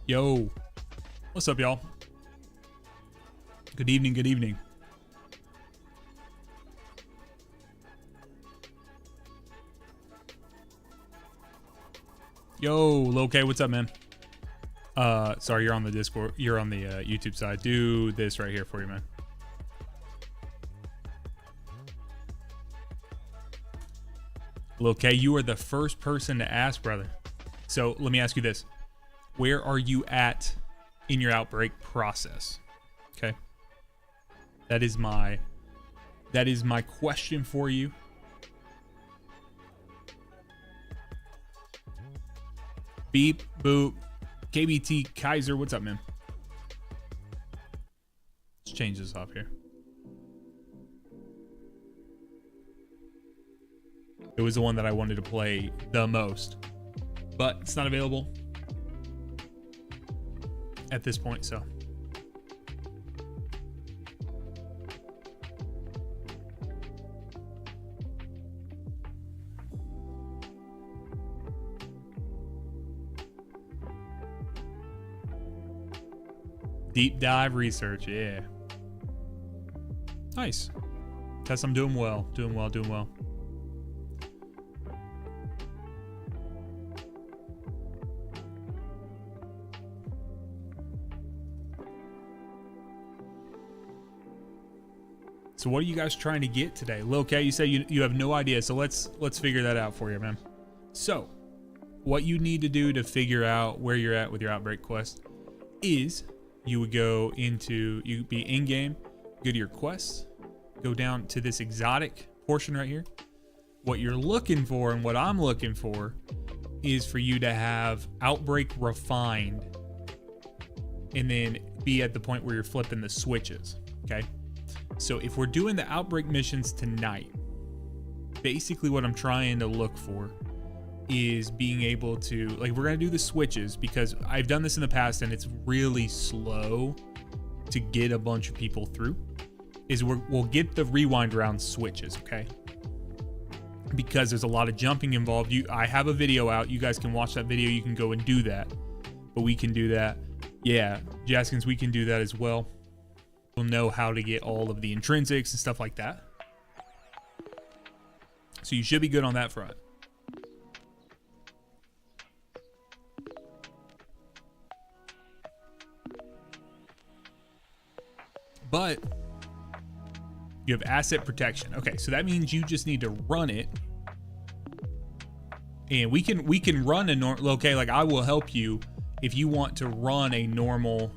Yo, what's up, y'all? Good evening, good evening. Yo, Loke, what's up, man? Sorry, you're on the Discord. You're on the YouTube side. Do this right here for you, man. Loke, you are the first person to ask, brother. So let me ask you this. Where are you at in your outbreak process? Okay. That is my question for you. Beep, boop, KBT Kaiser, what's up, man? Let's change this off here. It was the one that I wanted to play the most, but it's not available at this point, so. Deep dive research, yeah. Nice. Tess, I'm doing well, doing well, doing well. So what are you guys trying to get today? Loke, you say you have no idea, so let's figure that out for you, man. So, what you need to do to figure out where you're at with your outbreak quest is you would go into, you'd be in game, go to your quests, go down to this exotic portion right here. What you're looking for and what I'm looking for is for you to have outbreak refined and then be at the point where you're flipping the switches, okay? So if we're doing the outbreak missions tonight, basically what I'm trying to look for is being able to, like, we're gonna do the switches because I've done this in the past and it's really slow to get a bunch of people through, is we'll get the rewind round switches, okay? Because there's a lot of jumping involved. I have a video out, you guys can watch that video, you can go and do that, but we can do that. Yeah, Jaskins, we can do that as well. We'll know how to get all of the intrinsics and stuff like that. So you should be good on that front. But you have asset protection. Okay, so that means you just need to run it. And we can run a normal, okay, like I will help you if you want to run a normal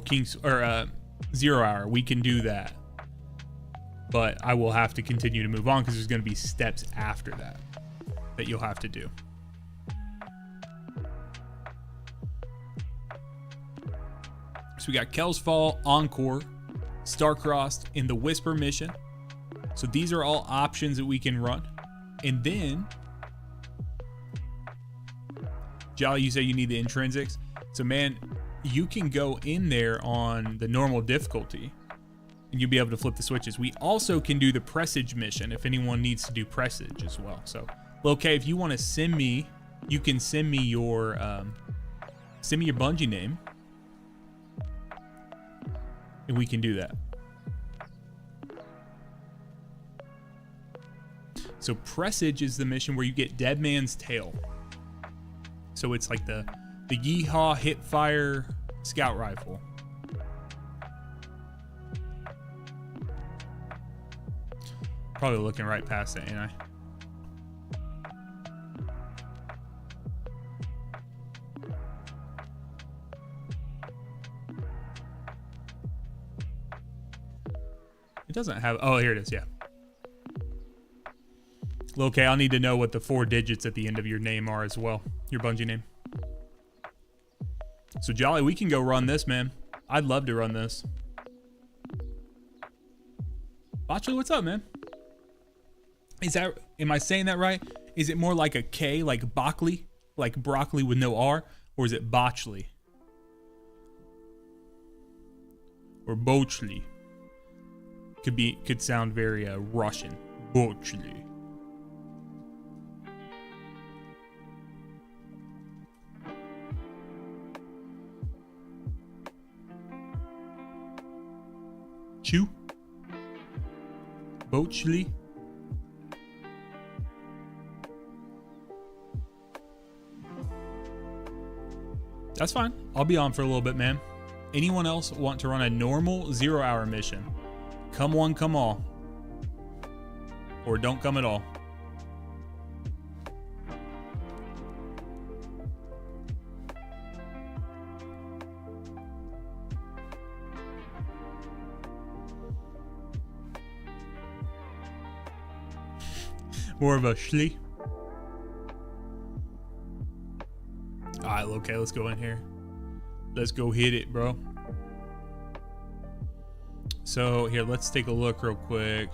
King's or 0 hour, we can do that. But I will have to continue to move on because there's going to be steps after that you'll have to do. So we got Kel's Fall, Encore, Starcrossed, and the Whisper mission. So these are all options that we can run. And then, Jolly, you say you need the intrinsics. So man, you can go in there on the normal difficulty and you'll be able to flip the switches. We also can do the presage mission if anyone needs to do presage as well. So, Loke, if you want to send me, you can send me your Bungie name and we can do that. So presage is the mission where you get Dead Man's Tail. So it's like the Yeehaw Hipfire Scout Rifle. Probably looking right past it, ain't I? It doesn't have, oh, here it is, yeah. Okay, I'll need to know what the 4 digits at the end of your name are as well. Your Bungie name. So Jolly, we can go run this, man. I'd love to run this. Botchley, what's up, man? Am I saying that right? Is it more like a K, like Bockley? Like broccoli with no R? Or is it Botchley? Or Bochley? Could sound very Russian. Bochley. Chew. Bochli. That's fine. I'll be on for a little bit, man. Anyone else want to run a normal 0-hour mission? Come one, come all. Or don't come at all. More of a schlee. Alright, okay, let's go in here. Let's go hit it, bro. So here, let's take a look real quick.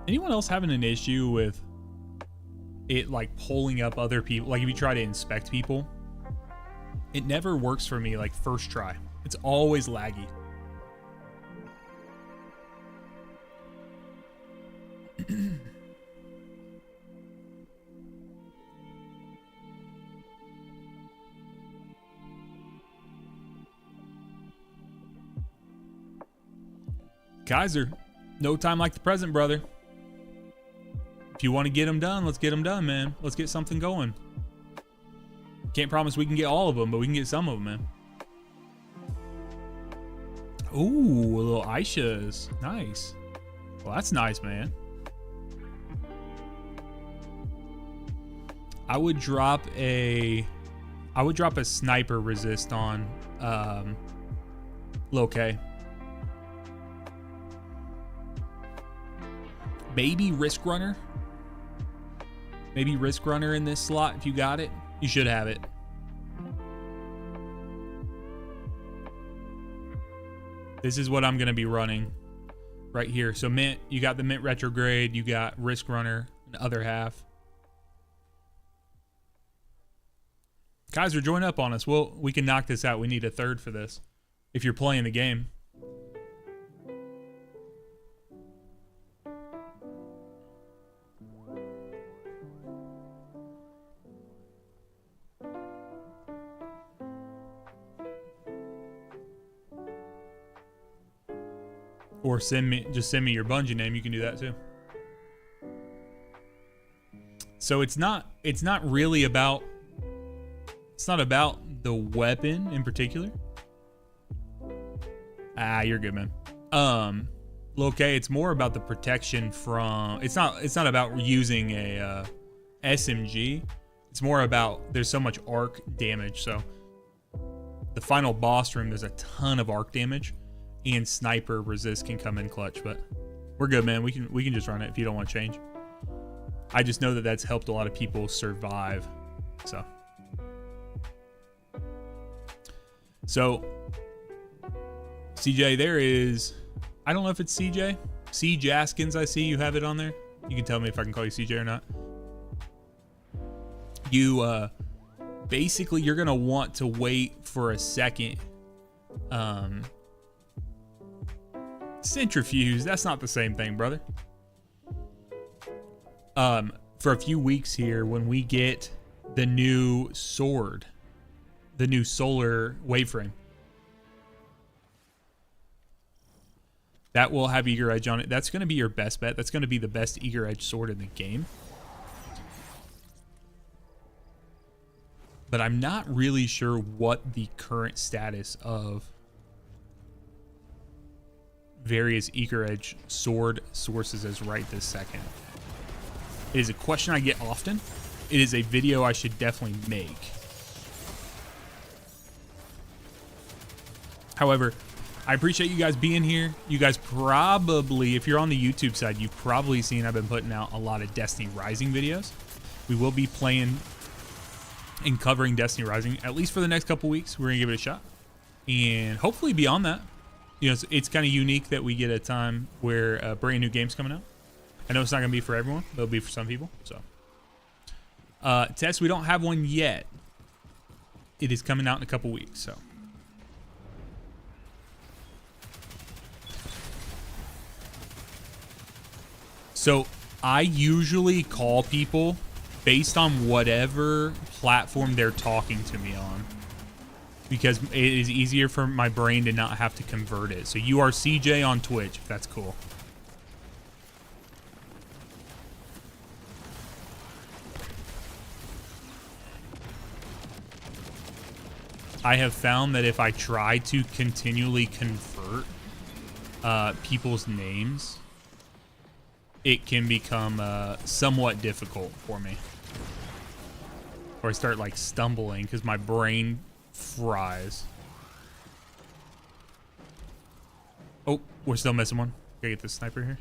Anyone else having an issue with it like pulling up other people? Like if you try to inspect people, it never works for me like first try. It's always laggy. Kaiser, no time like the present, brother. If you want to get them done, let's get them done, man. Let's get something going. Can't promise we can get all of them, but we can get some of them, man. Ooh, a little Aisha's. Nice. Well, that's nice, man. I would drop a sniper resist on Lil K. Maybe Risk Runner. Maybe Risk Runner in this slot if you got it. You should have it. This is what I'm going to be running right here. So Mint, you got the Mint Retrograde, you got Risk Runner, the other half. Kaiser, join up on us. We can knock this out. We need a third for this if you're playing the game. Or send me your Bungie name. You can do that too. So it's not really about, it's not about the weapon in particular. You're good, man. Look, it's more about the protection from, it's not about using a SMG. It's more about there's so much arc damage. So the final boss room, there's a ton of arc damage. And sniper resist can come in clutch, but we're good, man. We can just run it if you don't want to change. I just know that that's helped a lot of people survive. So CJ, there is, I don't know if it's CJ. C. Jaskins, I see you have it on there. You can tell me if I can call you CJ or not. You basically you're gonna want to wait for a second. Centrifuge, that's not the same thing, brother. For a few weeks here, when we get the new sword, the new solar waveframe, that will have Eager Edge on it. That's going to be your best bet. That's going to be the best Eager Edge sword in the game. But I'm not really sure what the current status of various Eager Edge sword sources is right this second. It is a question I get often. It is a video I should definitely make. However, I appreciate you guys being here. You guys probably, if you're on the YouTube side, you've probably seen I've been putting out a lot of Destiny Rising videos. We will be playing and covering Destiny Rising, at least for the next couple weeks. We're going to give it a shot. And hopefully beyond that. You know, it's kind of unique that we get a time where a brand new game's coming out. I know it's not going to be for everyone, but it'll be for some people. So, Tess, we don't have one yet. It is coming out in a couple weeks. So I usually call people based on whatever platform they're talking to me on. because it is easier for my brain to not have to convert it. So you are CJ on Twitch, if that's cool. I have found that if I try to continually convert people's names, it can become somewhat difficult for me. Or I start like stumbling because my brain fries. Oh, we're still missing one. Gotta get this sniper here.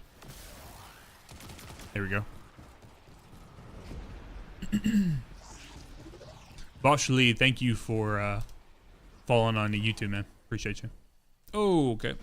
There we go. Boshly, thank you for following on the YouTube, man. Appreciate you. Oh, okay.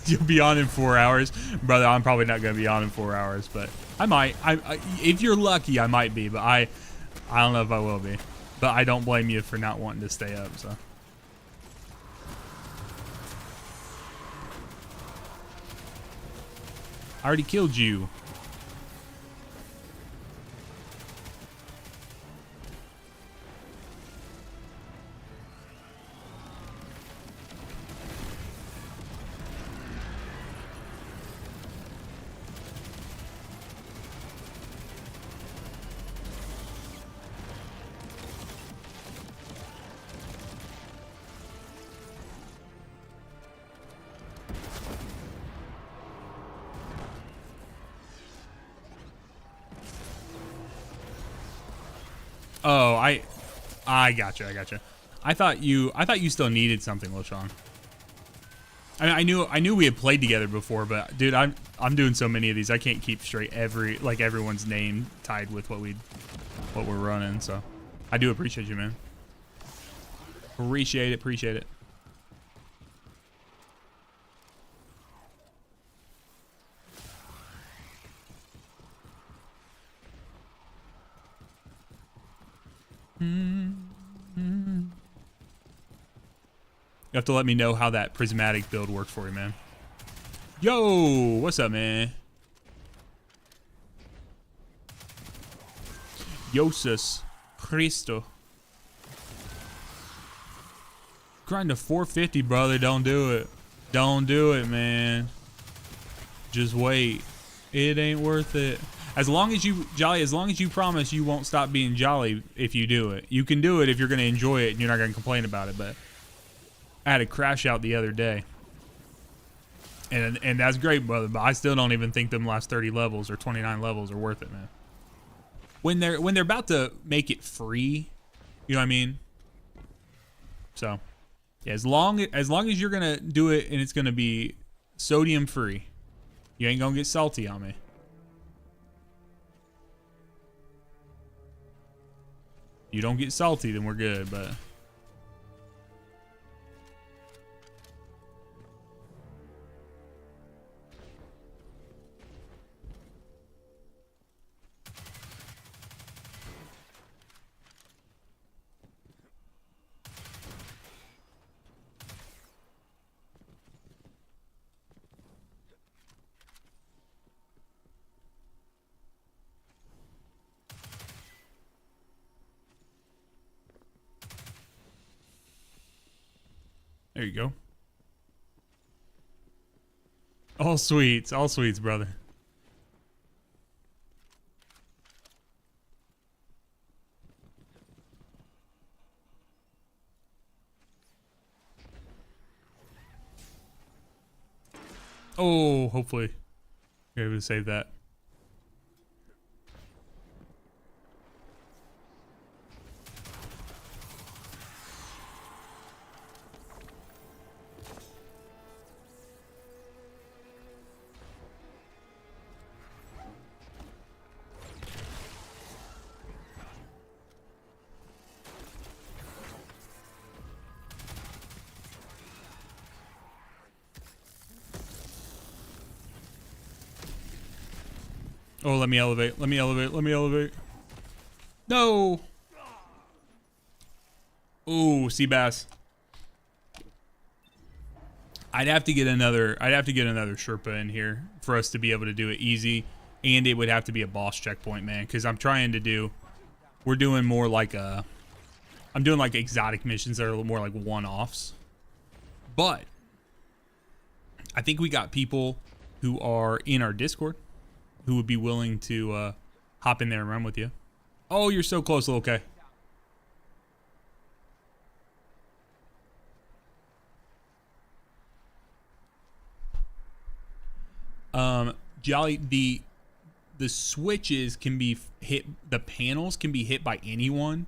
You'll be on in 4 hours, brother. I'm probably not gonna be on in 4 hours, but I might. If you're lucky, I might be, but I don't know if I will be. But I don't blame you for not wanting to stay up. So I already killed you. Oh, I gotcha. I thought you still needed something, LeSean. I mean, I knew we had played together before, but dude, I'm doing so many of these, I can't keep straight everyone's name tied with what we're running. So I do appreciate you, man. Appreciate it. You have to let me know how that prismatic build worked for you, man. Yo, what's up, man? Yosus Cristo. Grind to 450, brother. Don't do it. Don't do it, man. Just wait. It ain't worth it. As long as you, Jolly, as long as you promise you won't stop being jolly if you do it. You can do it if you're going to enjoy it and you're not going to complain about it, but I had a crash out the other day. And that's great, brother, but I still don't even think them last 30 levels or 29 levels are worth it, man. When they're about to make it free, you know what I mean? So, yeah, as long as you're going to do it and it's going to be sodium free, you ain't going to get salty on me. You don't get salty, then we're good, but there you go. All sweets, brother. Oh, hopefully you're able to save that. Oh, let me elevate. No. Ooh, sea bass. I'd have to get another Sherpa in here for us to be able to do it easy, and it would have to be a boss checkpoint, man. Because we're doing more like I'm doing like exotic missions that are a little more like one-offs. But I think we got people who are in our Discord who would be willing to hop in there and run with you. Oh, you're so close, little K. Jolly, the switches can be hit, the panels can be hit by anyone,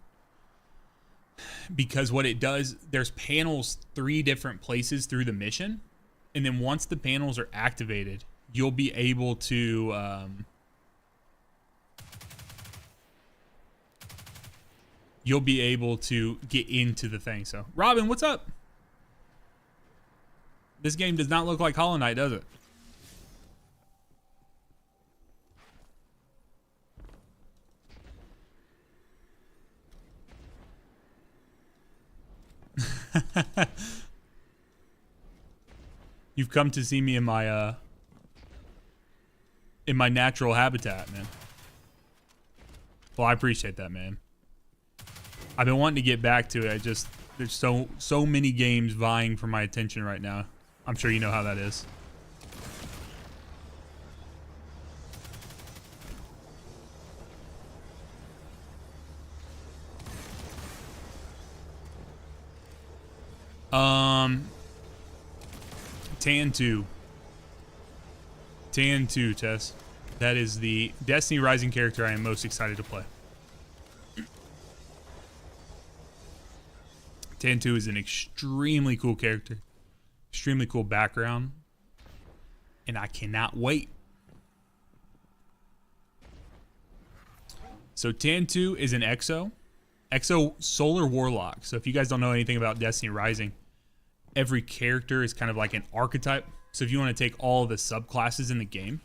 because what it does, there's panels 3 different places through the mission, and then once the panels are activated, you'll be able to get into the thing. So, Robin, what's up? This game does not look like Hollow Knight, does it? You've come to see me in my natural habitat, man. Well, I appreciate that, man. I've been wanting to get back to it. There's so many games vying for my attention right now. I'm sure you know how that is. Tan 2, Tess. That is the Destiny Rising character I am most excited to play. Tan 2 is an extremely cool character. Extremely cool background. And I cannot wait. So Tan 2 is an Exo Solar Warlock. So if you guys don't know anything about Destiny Rising, every character is kind of like an archetype. So if you want to take all the subclasses in the game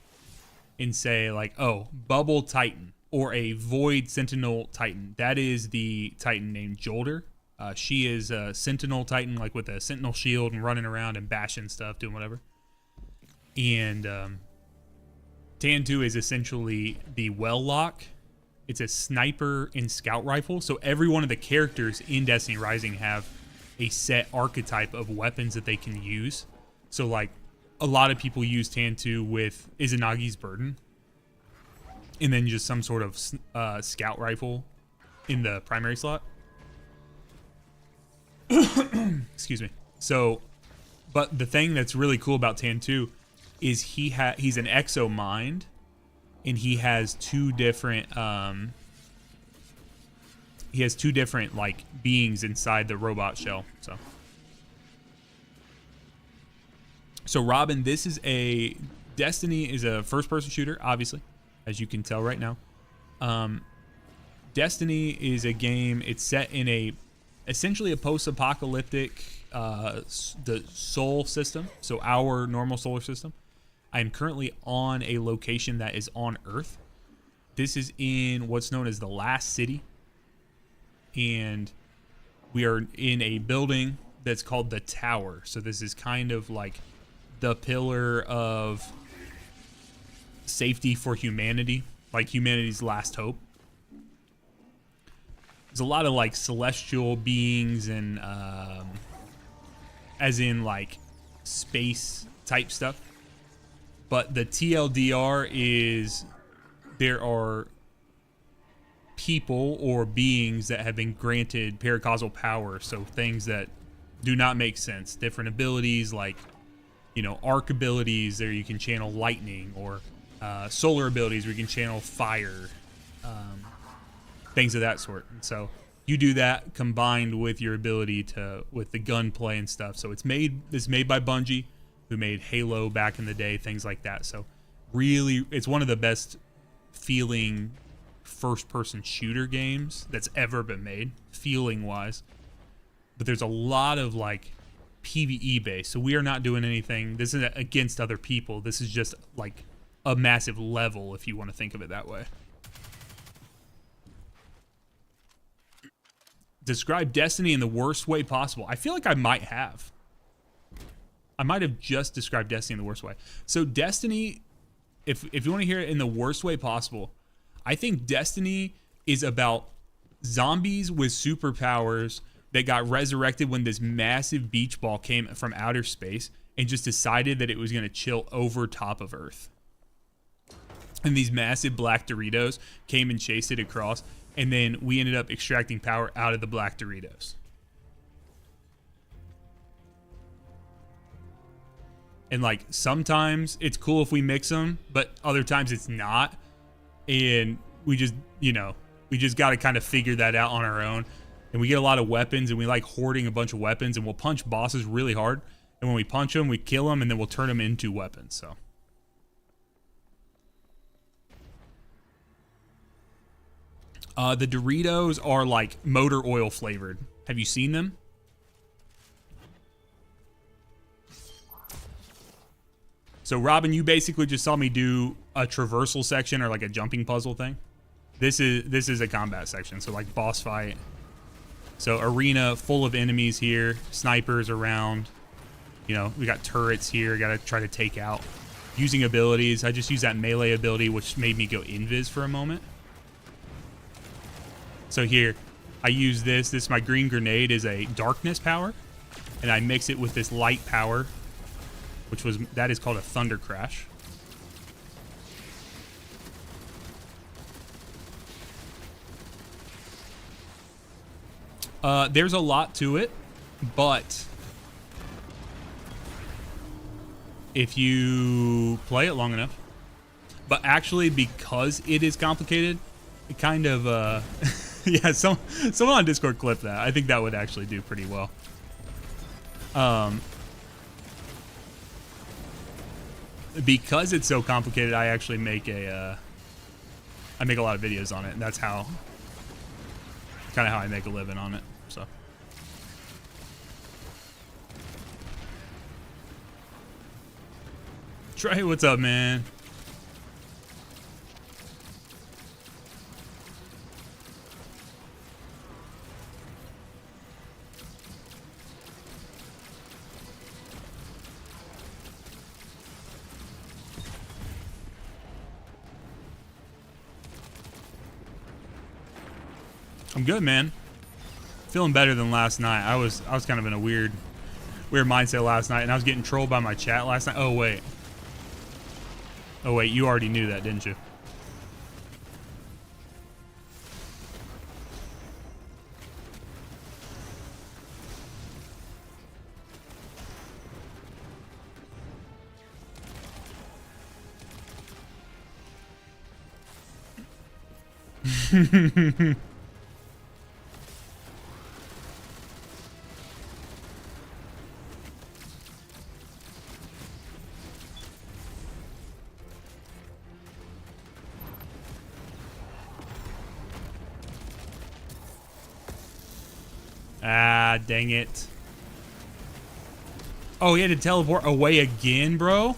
and say like, oh, Bubble Titan or a Void Sentinel Titan, that is the Titan named Jolder. She is a Sentinel Titan, like with a Sentinel shield and running around and bashing stuff, doing whatever. And Tan 2 is essentially the Well-Lock. It's a sniper and scout rifle. So every one of the characters in Destiny Rising have a set archetype of weapons that they can use. So like a lot of people use Tan 2 with Izanagi's Burden, and then just some sort of scout rifle in the primary slot. Excuse me. So, but the thing that's really cool about Tan 2 is he's an Exo Mind, and he has two different like beings inside the robot shell. So Robin, this is Destiny is a first-person shooter, obviously, as you can tell right now. Destiny is a game. It's set in essentially a post-apocalyptic the Sol system, so our normal solar system. I am currently on a location that is on Earth. This is in what's known as the Last City, and we are in a building that's called the Tower. So this is kind of like the pillar of safety for humanity, like humanity's last hope. There's a lot of like celestial beings and as in like space type stuff. But the TLDR is there are people or beings that have been granted paracausal power, so things that do not make sense. Different abilities like, you know, arc abilities there you can channel lightning, or solar abilities where you can channel fire, things of that sort. And so you do that combined with your ability with the gunplay and stuff. So it's made by Bungie, who made Halo back in the day, things like that. So really, it's one of the best feeling first-person shooter games that's ever been made, feeling-wise. But there's a lot of like PvE base, so we are not doing anything. This isn't against other people. This is just like a massive level, if you want to think of it that way. Describe Destiny in the worst way possible. I feel like I might have. I might have just described Destiny in the worst way. So Destiny, if you want to hear it in the worst way possible, I think Destiny is about zombies with superpowers that got resurrected when this massive beach ball came from outer space and just decided that it was going to chill over top of Earth. And these massive black Doritos came and chased it across, and then we ended up extracting power out of the black Doritos. And like sometimes it's cool if we mix them, but other times it's not. And we just, you know, we just got to kind of figure that out on our own. And we get a lot of weapons, and we like hoarding a bunch of weapons, and we'll punch bosses really hard. And when we punch them, we kill them, and then we'll turn them into weapons. So. The Doritos are like motor oil flavored. Have you seen them? So Robin, you basically just saw me do a traversal section or like a jumping puzzle thing. This is a combat section, so like boss fight. So arena full of enemies here, snipers around. You know, we got turrets here, gotta try to take out. Using abilities, I just used that melee ability, which made me go invis for a moment. So here, I use this my green grenade is a darkness power, and I mix it with this light power, that is called a thunder crash. There's a lot to it, but if you play it long enough, but actually because it is complicated, it kind of, yeah, someone on Discord clip that. I think that would actually do pretty well. Because it's so complicated, I actually make I make a lot of videos on it, and that's how, kind of how I make a living on it, so. Trey, what's up, man? I'm good, man. Feeling better than last night. I was kind of in a weird mindset last night, and I was getting trolled by my chat last night. Oh wait, you already knew that, didn't you? Ah, dang it. Oh, he had to teleport away again, bro?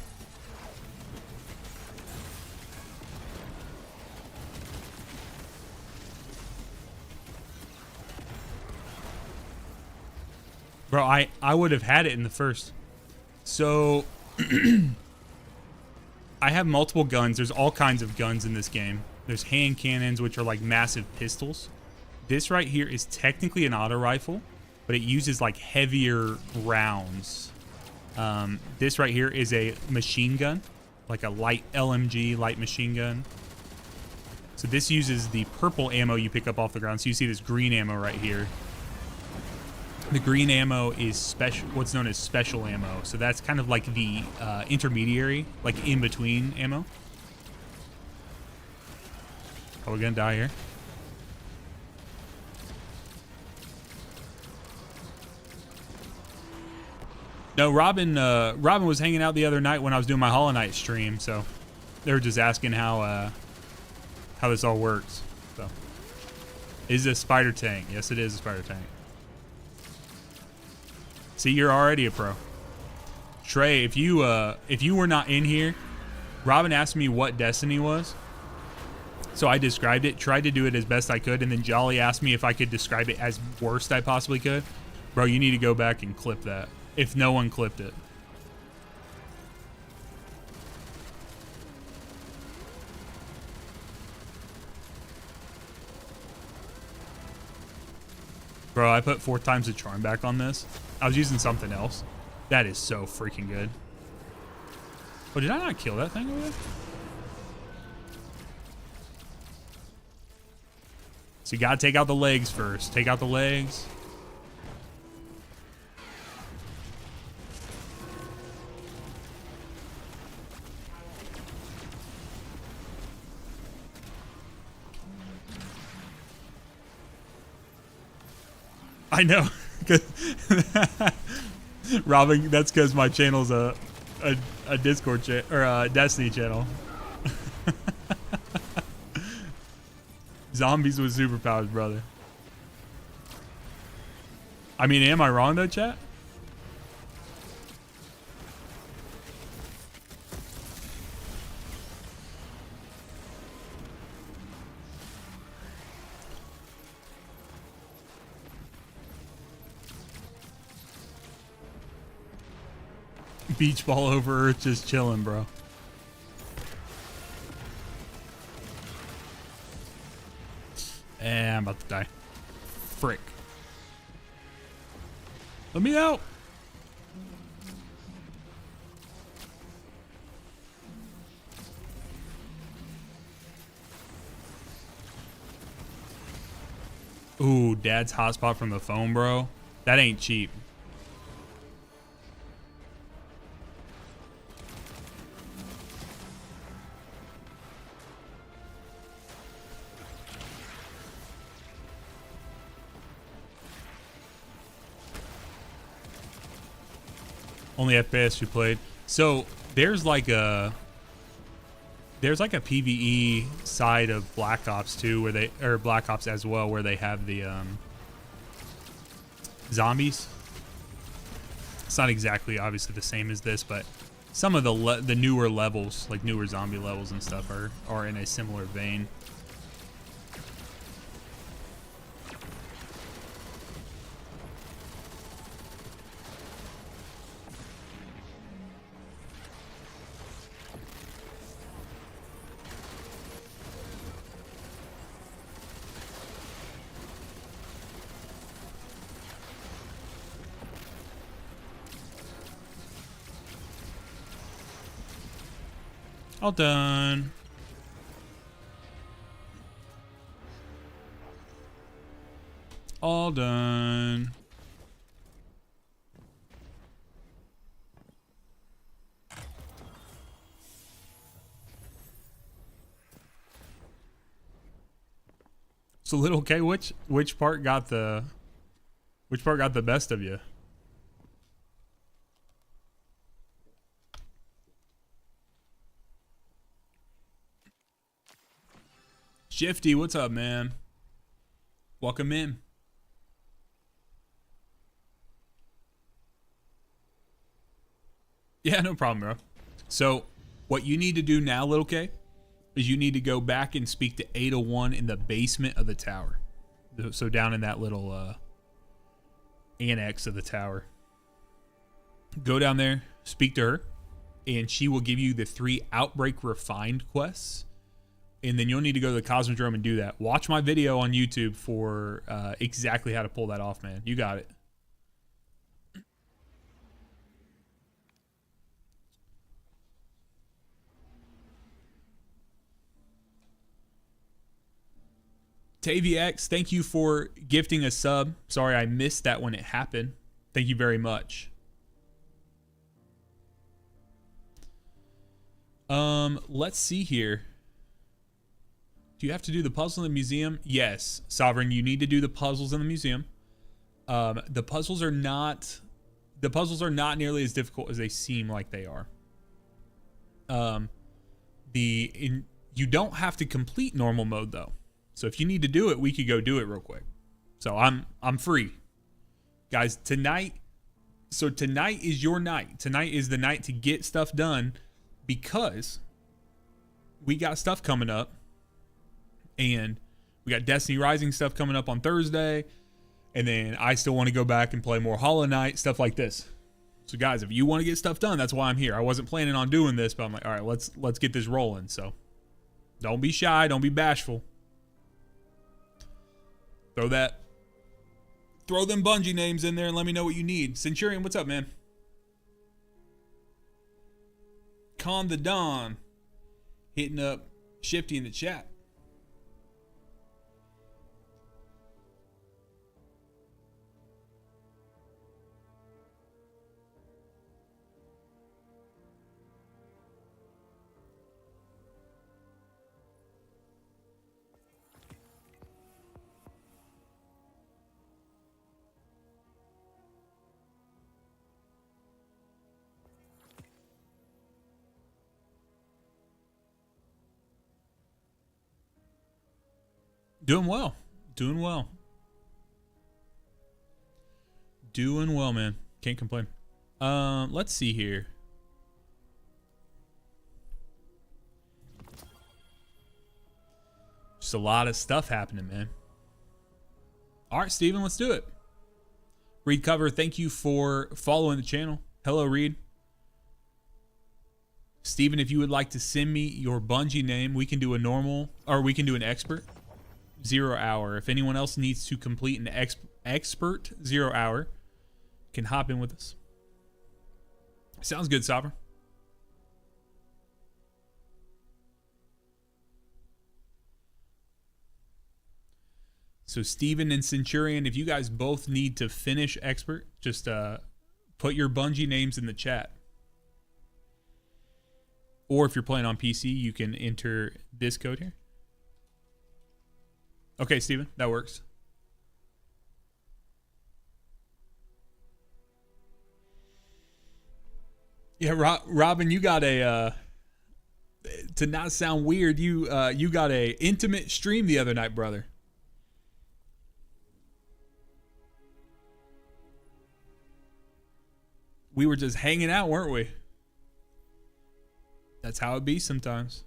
Bro, I would have had it in the first. So, I have multiple guns. There's all kinds of guns in this game. There's hand cannons, which are like massive pistols. This right here is technically an auto rifle, but it uses like heavier rounds. This right here is a machine gun, like a light LMG, light machine gun. So this uses the purple ammo you pick up off the ground. So you see this green ammo right here. The green ammo is special, what's known as special ammo. So that's kind of like the intermediary, like in between ammo. Are we gonna die here? No, Robin was hanging out the other night when I was doing my Hollow Knight stream, so they were just asking how this all works. So, is it a spider tank? Yes, it is a spider tank. See, you're already a pro. Trey, if you were not in here, Robin asked me what Destiny was, So I described it, tried to do it as best I could, and then Jolly asked me if I could describe it as worst I possibly could. Bro, you need to go back and clip that, if no one clipped it. Bro, I put 4 times the charm back on this. I was using something else. That is so freaking good. Oh, did I not kill that thing over there? So you gotta take out the legs first. Take out the legs. I know. Robin, that's because my channel's a Discord or a Destiny channel. Zombies with superpowers, brother. I mean, am I wrong though, chat? Beach ball over Earth, just chilling, bro. And I'm about to die. Frick. Let me out. Ooh, dad's hotspot from the phone, bro. That ain't cheap. Only FPS you played. So there's like a PvE side of Black Ops 2 where they, or Black Ops as well, where they have the zombies. It's not exactly obviously the same as this, but some of the newer levels, like newer zombie levels and stuff, are in a similar vein. All done. All done. So little K, which part got the best of you? Shifty, what's up, man? Welcome in. Yeah, no problem, bro. So what you need to do now, little K, is you need to go back and speak to 801 in the basement of the tower. So down in that little annex of the tower. Go down there, speak to her, and she will give you the 3 Outbreak Refined quests. And then you'll need to go to the Cosmodrome and do that. Watch my video on YouTube for exactly how to pull that off, man. You got it. TaviX, thank you for gifting a sub. Sorry I missed that when it happened. Thank you very much. Let's see here. Do you have to do the puzzle in the museum? Yes, Sovereign, you need to do the puzzles in the museum. The puzzles are not nearly as difficult as they seem like they are. You don't have to complete normal mode though. So if you need to do it, we could go do it real quick. So I'm free. Guys, tonight is your night. Tonight is the night to get stuff done because we got stuff coming up And we got Destiny Rising stuff coming up on Thursday. And then I still want to go back and play more Hollow Knight, stuff like this. So guys, if you want to get stuff done, that's why I'm here. I wasn't planning on doing this, but I'm like, all right, let's get this rolling. So don't be shy, don't be bashful. Throw them Bungie names in there and let me know what you need. Centurion, what's up, man? Con the Don hitting up Shifty in the chat. Doing well. Doing well. Doing well, man. Can't complain. Let's see here. Just a lot of stuff happening, man. All right, Steven, let's do it. Reed Cover, thank you for following the channel. Hello, Reed. Steven, if you would like to send me your Bungie name, we can do a normal, or we can do an expert. 0 hour. If anyone else needs to complete an expert 0 hour, can hop in with us. Sounds good, Sovereign. So Steven and Centurion, if you guys both need to finish expert, just put your Bungie names in the chat. Or if you're playing on PC, you can enter this code here. Okay, Steven, that works. Yeah, Robin, you got a to not sound weird, you got a intimate stream the other night, brother. We were just hanging out, weren't we? That's how it be sometimes.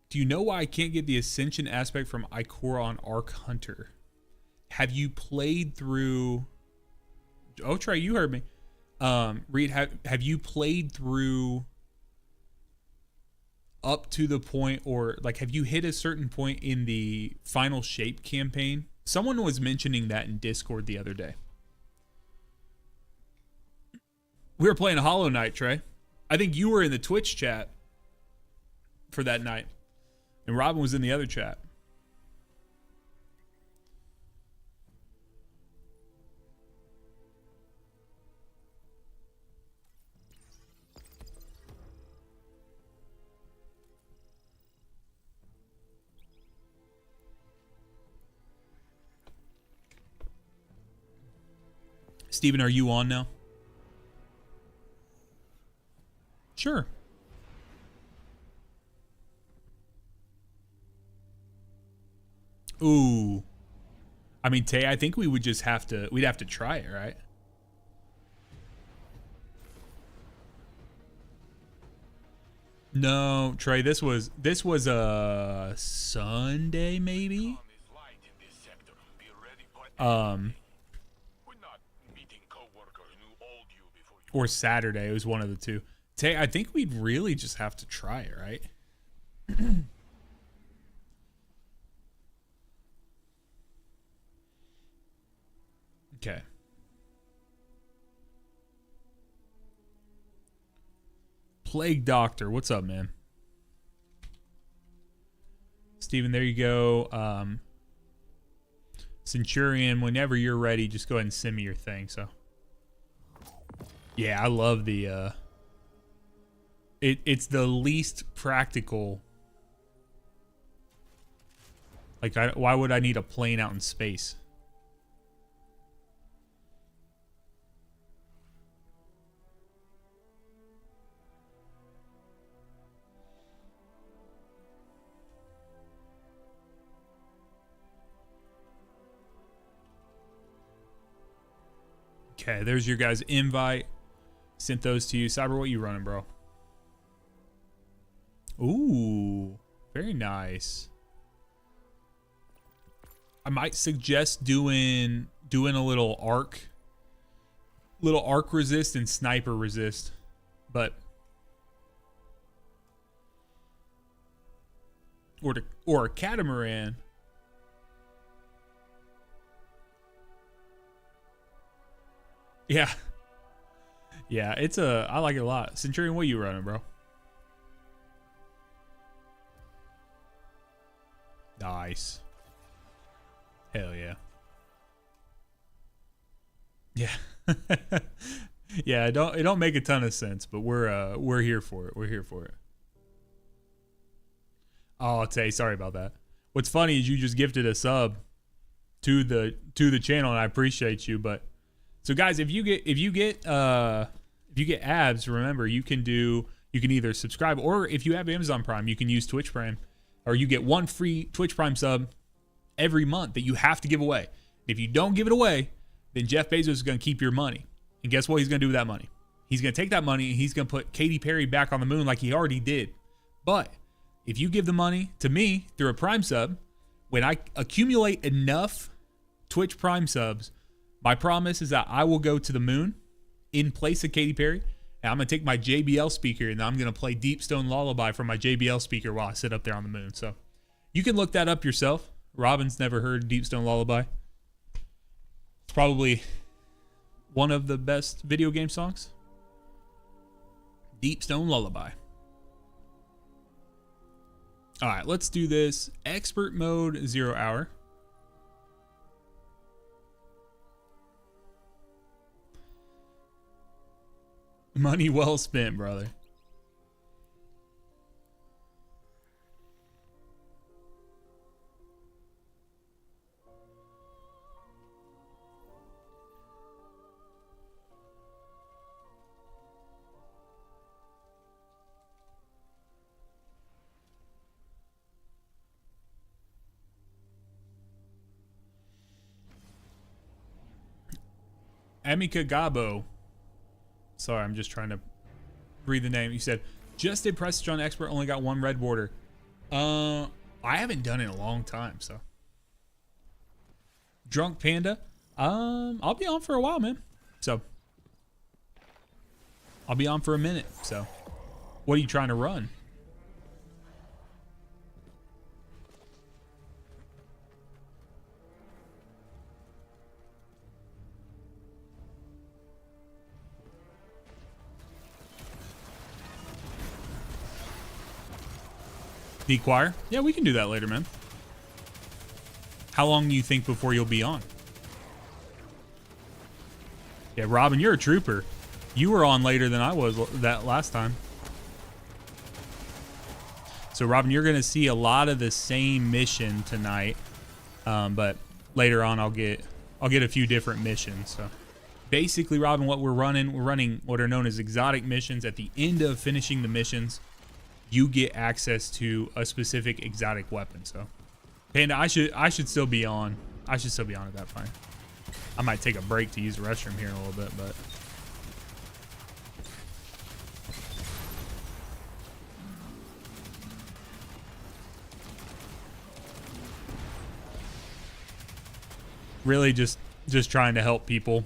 Do you know why I can't get the Ascension aspect from Ikora on Arc Hunter? Have you played through... Oh, Trey, you heard me. Reed, have you played through up to the point, or like have you hit a certain point in the Final Shape campaign? Someone was mentioning that in Discord the other day. We were playing Hollow Knight, Trey. I think you were in the Twitch chat for that night. And Robin was in the other chat. Steven, are you on now? Sure. Ooh. I mean, Tay, I think we would just have to, we'd have to try it, right? No, Trey, this was a Sunday, maybe? Or Saturday, it was one of the two. Tay, I think we'd really just have to try it, right? Okay. Plague Doctor, what's up, man? Steven, there you go. Centurion, whenever you're ready, just go ahead and send me your thing. So, yeah, I love the. It's the least practical. Like, why would I need a plane out in space? Okay, there's your guys' invite. Sent those to you. Cyber, what you running, bro? Ooh. Very nice. I might suggest doing a little arc resist and sniper resist, but or a catamaran. Yeah. Yeah, I like it a lot. Centurion, what are you running, bro? Nice. Hell yeah. Yeah. Yeah, it don't make a ton of sense, but we're here for it. We're here for it. Oh, Tay, sorry about that. What's funny is you just gifted a sub to the channel, and I appreciate you. But so guys, if you get abs, remember you can either subscribe, or if you have Amazon Prime, you can use Twitch Prime, or you get one free Twitch Prime sub every month that you have to give away. If you don't give it away, then Jeff Bezos is going to keep your money. And guess what he's going to do with that money? He's going to take that money and he's going to put Katy Perry back on the moon like he already did. But if you give the money to me through a Prime sub, when I accumulate enough Twitch Prime subs, my promise is that I will go to the moon in place of Katy Perry. And I'm going to take my JBL speaker and I'm going to play Deep Stone Lullaby from my JBL speaker while I sit up there on the moon. So you can look that up yourself. Robin's never heard Deep Stone Lullaby. It's probably one of the best video game songs. Deep Stone Lullaby. All right, let's do this. Expert mode, 0 hour. Money well spent, brother. Amika Gabo. Sorry, I'm just trying to read the name. You said, just did Prestige on Expert, only got 1 red border. I haven't done it in a long time, so. Drunk Panda. I'll be on for a while, man. So. I'll be on for a minute, so. What are you trying to run? The choir? Yeah, we can do that later, man. How long do you think before you'll be on? Yeah, Robin, you're a trooper. You were on later than I was that last time. So, Robin, you're going to see a lot of the same mission tonight. But later on, I'll get a few different missions. So, basically, Robin, what we're running what are known as exotic missions. At the end of finishing the missions, you get access to a specific exotic weapon. So, Panda, I should still be on. I should still be on at that point. I might take a break to use the restroom here in a little bit, but really just trying to help people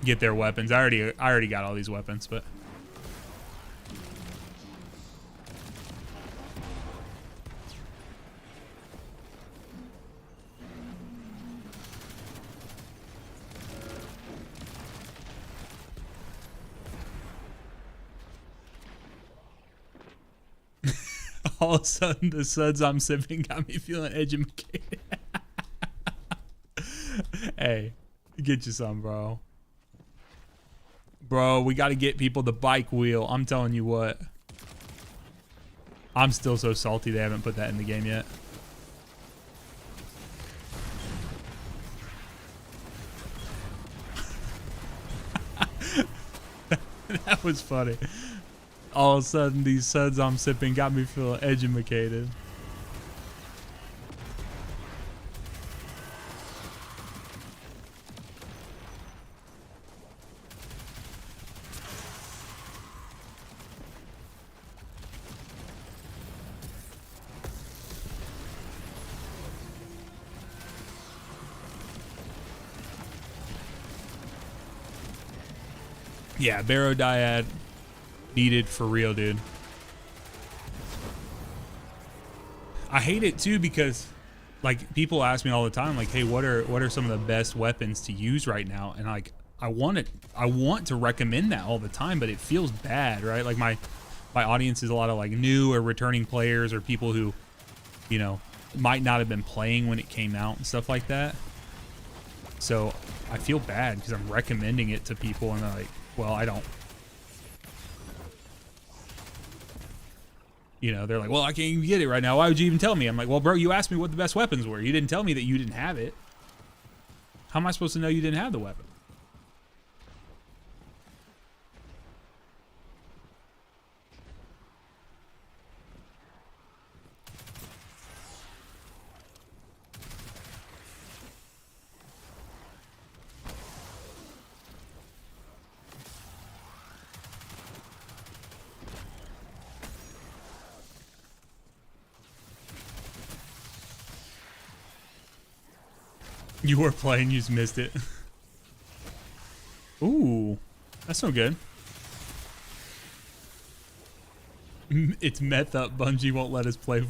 get their weapons. I already got all these weapons, but all of a sudden, the suds I'm sipping got me feeling educated. Hey, get you some, bro. Bro, we got to get people the bike wheel. I'm telling you what. I'm still so salty they haven't put that in the game yet. That was funny. All of a sudden, these suds I'm sipping got me feeling educated. Yeah, Barodiad needed for real, dude. I hate it too because like people ask me all the time, like, hey, what are some of the best weapons to use right now? And like I want to recommend that all the time, but it feels bad, right? Like my audience is a lot of like new or returning players or people who, you know, might not have been playing when it came out and stuff like that. So I feel bad because I'm recommending it to people and they're like, well, I don't. You know, they're like, well, I can't even get it right now. Why would you even tell me? I'm like, well, bro, you asked me what the best weapons were. You didn't tell me that you didn't have it. How am I supposed to know you didn't have the weapon? You were playing, you just missed it. Ooh, that's no good. It's meth up. Bungie won't let us play.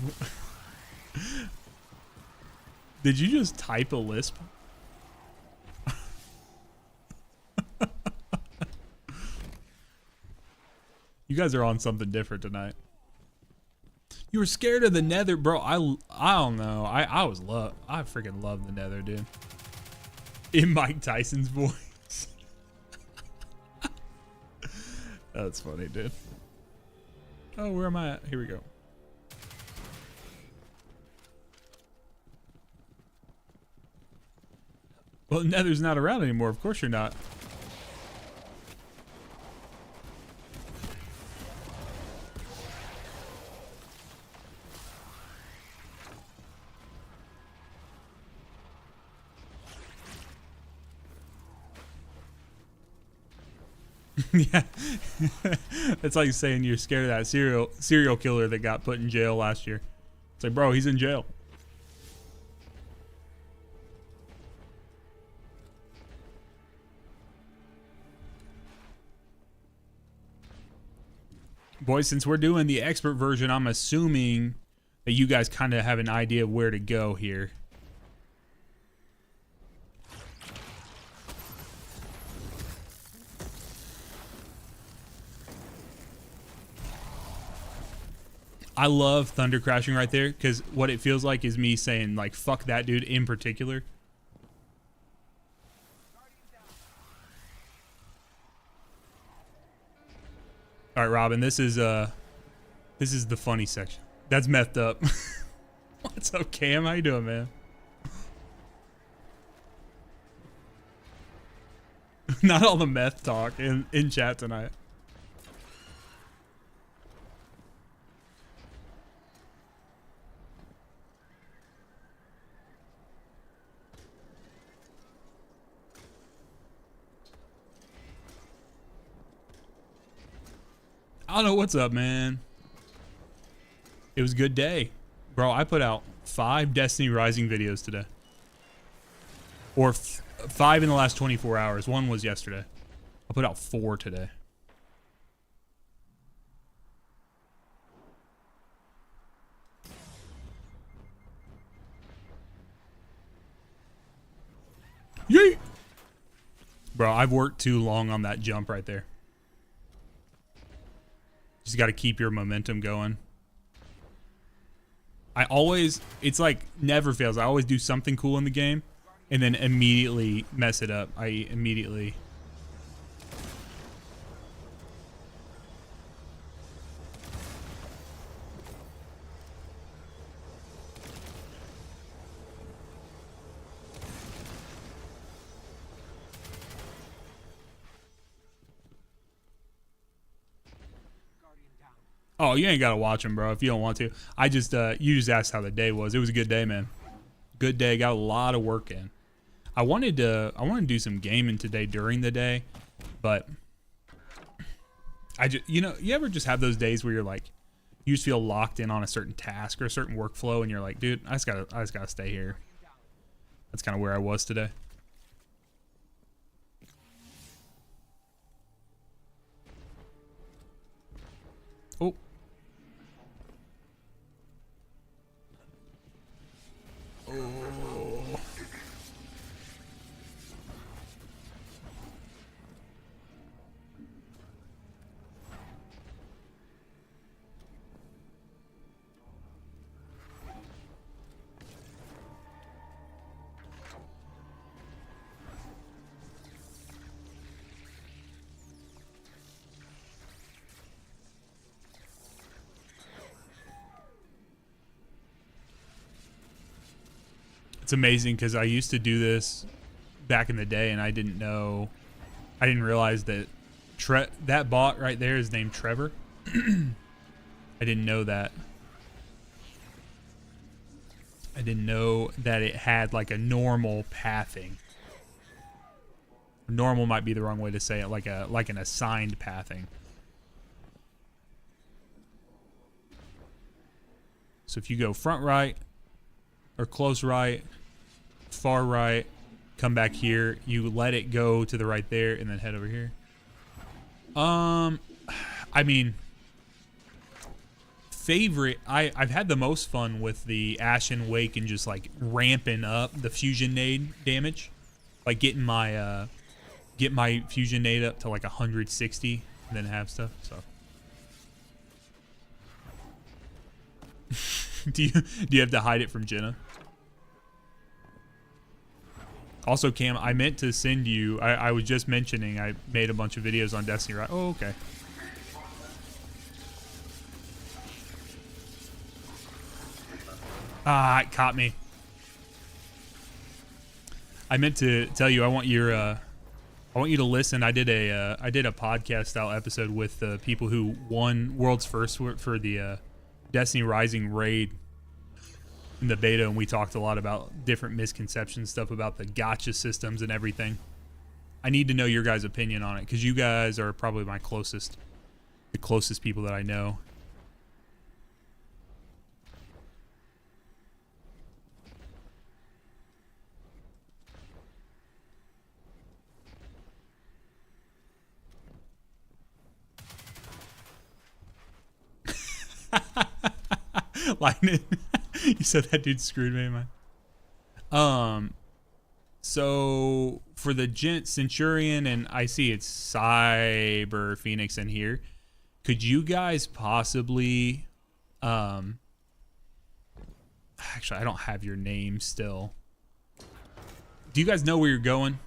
Did you just type a lisp? You guys are on something different tonight. You were scared of the Nether, bro. I don't know. I freaking love the Nether, dude. In Mike Tyson's voice. That's funny, dude. Oh, where am I at? Here we go. Well, Nether's not around anymore. Of course you're not. Yeah. It's like saying you're scared of that serial killer that got put in jail last year. It's like, bro, he's in jail. Boys, since we're doing the expert version, I'm assuming that you guys kind of have an idea of where to go here. I love thunder crashing right there because what it feels like is me saying like fuck that dude in particular. All right, Robin, this is the funny section. That's methed up. What's up, Cam? How you doing, man? Not all the meth talk in chat tonight. I don't know what's up, man. It was a good day. Bro, I put out 5 Destiny Rising videos today. Or 5 in the last 24 hours. 1 was yesterday. I put out 4 today. Yeet! Bro, I've worked too long on that jump right there. Just got to keep your momentum going. I always, it's like never fails. I always do something cool in the game and then immediately mess it up. I immediately. Oh, you ain't gotta watch them, bro, if you don't want to. I just, you just asked how the day was. It was a good day, man. Good day. Got a lot of work in. I wanted to do some gaming today during the day, but I just, you know, you ever just have those days where you're like, you just feel locked in on a certain task or a certain workflow, and you're like, dude, I just gotta stay here. That's kind of where I was today. Oh. Oh. It's amazing because I used to do this back in the day, and I didn't realize that that bot right there is named Trevor. I didn't know that. I didn't know that it had like a normal pathing. Normal might be the wrong way to say it, like an assigned pathing. So if you go front right or close right, far right, come back here, you let it go to the right there and then head over here. I mean, favorite, I've had the most fun with the Ashen Wake and just like ramping up the fusion nade damage, like getting my fusion nade up to like 160 and then have stuff. So do you have to hide it from Jenna? Also, Cam, I meant to send you, I was just mentioning I made a bunch of videos on Destiny, right? Oh, okay. Ah, it caught me. I meant to tell you, I want you to listen. I did a podcast style episode with the people who won World's First for the Destiny Rising raid in the beta, and we talked a lot about different misconceptions, stuff about the gacha systems and everything. I need to know your guys' opinion on it because you guys are probably the closest people that I know. Lightning. You said that dude screwed me, man. So for the Gent Centurion, and I see it's Cyber Phoenix in here. Could you guys possibly, actually, I don't have your name still. Do you guys know where you're going?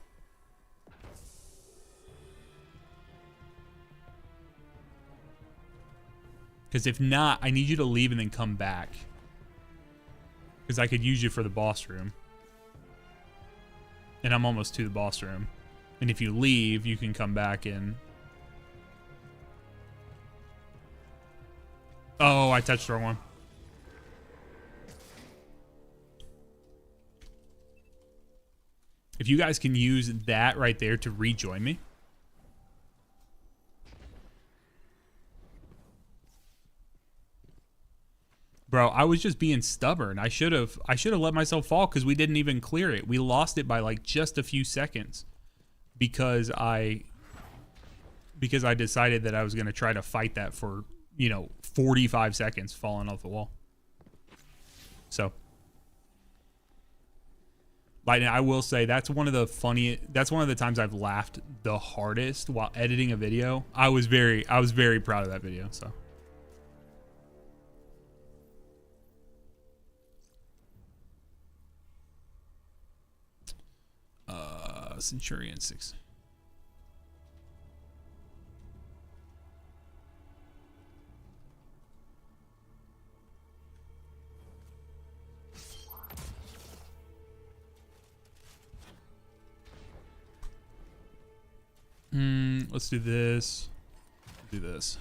Because if not, I need you to leave and then come back. Because I could use you for the boss room. And I'm almost to the boss room. And if you leave, you can come back in. Oh, I touched the wrong one. If you guys can use that right there to rejoin me. Bro, I was just being stubborn. I should have let myself fall because we didn't even clear it. We lost it by like just a few seconds because I decided that I was going to try to fight that for, 45 seconds falling off the wall. So, Lightning, I will say that's one of the times I've laughed the hardest while editing a video. I was very proud of that video, so. Centurion 6. Let's do this. Do this.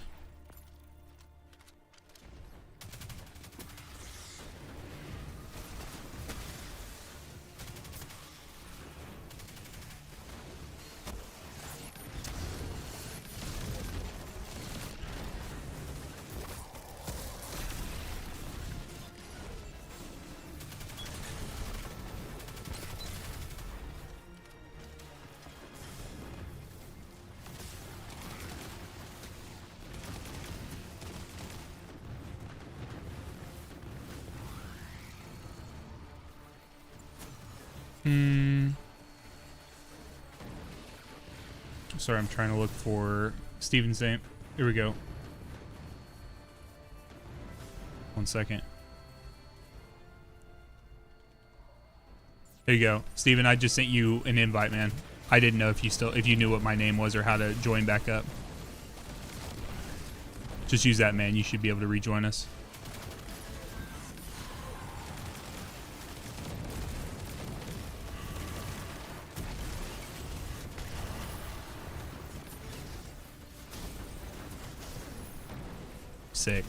Sorry, I'm trying to look for Steven's name. Here we go. 1 second. There you go. Steven, I just sent you an invite, man. I didn't know if you knew what my name was or how to join back up. Just use that, man. You should be able to rejoin us. Sick.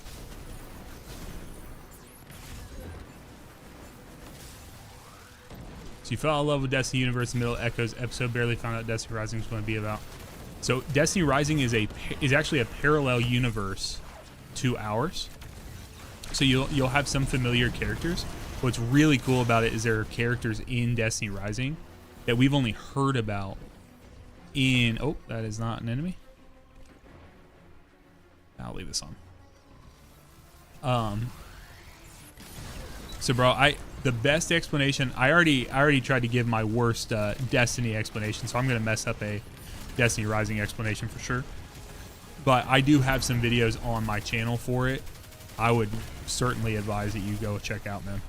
So you fell in love with Destiny Universe in the middle of Echo's episode, barely found out Destiny Rising was going to be about. So Destiny Rising is actually a parallel universe to ours. So you'll have some familiar characters. What's really cool about it is there are characters in Destiny Rising that we've only heard about in... Oh, that is not an enemy. I'll leave this on. So bro, the best explanation, I already tried to give my worst Destiny explanation, so I'm gonna mess up a Destiny Rising explanation for sure. But I do have some videos on my channel for it. I would certainly advise that you go check out, man.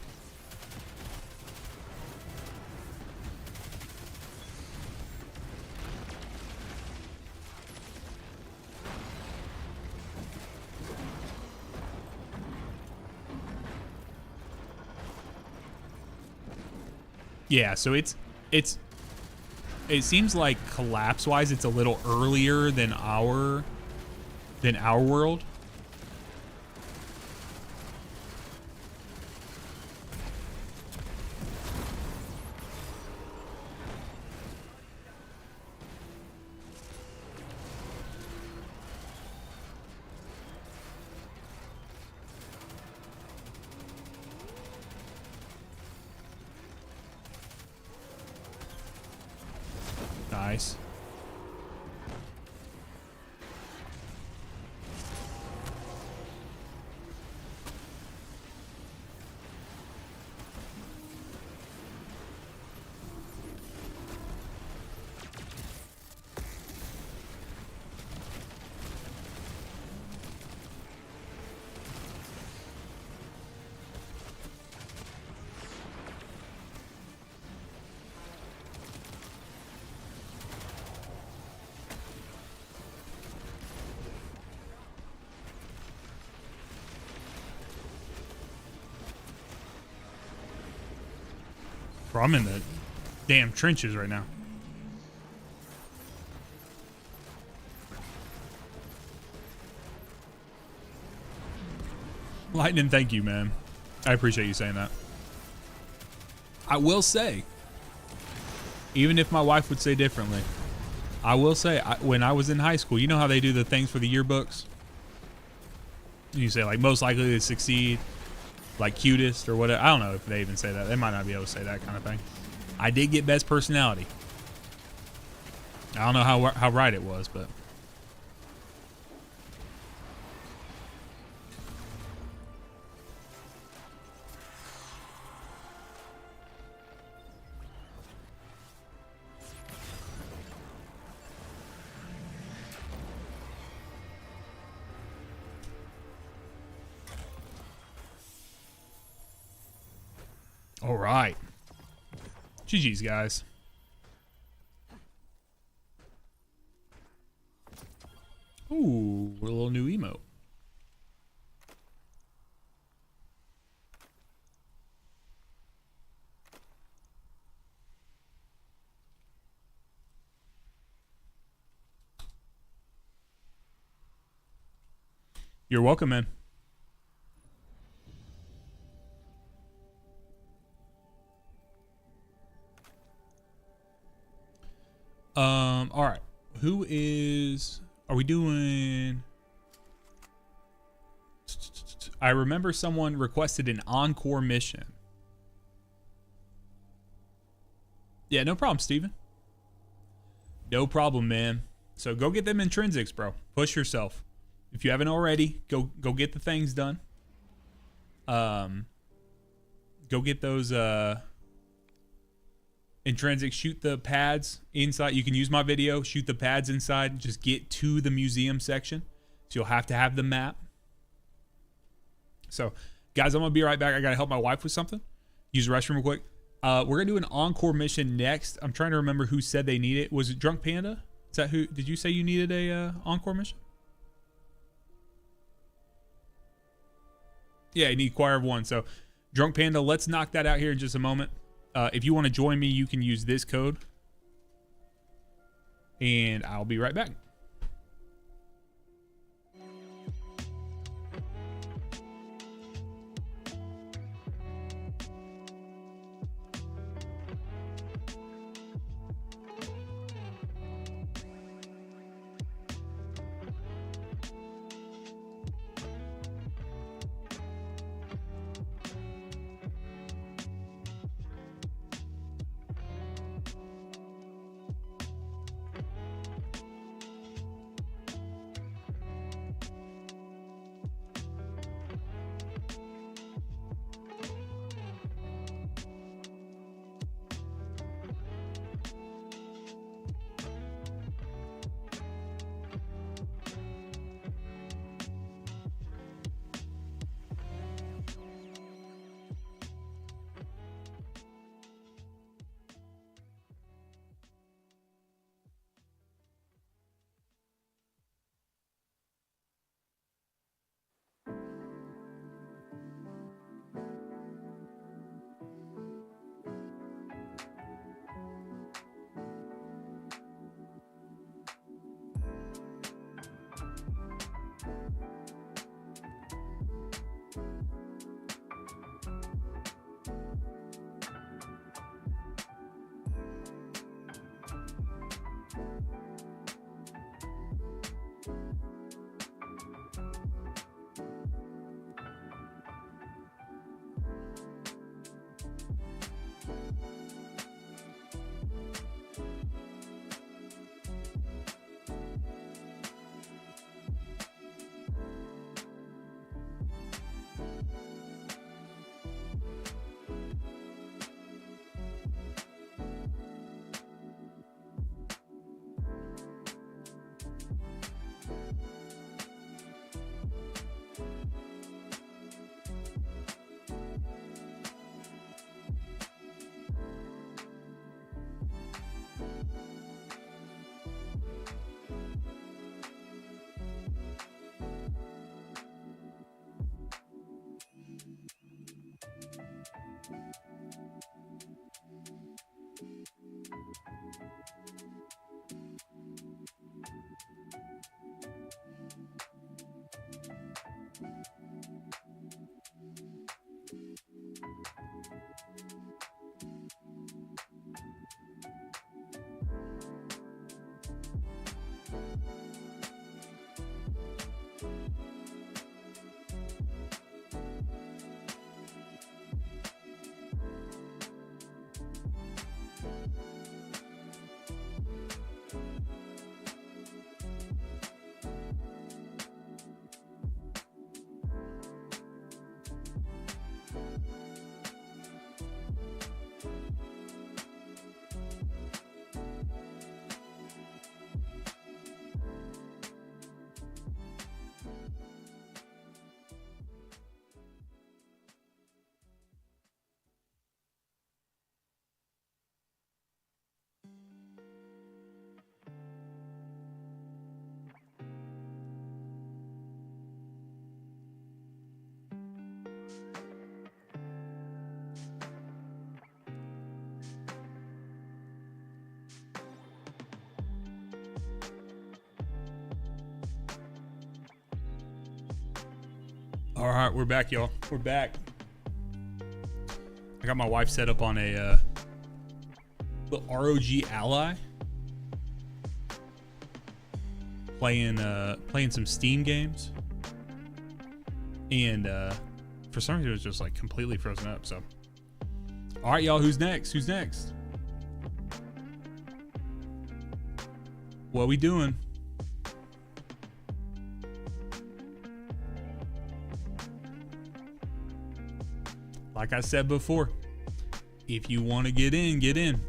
Yeah, so it seems like collapse wise it's a little earlier than our world. Nice. Bro, I'm in the damn trenches right now. Lightning, thank you, man. I appreciate you saying that. I will say, even if my wife would say differently, I will say, when I was in high school, you know how they do the things for the yearbooks? You say, like, most likely to succeed, like cutest or whatever. I don't know if they even say that. They might not be able to say that kind of thing. I did get best personality. I don't know how right it was, but... All right. GG's, guys. Ooh, a little new emote. You're welcome, man. All right. Are we doing? I remember someone requested an encore mission. Yeah, no problem, Steven. No problem, man. So go get them intrinsics, bro. Push yourself. If you haven't already, go get the things done. Go get those, Intrinsic, shoot the pads inside. You can use my video, shoot the pads inside, just get to the museum section. So you'll have to have the map. So guys, I'm gonna be right back. I gotta help my wife with something. Use the restroom real quick. We're gonna do an encore mission next. I'm trying to remember who said they need it. Was it Drunk Panda? Is that who? Did you say you needed a encore mission? Yeah, you need Choir of One. So Drunk Panda, let's knock that out here in just a moment. If you want to join me, you can use this code. And I'll be right back. All right, we're back, y'all. We're back. I got my wife set up on a the ROG Ally, playing some Steam games, and for some reason it was just like completely frozen up. So, all right, y'all, who's next? Who's next? What we doing? Like I said before, if you want to get in, get in.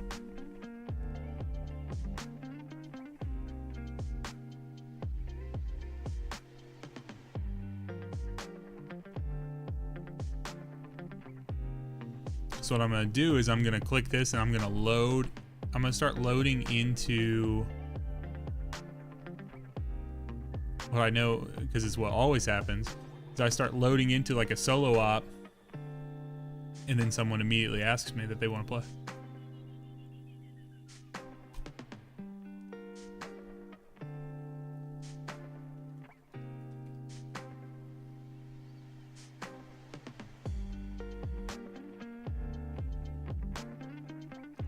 So what I'm going to do is I'm going to click this and I'm going to load. I'm going to start loading into what I know, because it's what always happens, is I start loading into like a solo op, and then someone immediately asks me that they want to play.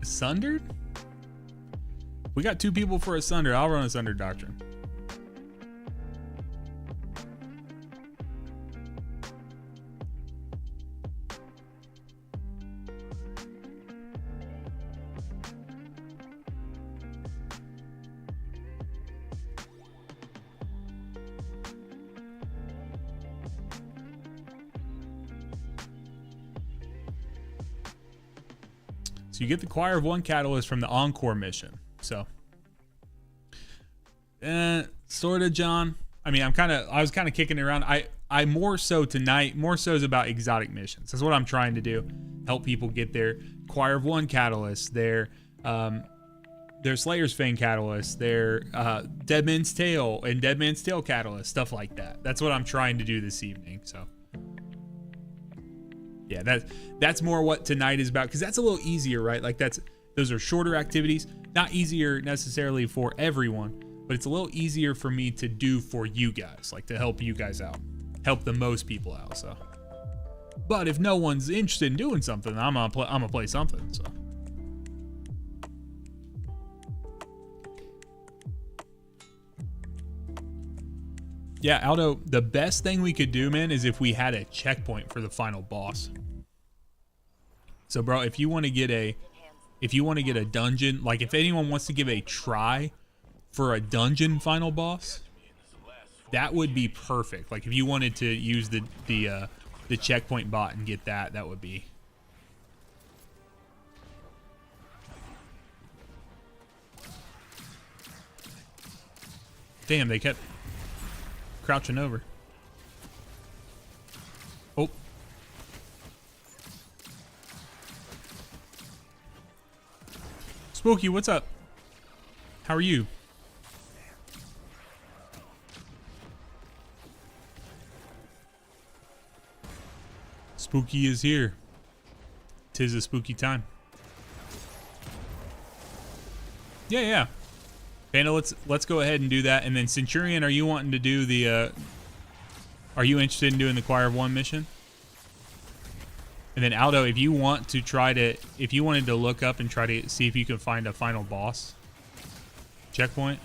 Sundered? We got 2 people for a Sunder. I'll run a Sunder Doctrine. So you get the Choir of One Catalyst from the Encore mission. So, sort of, John. I mean, I was kind of kicking it around. I more so tonight, more so is about exotic missions. That's what I'm trying to do. Help people get their Choir of One Catalyst, their Slayer's Fang Catalyst, their Dead Man's Tale and Dead Man's Tale Catalyst, stuff like that. That's what I'm trying to do this evening. So, yeah, that's more what tonight is about, because that's a little easier, right? Like those are shorter activities, not easier necessarily for everyone, but it's a little easier for me to do for you guys, like to help you guys out, help the most people out. So, but if no one's interested in doing something, I'm gonna play something. So. Yeah, Aldo, the best thing we could do, man, is if we had a checkpoint for the final boss. So, bro, if you want to get a dungeon, like if anyone wants to give a try for a dungeon final boss, that would be perfect. Like if you wanted to use the checkpoint bot and get that would be. Damn, they kept crouching over. Oh. Spooky, what's up? How are you? Spooky is here. 'Tis a spooky time. Yeah. Panda, let's go ahead and do that. And then Centurion, are you wanting to do the are you interested in doing the Choir of One mission? And then Aldo, if you wanted to look up and try to see if you can find a final boss checkpoint.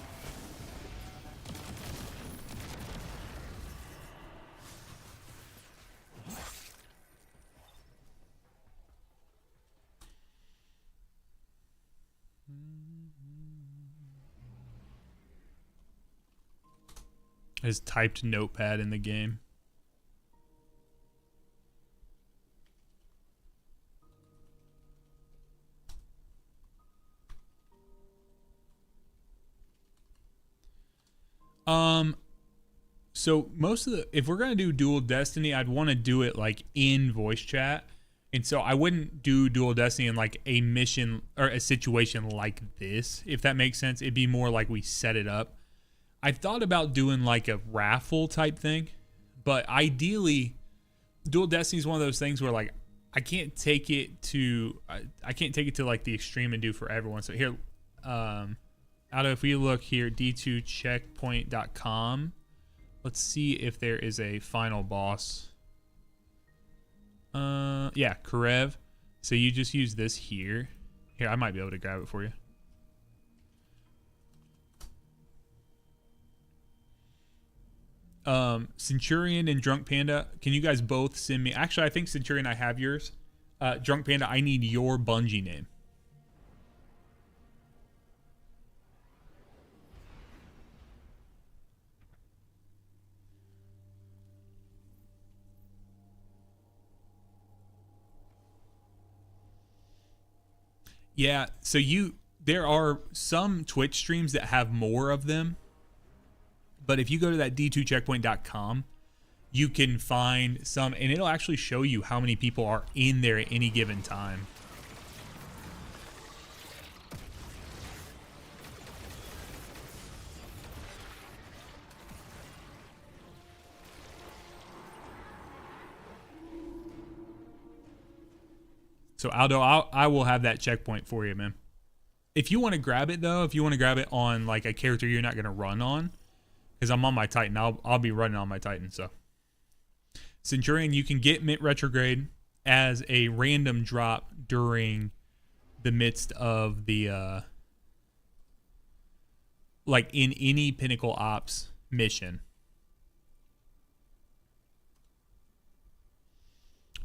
His typed notepad in the game. So if we're gonna do Dual Destiny, I'd want to do it like in voice chat, and so I wouldn't do Dual Destiny in like a mission or a situation like this, if that makes sense. It'd be more like we set it up. I've thought about doing like a raffle type thing, but ideally, Dual Destiny is one of those things where like I can't take it to like the extreme and do for everyone. So here, Aldo, if we look here, d2checkpoint.com, let's see if there is a final boss. Yeah, Karev. So you just use this here. Here, I might be able to grab it for you. Centurion and Drunk Panda, can you guys both send me? Actually, I think Centurion, I have yours. Drunk Panda, I need your Bungie name. Yeah, so there are some Twitch streams that have more of them. But if you go to that d2checkpoint.com, you can find some, and it'll actually show you how many people are in there at any given time. So Aldo, I will have that checkpoint for you, man. If you want to grab it though, if you want to grab it on like a character you're not going to run on, because I'm on my Titan, I'll be running on my Titan. So Centurion, you can get Mint Retrograde as a random drop during the midst of the like in any Pinnacle Ops mission.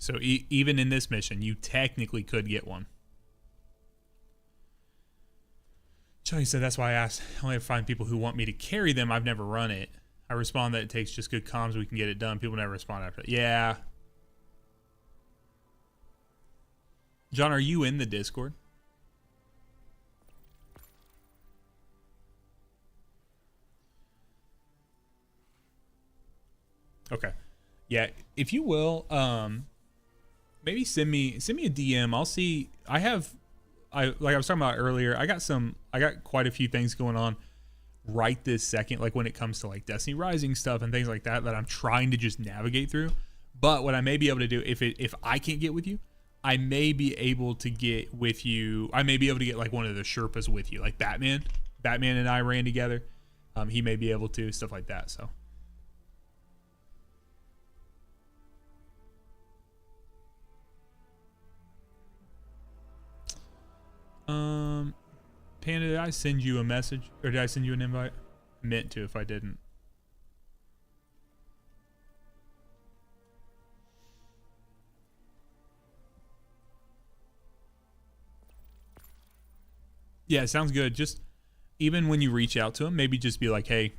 So even in this mission, you technically could get one. Johnny said, that's why I asked. I only find people who want me to carry them. I've never run it. I respond that it takes just good comms. We can get it done. People never respond after that. Yeah. John, are you in the Discord? Okay. Yeah, if you will, maybe send me a DM. I'll see. Like I was talking about earlier, I got quite a few things going on right this second, like when it comes to like Destiny Rising stuff and things like that I'm trying to just navigate through. But what I may be able to do, if I can't get with you, I may be able to get with you. I may be able to get like one of the Sherpas with you, like Batman and I ran together. He may be able to, stuff like that. So Panda, did I send you a message or did I send you an invite? Meant to if I didn't. Yeah, sounds good. Just even when you reach out to him, maybe just be like, hey,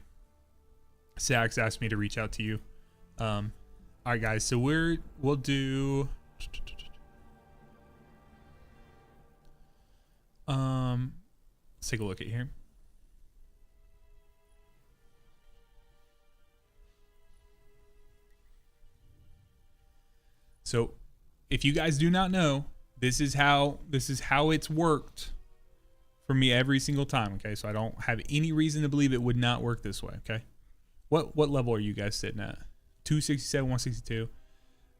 Sax asked me to reach out to you. All right, guys. So we'll do. Let's take a look at here. So, if you guys do not know, this is how it's worked for me every single time. Okay, so I don't have any reason to believe it would not work this way. Okay, what level are you guys sitting at? 267, 162.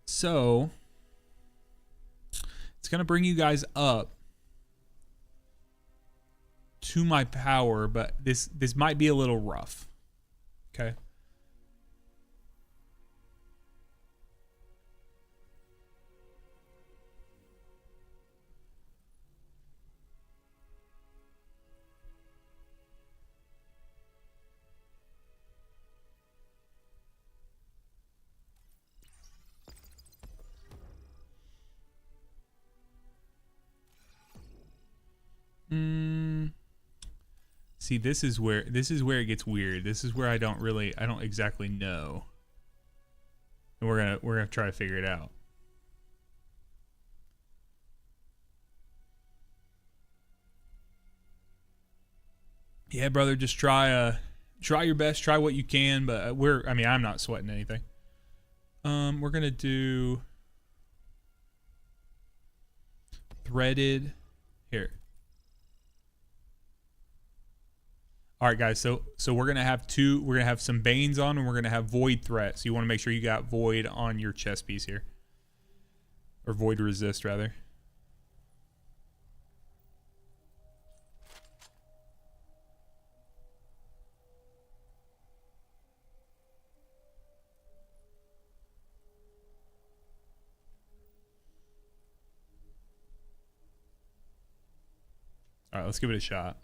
So it's gonna bring you guys up to my power, but this might be a little rough. Okay. See, this is where it gets weird. This is where I don't exactly know. And we're gonna try to figure it out. Yeah, brother, just try your best, try what you can, but I'm not sweating anything. We're gonna do threaded here. All right, guys. So we're gonna have some Banes on, and we're gonna have Void Threat. So you want to make sure you got Void on your chest piece here, or Void Resist rather. All right, let's give it a shot.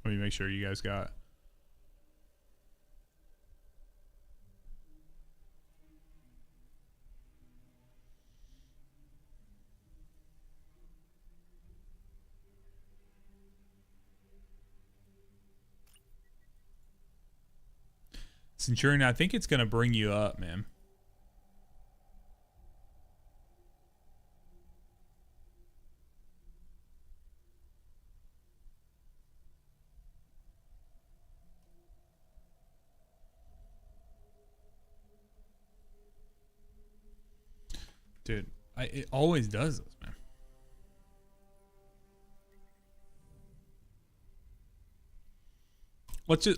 Let me make sure you guys got. Centurion, I think it's going to bring you up, man. Dude, it always does this, man.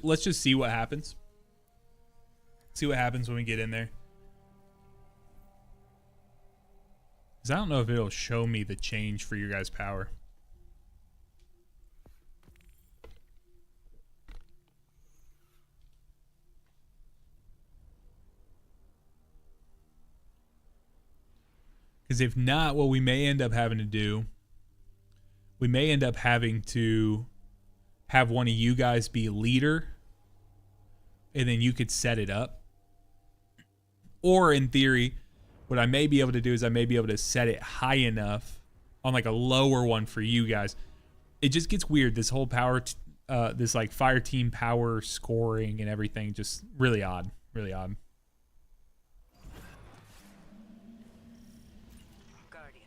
Let's just see what happens. See what happens when we get in there. Because I don't know if it'll show me the change for your guys' power. Because if not, what we may end up having to do, we may end up having to have one of you guys be leader, and then you could set it up. Or in theory, what I may be able to do is I may be able to set it high enough on like a lower one for you guys. It just gets weird. This whole power, this like fire team power scoring and everything, just really odd, really odd. Guardian,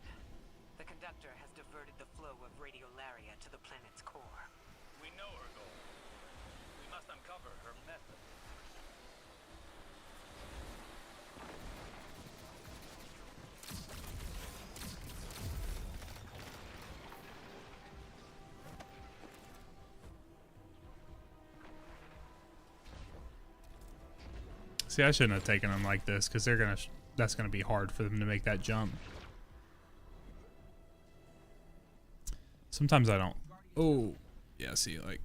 the conductor has diverted the flow of radiolaria to the planet's core. We know her goal. We must uncover her method. See, I shouldn't have taken them like this because they're gonna. That's gonna be hard for them to make that jump. Sometimes I don't. Oh, yeah. See, like,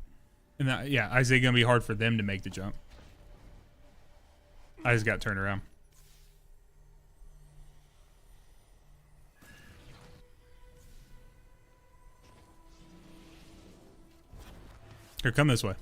and that, yeah, I say gonna be hard for them to make the jump. I just got turned around. Here, come this way.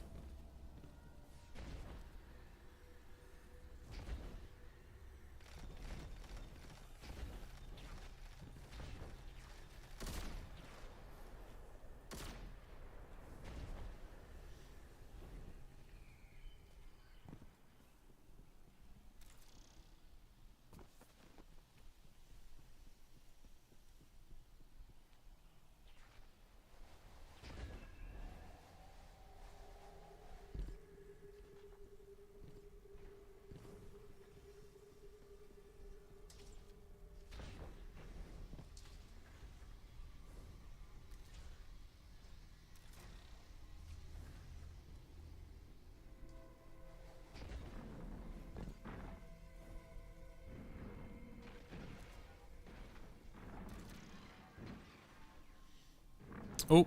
Oh,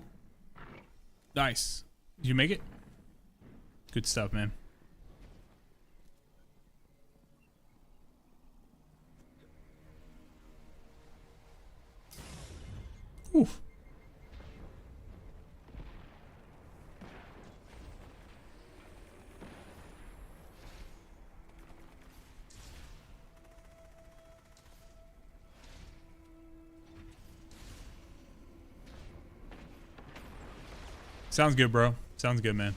nice. Did you make it? Good stuff, man. Oof. Sounds good, bro. Sounds good, man.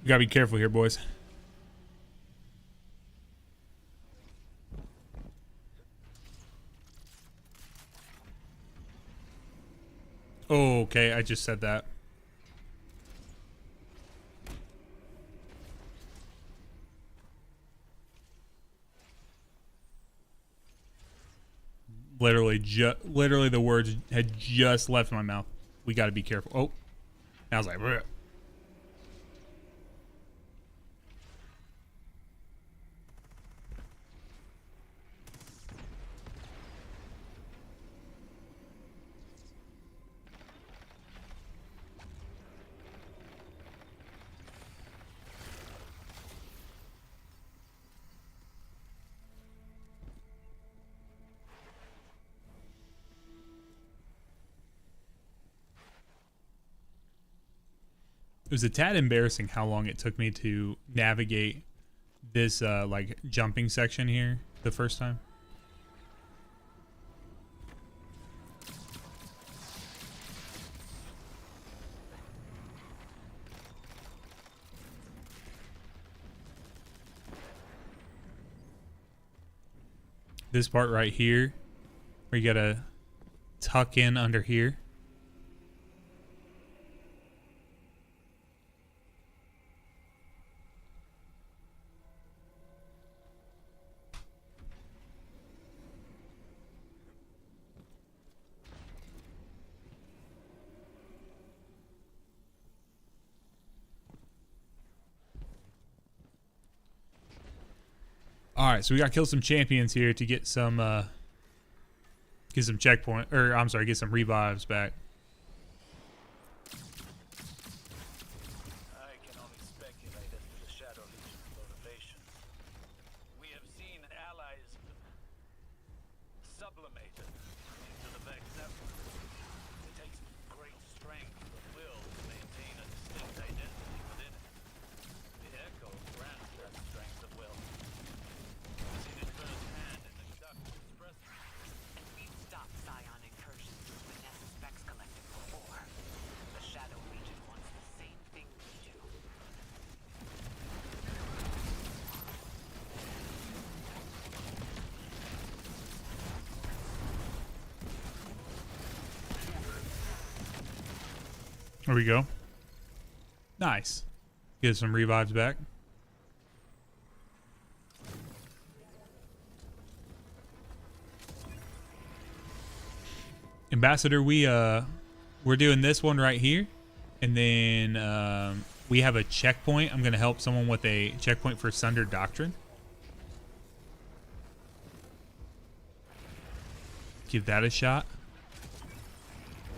You gotta be careful here, boys. Oh, okay, I just said that. Literally the words had just left my mouth. We gotta be careful. Oh, I was like, bleh. It was a tad embarrassing how long it took me to navigate this like jumping section here the first time. this part right here, where you gotta tuck in under here. All right, so we got to kill some champions here to get some checkpoint, or I'm sorry, get some revives back. I can only speculate as to the Shadow Legion's motivations. We have seen allies sublimated into the Vex effort. It takes great strength of will to maintain a distinct identity within it. The Echo grants that strength of will. I've seen it firsthand in the conductor's express. And we've stopped Scion incursions from the Nessus Vex Collective before. The Shadow Legion wants the same thing we do. There we go. Nice. Get some revives back. Ambassador, we're doing this one right here, and then we have a checkpoint. I'm gonna help someone with a checkpoint for Sunder Doctrine. Give that a shot.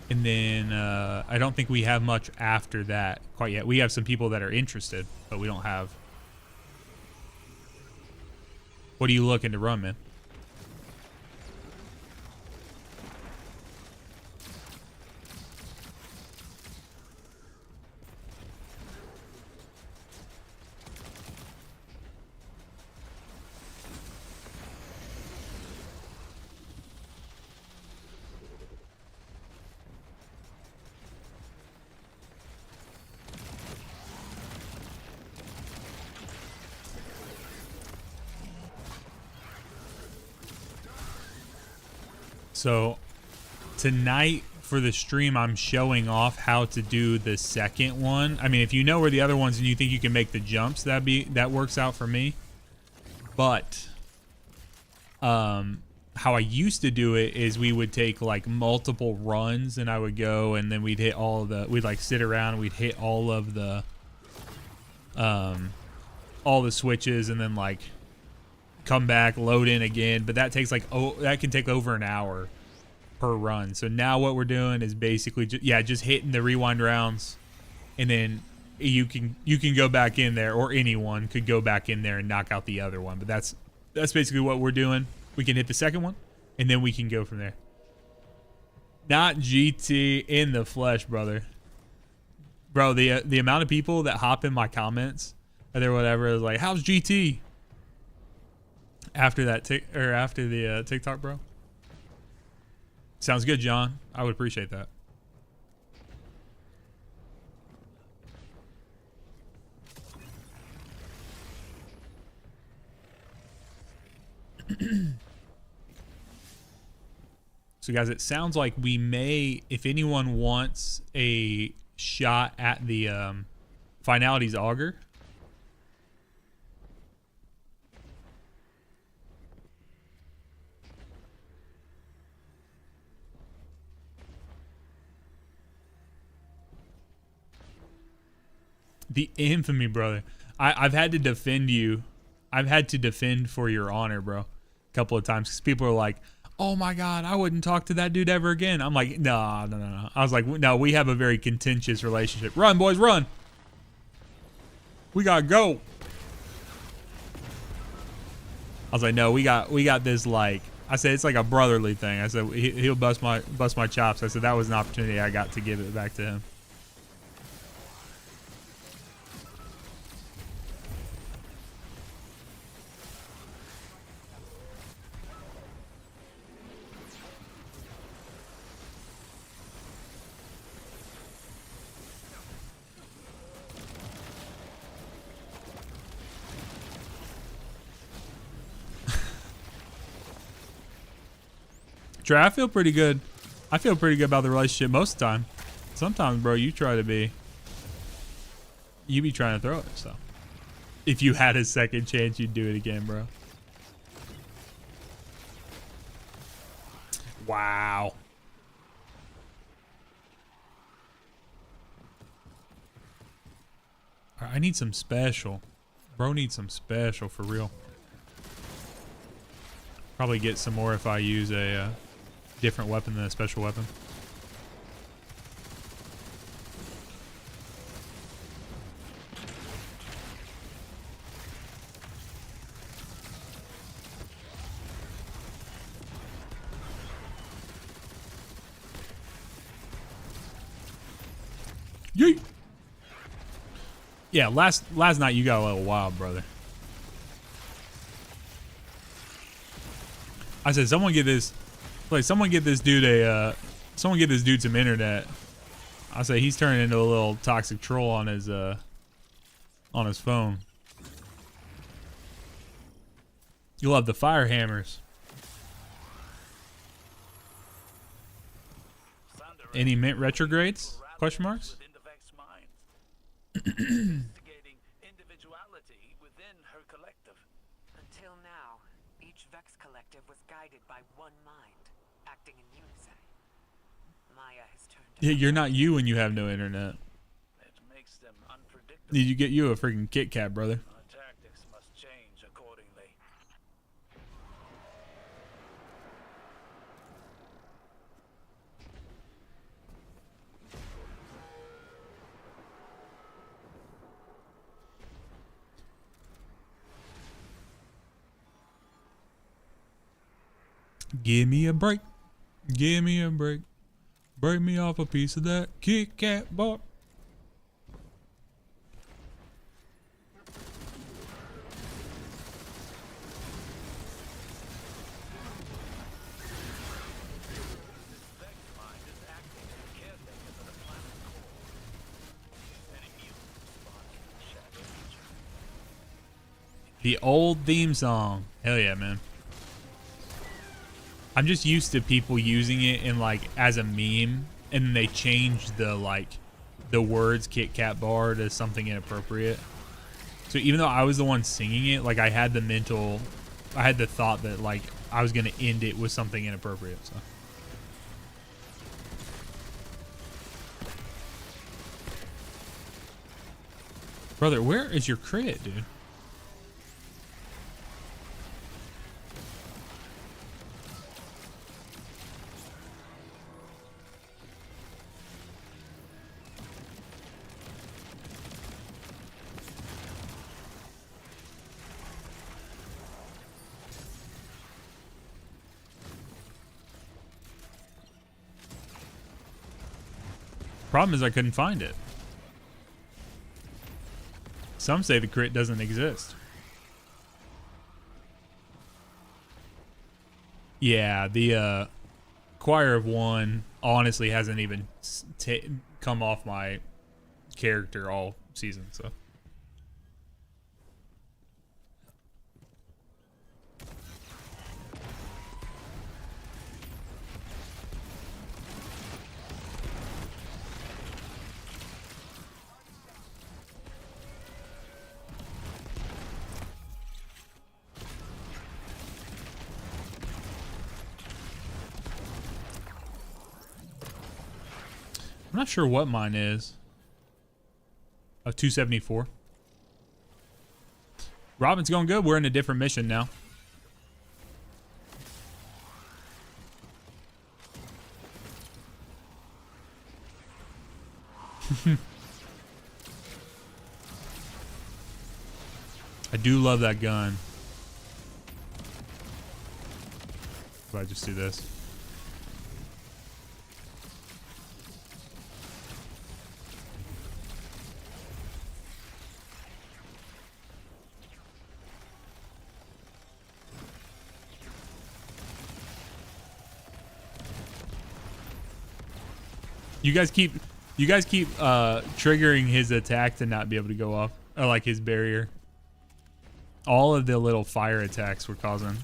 And then I don't think we have much after that quite yet. We have some people that are interested, but we don't have. What are you looking to run, man? So tonight for the stream, I'm showing off how to do the second one. I mean, if you know where the other ones and you think you can make the jumps, that works out for me. But how I used to do it is we would take like multiple runs, and I would go, and then we'd hit all of the, we'd like sit around and we'd hit all of the switches, and then like come back, load in again. But that takes like, that can take over an hour per run. So now what we're doing is basically just hitting the rewind rounds, and then you can go back in there, or anyone could go back in there and knock out the other one. But that's basically what we're doing. We can hit the second one, and then we can go from there. Not GT in the flesh, brother. Bro, the amount of people that hop in my comments or whatever is like, how's GT? After that after the TikTok, bro. Sounds good, John. I would appreciate that. So guys, it sounds like we may, if anyone wants a shot at the Finalities Augur, the infamy, brother. I've had to defend you. I've had to defend for your honor, bro, a couple of times, because people are like, oh my God, I wouldn't talk to that dude ever again. I'm like, no. I was like, no, we have a very contentious relationship. Run, boys, run. We gotta go. I was like, no, we got this, like, I said, it's like a brotherly thing. I said, he'll bust my chops. I said, that was an opportunity I got to give it back to him. Trey, I feel pretty good. I feel pretty good about the relationship most of the time. Sometimes, bro, you be trying to throw it, so. If you had a second chance, you'd do it again, bro. Wow. All right, I need some special. Bro needs some special for real. Probably get some more if I use a different weapon than a special weapon. Yeet. Yeah, last night you got a little wild, brother. I said, someone get this dude some internet. I say he's turning into a little toxic troll on his phone. You'll have the fire hammers. Any mint retrogrades? Question marks? Instigating individuality within her collective. Until now, each Vex collective was guided by one mind, acting in unison. Maya has turned. Yeah, you're not you when you have no internet. It makes them unpredictable. Need you get you a freaking Kit Kat, brother. Our tactics must change accordingly. Give me a break. Give me a break. Break me off a piece of that Kit Kat bar. Vex mind is acting as caretaker for the planet's core. An immune response to the shadow nature. The old theme song. Hell yeah, man. I'm just used to people using it in like as a meme, and then they change the words Kit Kat bar to something inappropriate. So even though I was the one singing it, like I had the thought that like I was gonna end it with something inappropriate. So. Brother, where is your crit, dude? Problem is I couldn't find it. Some say the crit doesn't exist. Yeah, the Choir of One honestly hasn't even come off my character all season, so. I'm not sure what mine is. A 274. Robin's going good. We're in a different mission now. I do love that gun. If I just do this. You guys keep triggering his attack to not be able to go off, or like his barrier. All of the little fire attacks were causing.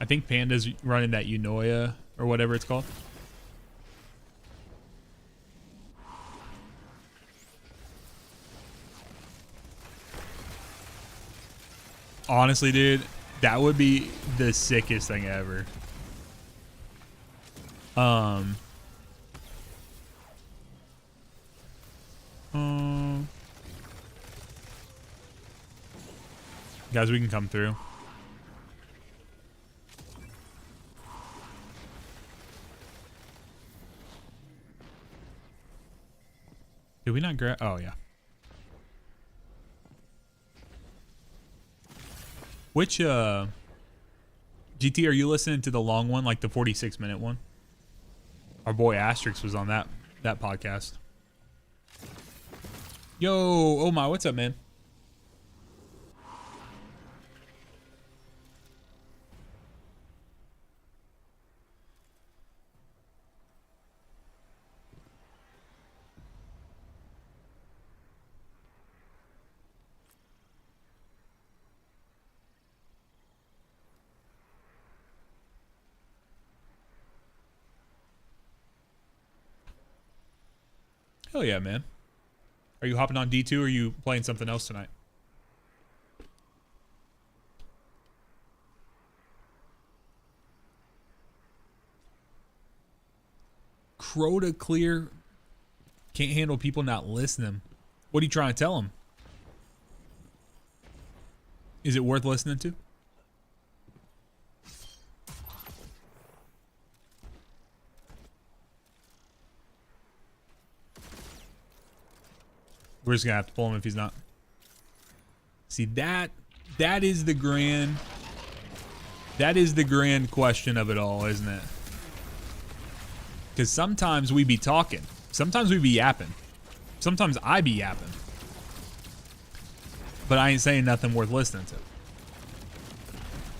I think Panda's running that Unoya or whatever it's called. Honestly, dude, that would be the sickest thing ever. Guys, we can come through. Did we not grab? Oh, yeah. Which, GT, are you listening to the long one, like the 46-minute one? Our boy Asterix was on that podcast. Yo, oh my, what's up, man? Hell yeah, man. Are you hopping on D2 or are you playing something else tonight? Crota clear. Can't handle people not listening. What are you trying to tell them? Is it worth listening to? We're just gonna have to pull him if he's not. See, that is the grand question of it all, isn't it? Because sometimes we be talking, sometimes we be yapping, sometimes I be yapping, but I ain't saying nothing worth listening to.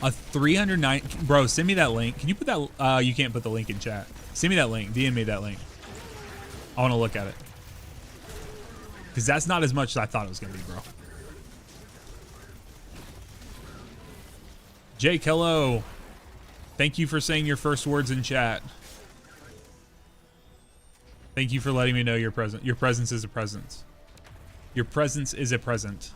A 309, bro, send me that link. Can you put that? You can't put the link in chat. Send me that link. DM me that link. I want to look at it. Because that's not as much as I thought it was going to be, bro. Jake, hello. Thank you for saying your first words in chat. Thank you for letting me know you're present. Your presence is a presence. Your presence is a present.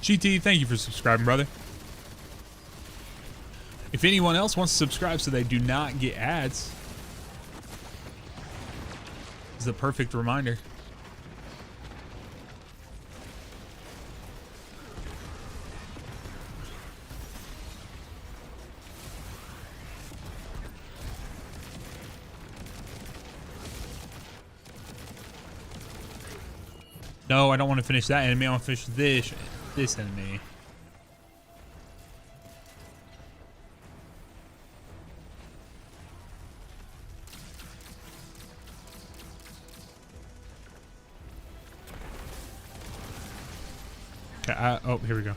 GT, thank you for subscribing, brother. If anyone else wants to subscribe so they do not get ads, this is a perfect reminder. No, I don't want to finish that enemy. I want to finish this enemy. Okay, oh, here we go.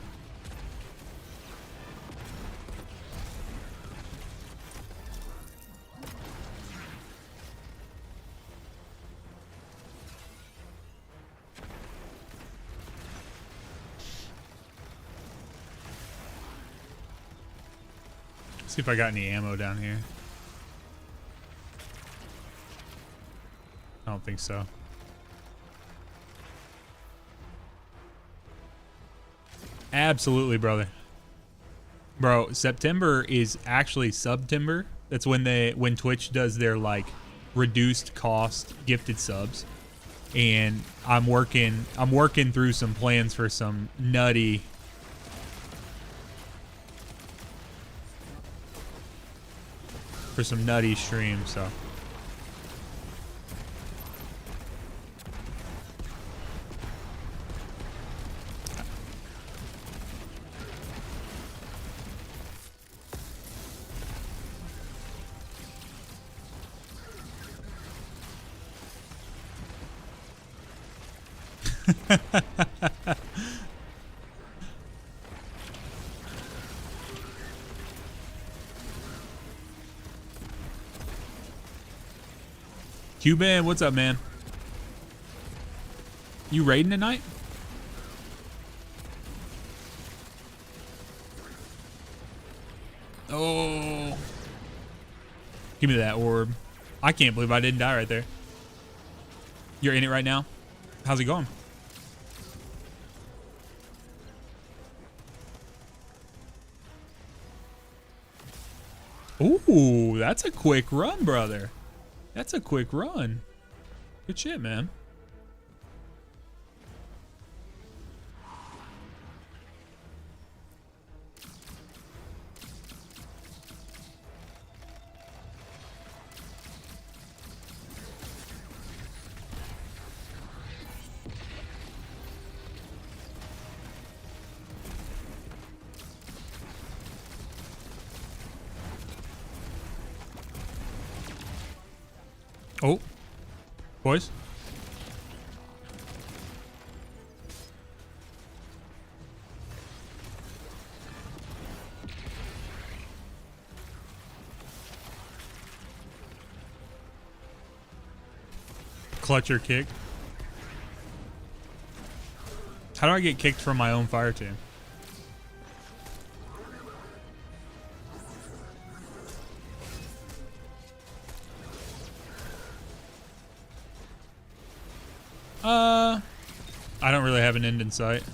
See if I got any ammo down here. I don't think so. Absolutely, brother. Bro, September is actually Subtember. That's when Twitch does their like reduced cost gifted subs. And I'm working through some plans for some nutty streams, so Cuban, what's up, man? You raiding tonight? Oh. Give me that orb. I can't believe I didn't die right there. You're in it right now? How's it going? Ooh, that's a quick run, brother. That's a quick run. Good shit, man. Oh, boys. Clutcher kick. How do I get kicked from my own fire team? I don't really have an end in sight.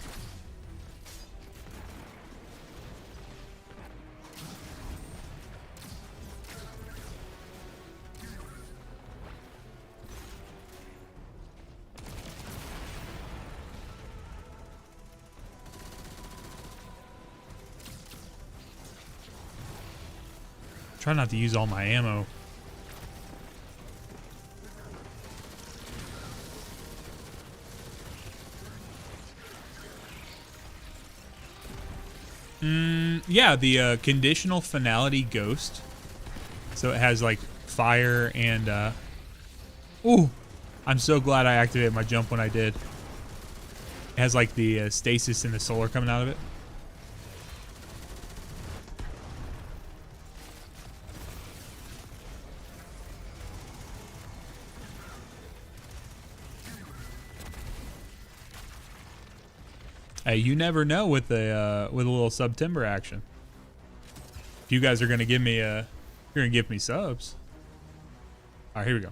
Try not to use all my ammo. Yeah, the conditional finality ghost. So it has like fire and ooh, I'm so glad I activated my jump when I did. It has like the stasis and the solar coming out of it. Hey, you never know with a little September action. If you guys are gonna give me you're gonna give me subs. All right, here we go.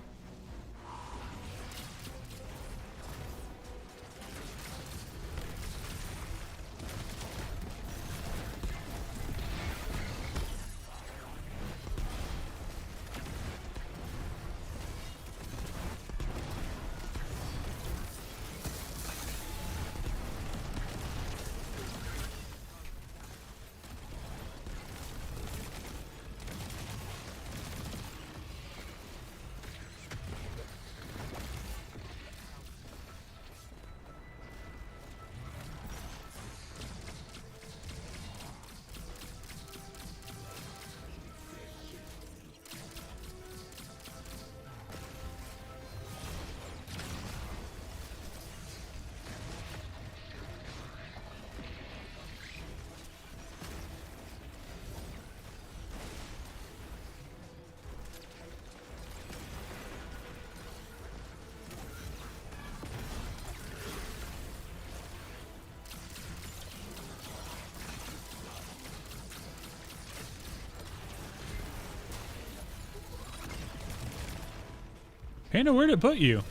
Panda, where'd it put you?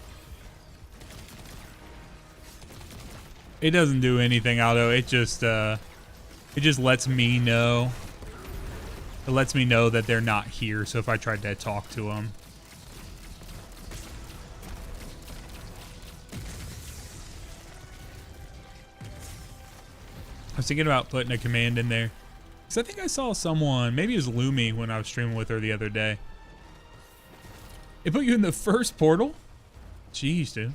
It doesn't do anything, Aldo. It just lets me know. It lets me know that they're not here. So if I tried to talk to them. I was thinking about putting a command in there. Because I think I saw someone, maybe it was Lumi when I was streaming with her the other day. It put you in the first portal? Jeez, dude.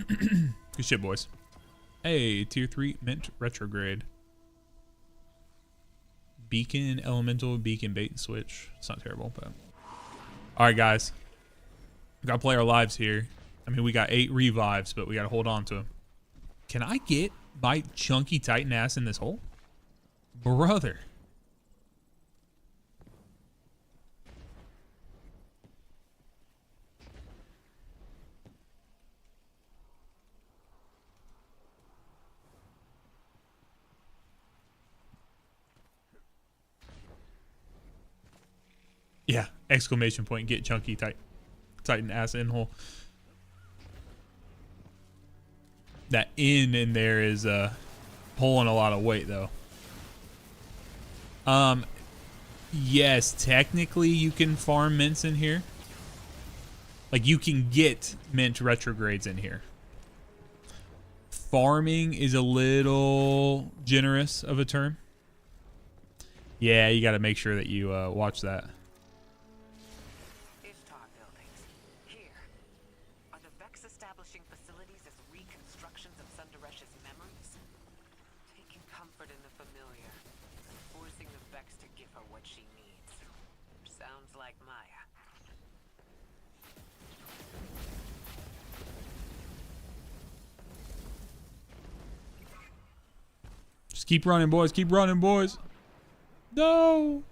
Good shit, boys. Hey, tier 3 mint retrograde. Beacon, elemental, beacon, bait, and switch. It's not terrible, but... Alright, guys. We gotta play our lives here. I mean, we got 8 revives, but we gotta hold on to them. Can I get my chunky titan ass in this hole? Brother. Yeah, exclamation point, get chunky, tighten ass in hole. That in there is pulling a lot of weight though. Yes, technically you can farm mints in here. Like you can get mint retrogrades in here. Farming is a little generous of a term. Yeah, you got to make sure that you watch that. Ishtar buildings. Here. Are the Vex establishing facilities as reconstructions of Sundaresh's memories? Taking comfort in the familiar. Forcing the Vex to give her what she needs. Sounds like Maya. Just keep running, boys. Keep running, boys. No.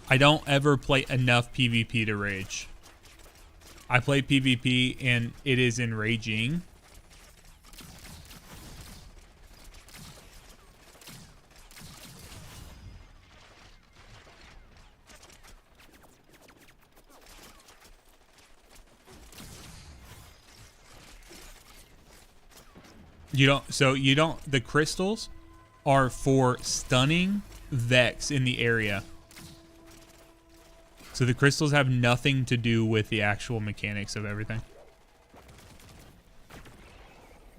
I don't ever play enough PvP to rage. I play PvP and it is enraging. The crystals are for stunning Vex in the area. So the crystals have nothing to do with the actual mechanics of everything.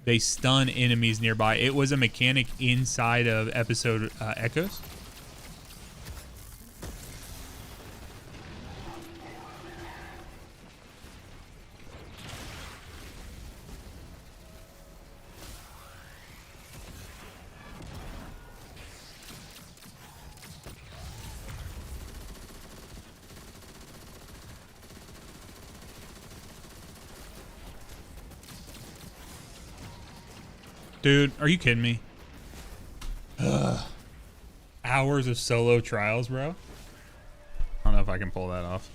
They stun enemies nearby. It was a mechanic inside of episode Echoes. Dude, are you kidding me? Ugh. Hours of solo trials, bro. I don't know if I can pull that off.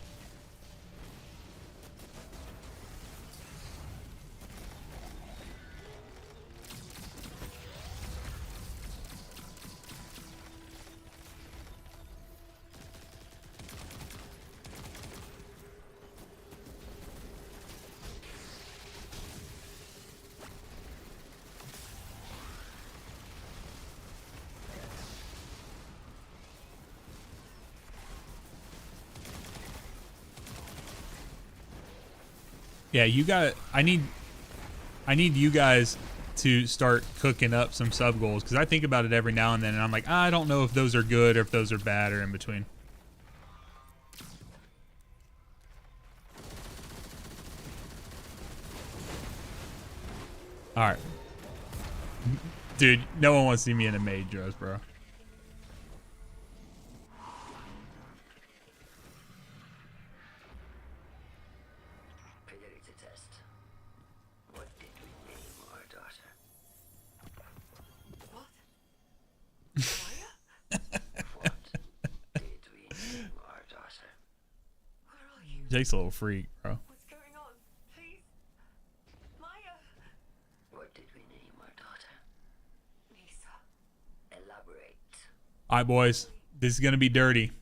Yeah, I need you guys to start cooking up some sub goals because I think about it every now and then and I'm like, I don't know if those are good or if those are bad or in between. All right. Dude, no one wants to see me in a maid dress, bro. Jake's a little freak, bro. What's going on? Please. Maya. What did we name our daughter? Nisa. Elaborate. All right, boys. This is going to be dirty.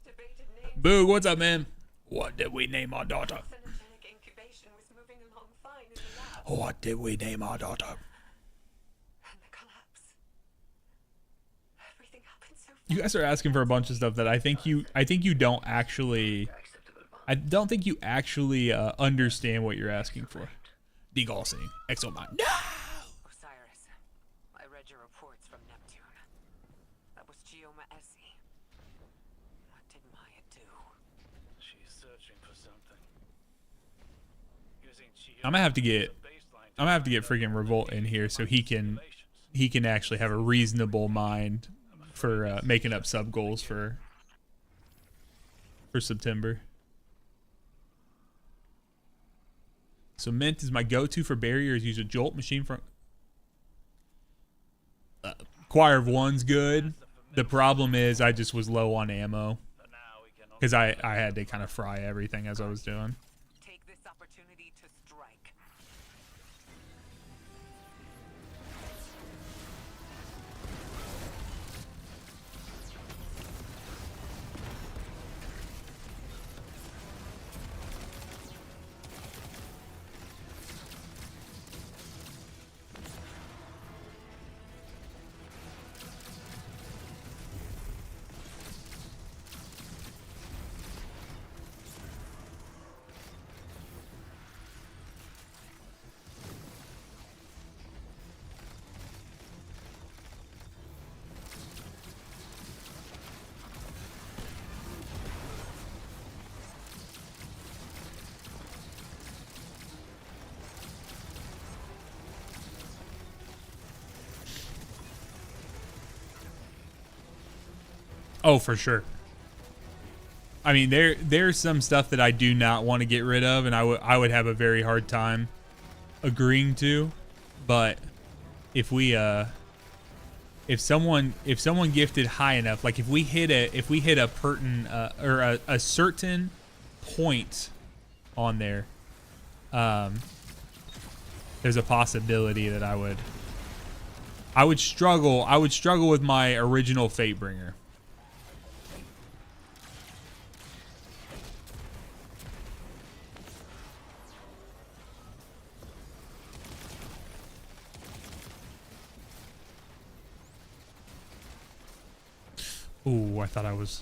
Debated name. Boog, what's up, man? What did we name our daughter? Synergenic incubation was moving along fine in the lab. What did we name our daughter? And the collapse. Everything happened so fast. You guys are asking for a bunch of stuff that I think you don't actually... I don't think you actually understand what you're asking for. Degaussing. Exomon. No! Osiris, I read your reports from Neptune. That was Gioma Essie. What did Maya do? She's searching for something. You I'm gonna have to get freaking Revolt in here so he can actually have a reasonable mind for making up sub goals for September. So Mint is my go-to for barriers. Use a Jolt machine from Choir of One's good. The problem is I just was low on ammo because I had to kind of fry everything as I was doing. Take this opportunity to strike. Oh, for sure. I mean, there's some stuff that I do not want to get rid of, and I would have a very hard time agreeing to. But if we if someone gifted high enough, like if we hit a pertinent or a certain point on there, there's a possibility that I would struggle with my original Fatebringer. Ooh, I thought I was...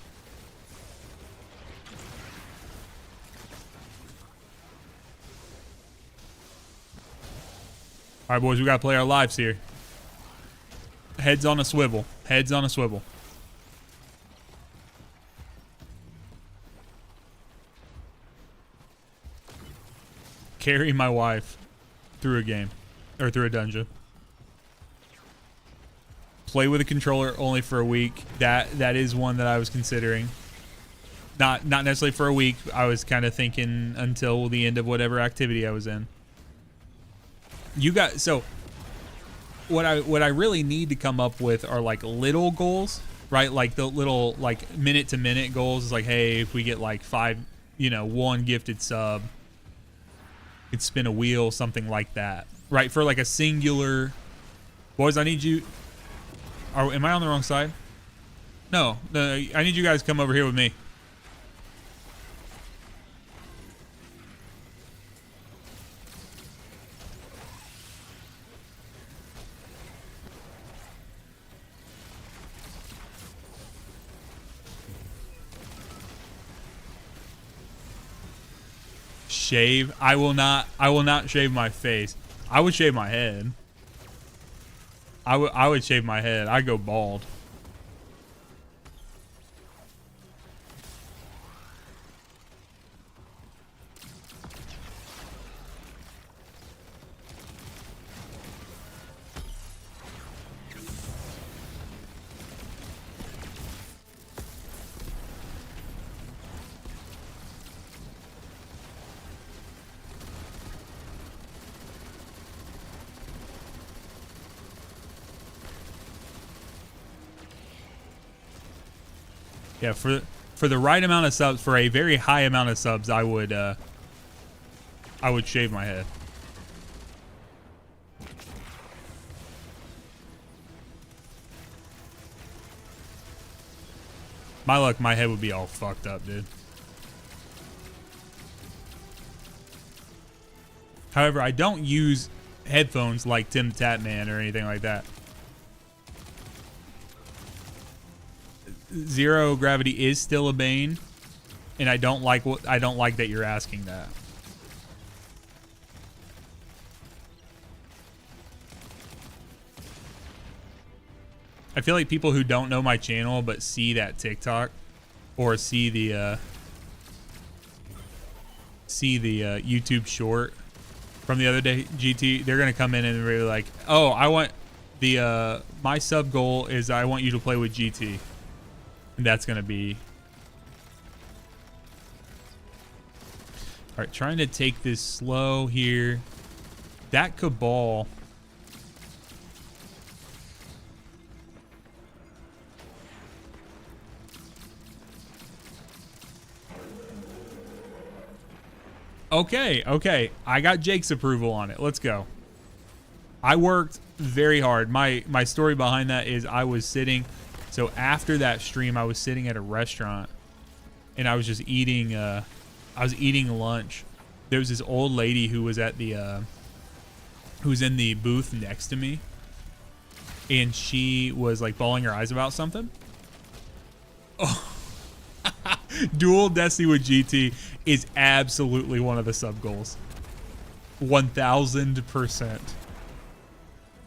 All right, boys, we got to play our lives here. Heads on a swivel. Heads on a swivel. Carry my wife through a game. Or through a dungeon. Play with a controller only for a week. That is one that I was considering. Not necessarily for a week. I was kind of thinking until the end of whatever activity I was in. You got so what I really need to come up with are like little goals, right? Like the little like minute to minute goals. Is like, hey, if we get like 5, one gifted sub, could spin a wheel, something like that, right? For like a singular. Boys, I need you. Am I on the wrong side? No, I need you guys to come over here with me. Shave? I will not shave my face. I would shave my head. I would shave my head. I'd go bald. Yeah, for the right amount of subs, for a very high amount of subs, I would shave my head. My luck, my head would be all fucked up, dude. However, I don't use headphones like Tim the Tap Man or anything like that. Zero gravity is still a bane, and I don't like that you're asking that. I feel like people who don't know my channel but see that TikTok or see the YouTube short from the other day, GT, they're gonna come in and be like, oh, I want the my sub goal is I want you to play with GT, and that's gonna be all right. Trying to take this slow here. That Cabal. Okay. I got Jake's approval on it. Let's go. I worked very hard. My story behind that is I was sitting. So after that stream, I was sitting at a restaurant, and I was just eating. I was eating lunch. There was this old lady who was at the, who was in the booth next to me, and she was like bawling her eyes about something. Oh. Dual Destiny with GT is absolutely one of the sub goals. 1000%.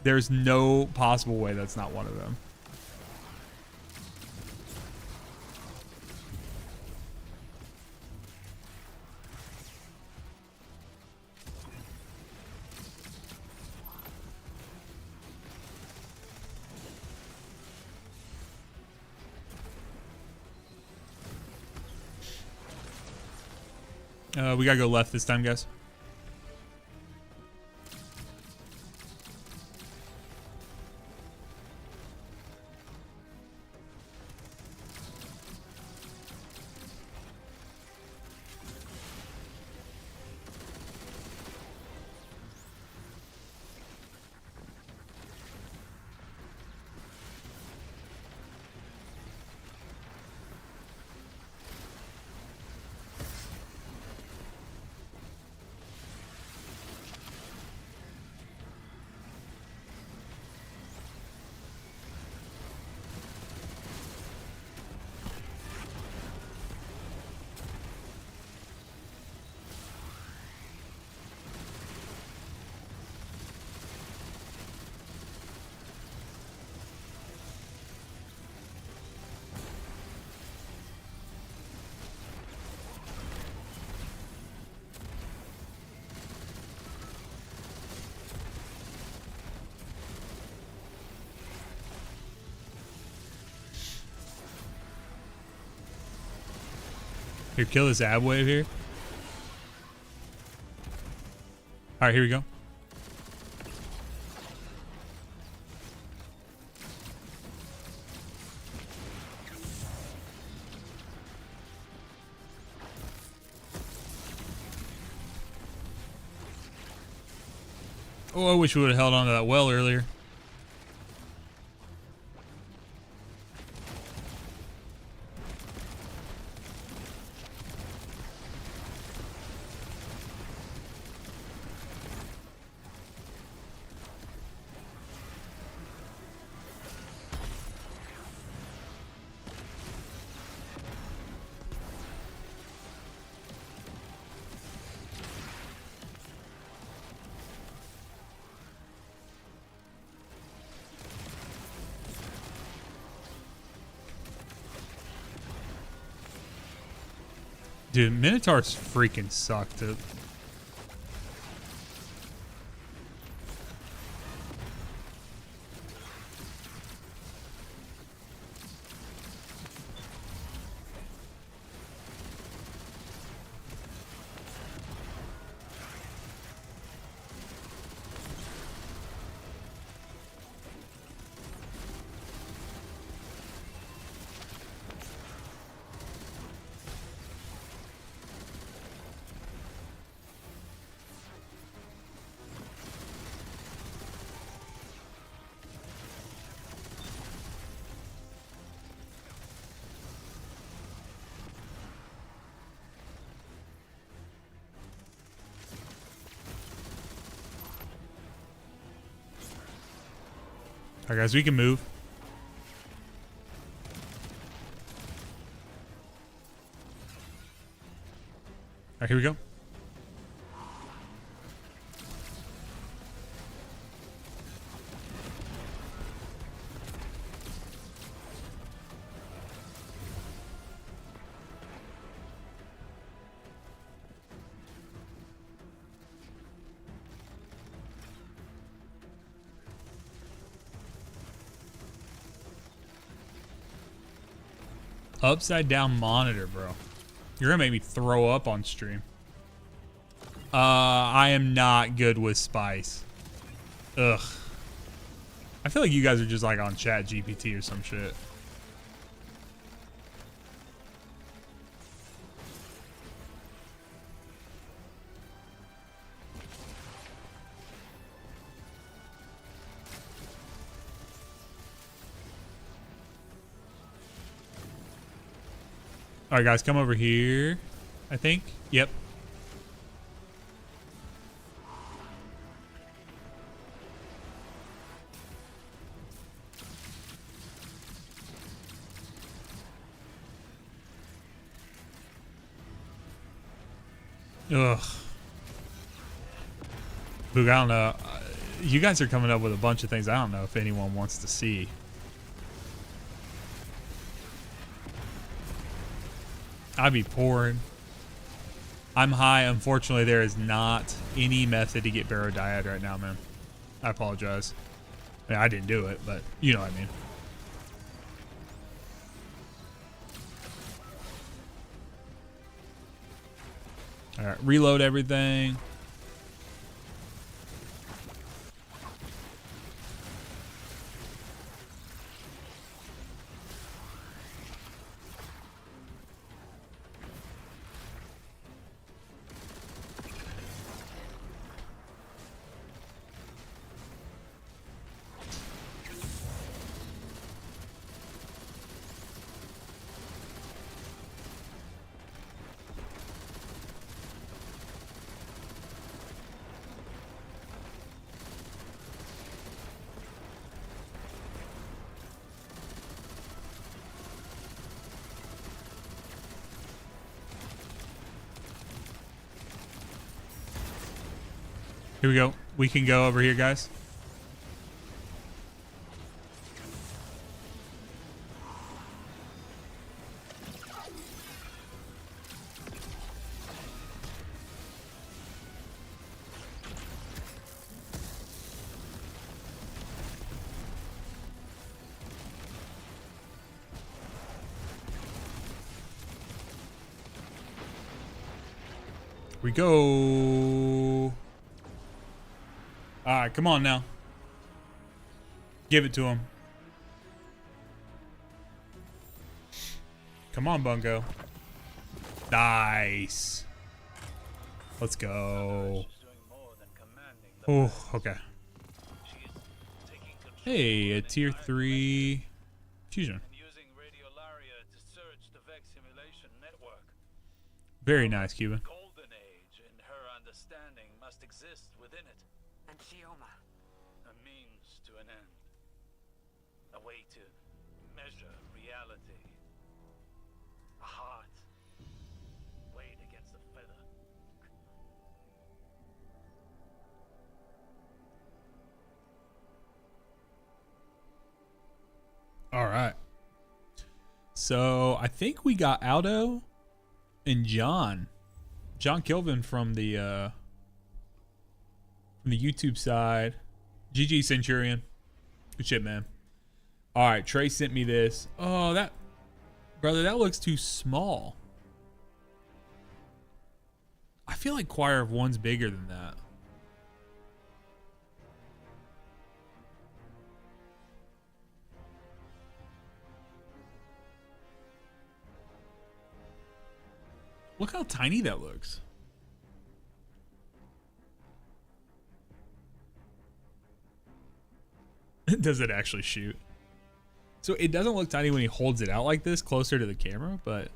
There's no possible way that's not one of them. We gotta go left this time, guys. Here, kill this ab wave here. All right, here we go. Oh, I wish we would have held on to that well earlier. Dude, Minotaurs freaking suck, dude. All right, guys, we can move. All right, here we go. Upside down monitor, bro. You're gonna make me throw up on stream. I am not good with spice. Ugh. I feel like you guys are just like on Chat GPT or some shit. All right, guys, come over here. I think. Yep. Ugh. Boog, I don't know. You guys are coming up with a bunch of things I don't know if anyone wants to see. I'd be pouring. I'm high. Unfortunately, there is not any method to get barodiad right now, man. I apologize. I mean, I didn't do it, but you know what I mean. All right, reload everything. Here we go. We can go over here, guys. We go. All right, come on now. Give it to him. Come on, Bungo. Nice. Let's go. Oh, okay. Hey, a tier 3 fusion. Very nice, Cuban. Golden age in her understanding must exist within it. And Shioma. A means to an end. A way to measure reality. A heart weighed against a feather. All right. So I think we got Aldo and John Kilvin from the YouTube side. GG Centurion. Good shit, man. All right, Trey sent me this. Oh, that brother, that looks too small. I feel like Choir of One's bigger than that. Look how tiny that looks. Does it actually shoot? So it doesn't look tiny when he holds it out like this closer to the camera, but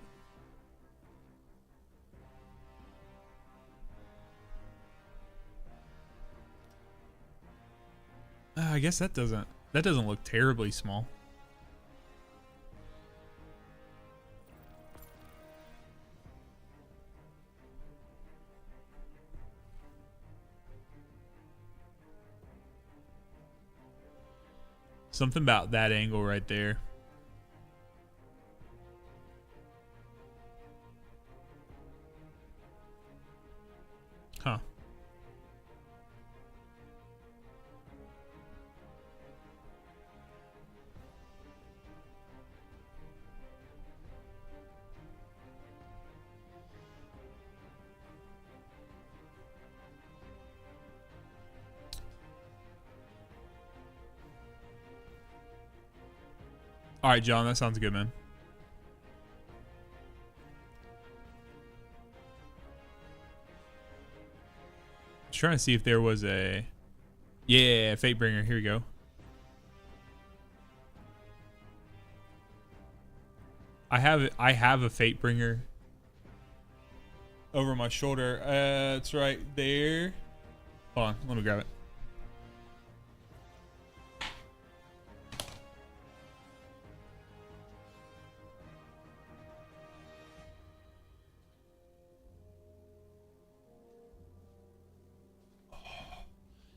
I guess that doesn't look terribly small. Something about that angle right there. Huh. All right, John, that sounds good, man. Just trying to see if there was a... Yeah, Fatebringer. Here we go. I have a Fatebringer over my shoulder. It's right there. Hold on, let me grab it.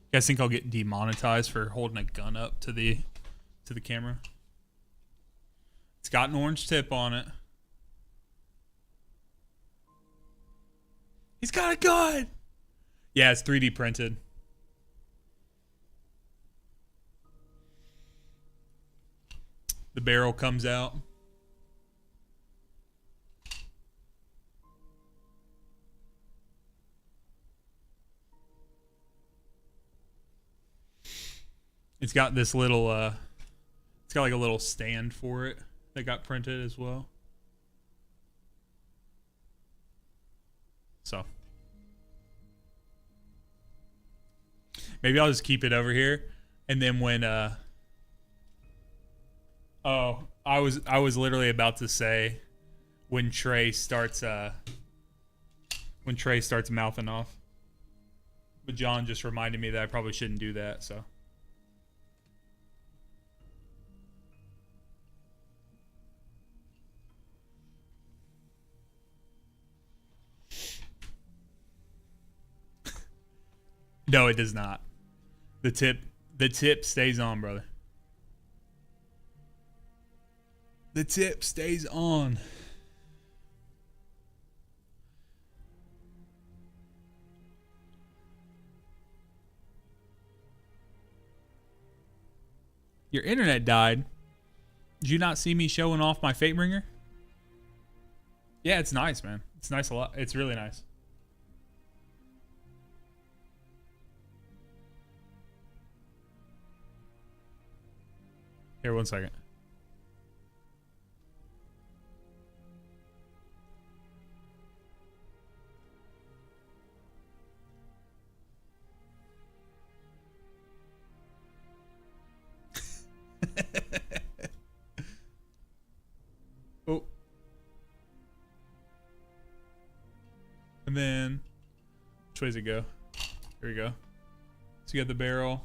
You guys think I'll get demonetized for holding a gun up to the camera? It's got an orange tip on it. He's got a gun. Yeah, it's 3D printed. The barrel comes out. It's got this little it's got like a little stand for it that got printed as well. So maybe I'll just keep it over here, and then when oh, I was literally about to say when Trey starts mouthing off. But John just reminded me that I probably shouldn't do that, so. No, it does not. The tip stays on, brother. The tip stays on. Your internet died. Did you not see me showing off my Fatebringer? Yeah, it's nice, man. It's nice a lot. It's really nice. Here, one second. Oh. And then, which way does it go? Here we go. So you got the barrel.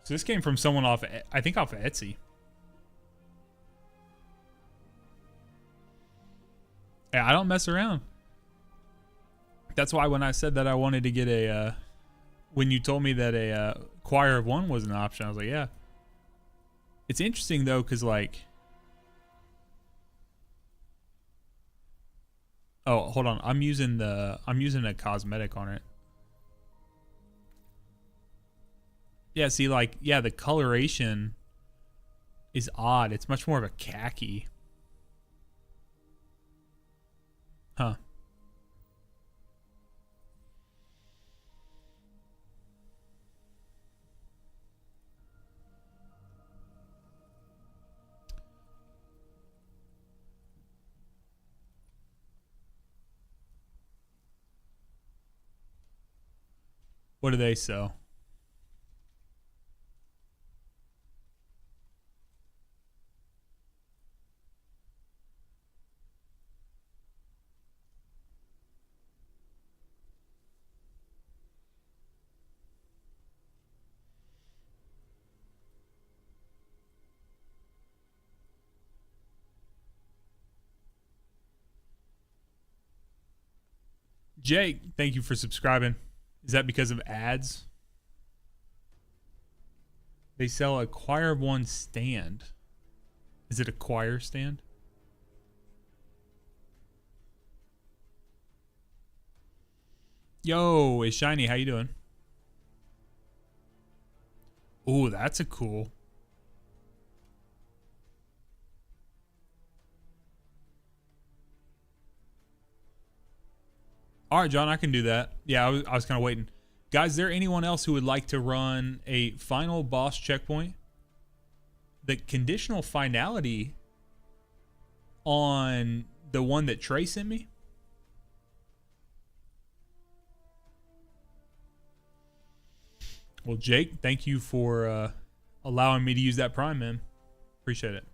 So this came from someone off, I think off of Etsy. Yeah, I don't mess around. That's why when I said that I wanted to get a, when you told me that a choir of one was an option, I was like, yeah. It's interesting though, because like, oh, hold on. I'm using a cosmetic on it. Yeah, see, like, yeah, the coloration is odd. It's much more of a khaki. Huh. What do they sell? Jake, thank you for subscribing. Is that because of ads? They sell a choir of one stand. Is it a choir stand? Yo, it's Shiny. How you doing? Oh, that's a cool. All right, John, I can do that. Yeah, I was kind of waiting. Guys, is there anyone else who would like to run a final boss checkpoint? The conditional finality on the one that Trey sent me? Well, Jake, thank you for allowing me to use that Prime, man. Appreciate it.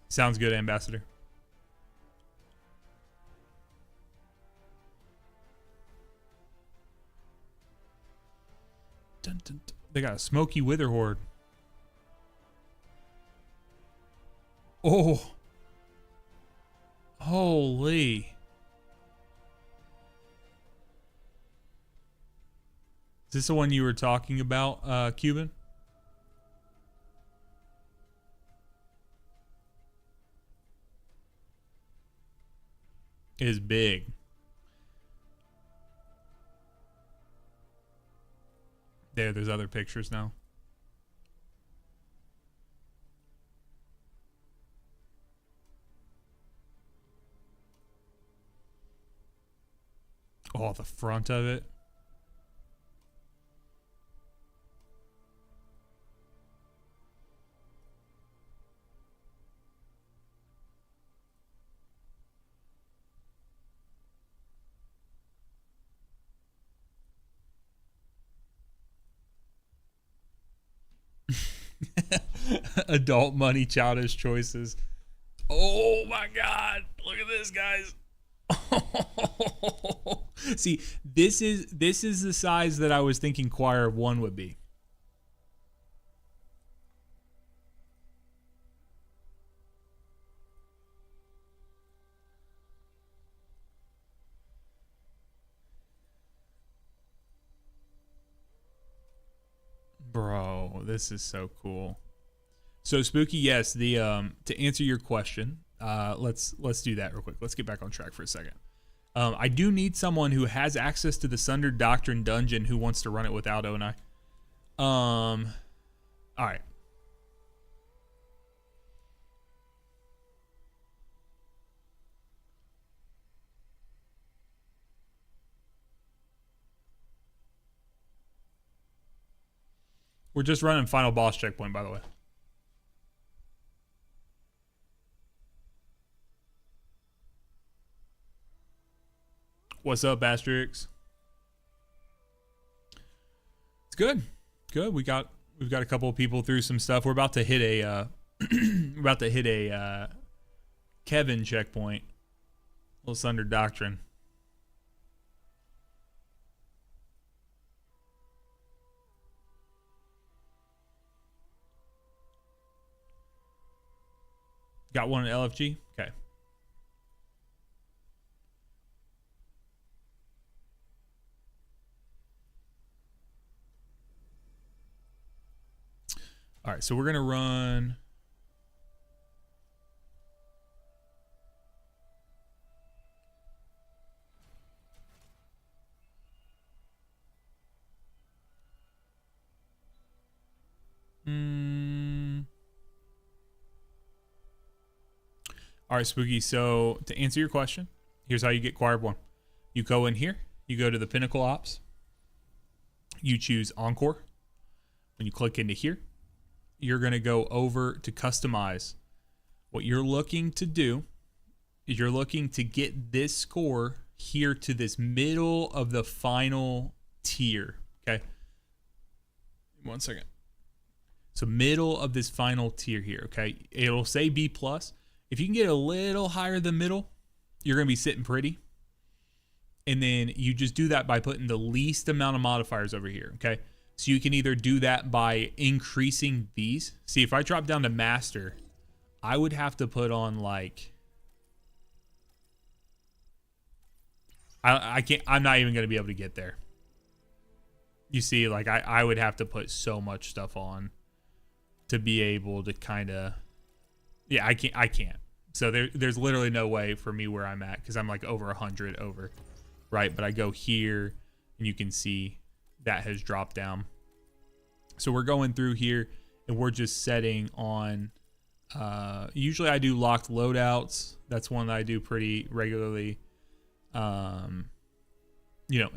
Sounds good, Ambassador. Dun, dun, dun. They got a smoky wither horde. Oh. Holy. Is this the one you were talking about, Cuban? It is big. There's other pictures now. Oh, the front of it. Adult money, childish choices. Oh my God. Look at this, guys. See, this is the size that I was thinking Choir of One would be. Bro, this is so cool. So Spooky, yes, the to answer your question, let's do that real quick. Let's get back on track for a second. I do need someone who has access to the Sundered Doctrine dungeon who wants to run it without Onai. All right. We're just running final boss checkpoint, by the way. What's up, Asterix? It's good. Good. We've got a couple of people through some stuff. We're about to hit a Kevin checkpoint. Little Sundered Doctrine. Got one at LFG? Okay. All right, so we're going to run... All right, Spooky, so to answer your question, here's how you get Choir of One. You go in here, you go to the Pinnacle Ops, you choose Encore. When you click into here, you're going to go over to Customize. What you're looking to do is you're looking to get this score here to this middle of the final tier, okay? 1 second. So middle of this final tier here, okay? It'll say B+. If you can get a little higher than middle, you're going to be sitting pretty. And then you just do that by putting the least amount of modifiers over here, okay? So you can either do that by increasing these. See, if I drop down to Master, I would have to put on like... I can't, I'm not even going to be able to get there. You see, like I would have to put so much stuff on to be able to kind of... Yeah, I can't. So there's literally no way for me where I'm at because I'm like over 100 over, right? But I go here and you can see that has dropped down. So we're going through here and we're just setting on, usually I do locked loadouts. That's one that I do pretty regularly. And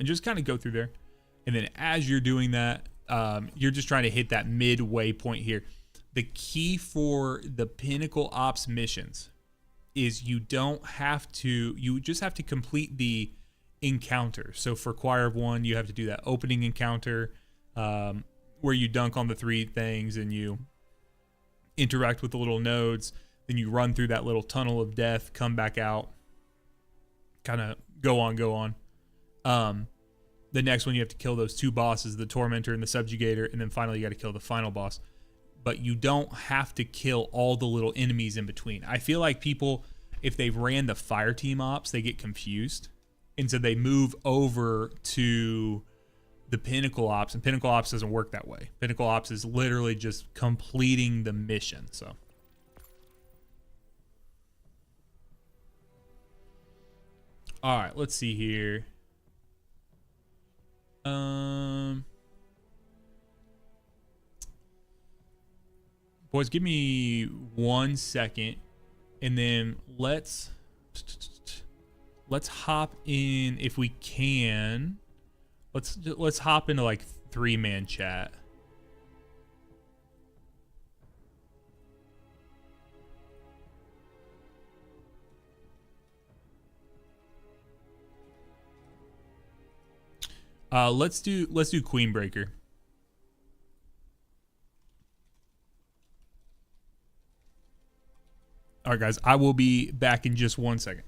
just kind of go through there. And then as you're doing that, you're just trying to hit that midway point here. The key for the Pinnacle Ops missions is you just have to complete the encounter. So for Choir of One, you have to do that opening encounter, where you dunk on the 3 things and you interact with the little nodes. Then you run through that little tunnel of death, come back out, kind of go on. The next one, you have to kill those 2 bosses, the Tormentor and the Subjugator, and then finally you got to kill the final boss. But you don't have to kill all the little enemies in between. I feel like people, if they've ran the Fire Team Ops, they get confused. And so they move over to the Pinnacle Ops, and Pinnacle Ops doesn't work that way. Pinnacle Ops is literally just completing the mission. So all right, let's see here. Boys, give me 1 second, and then let's hop in if we can. Let's hop into like 3-man chat. Let's do Queenbreaker. All right, guys, I will be back in just 1 second.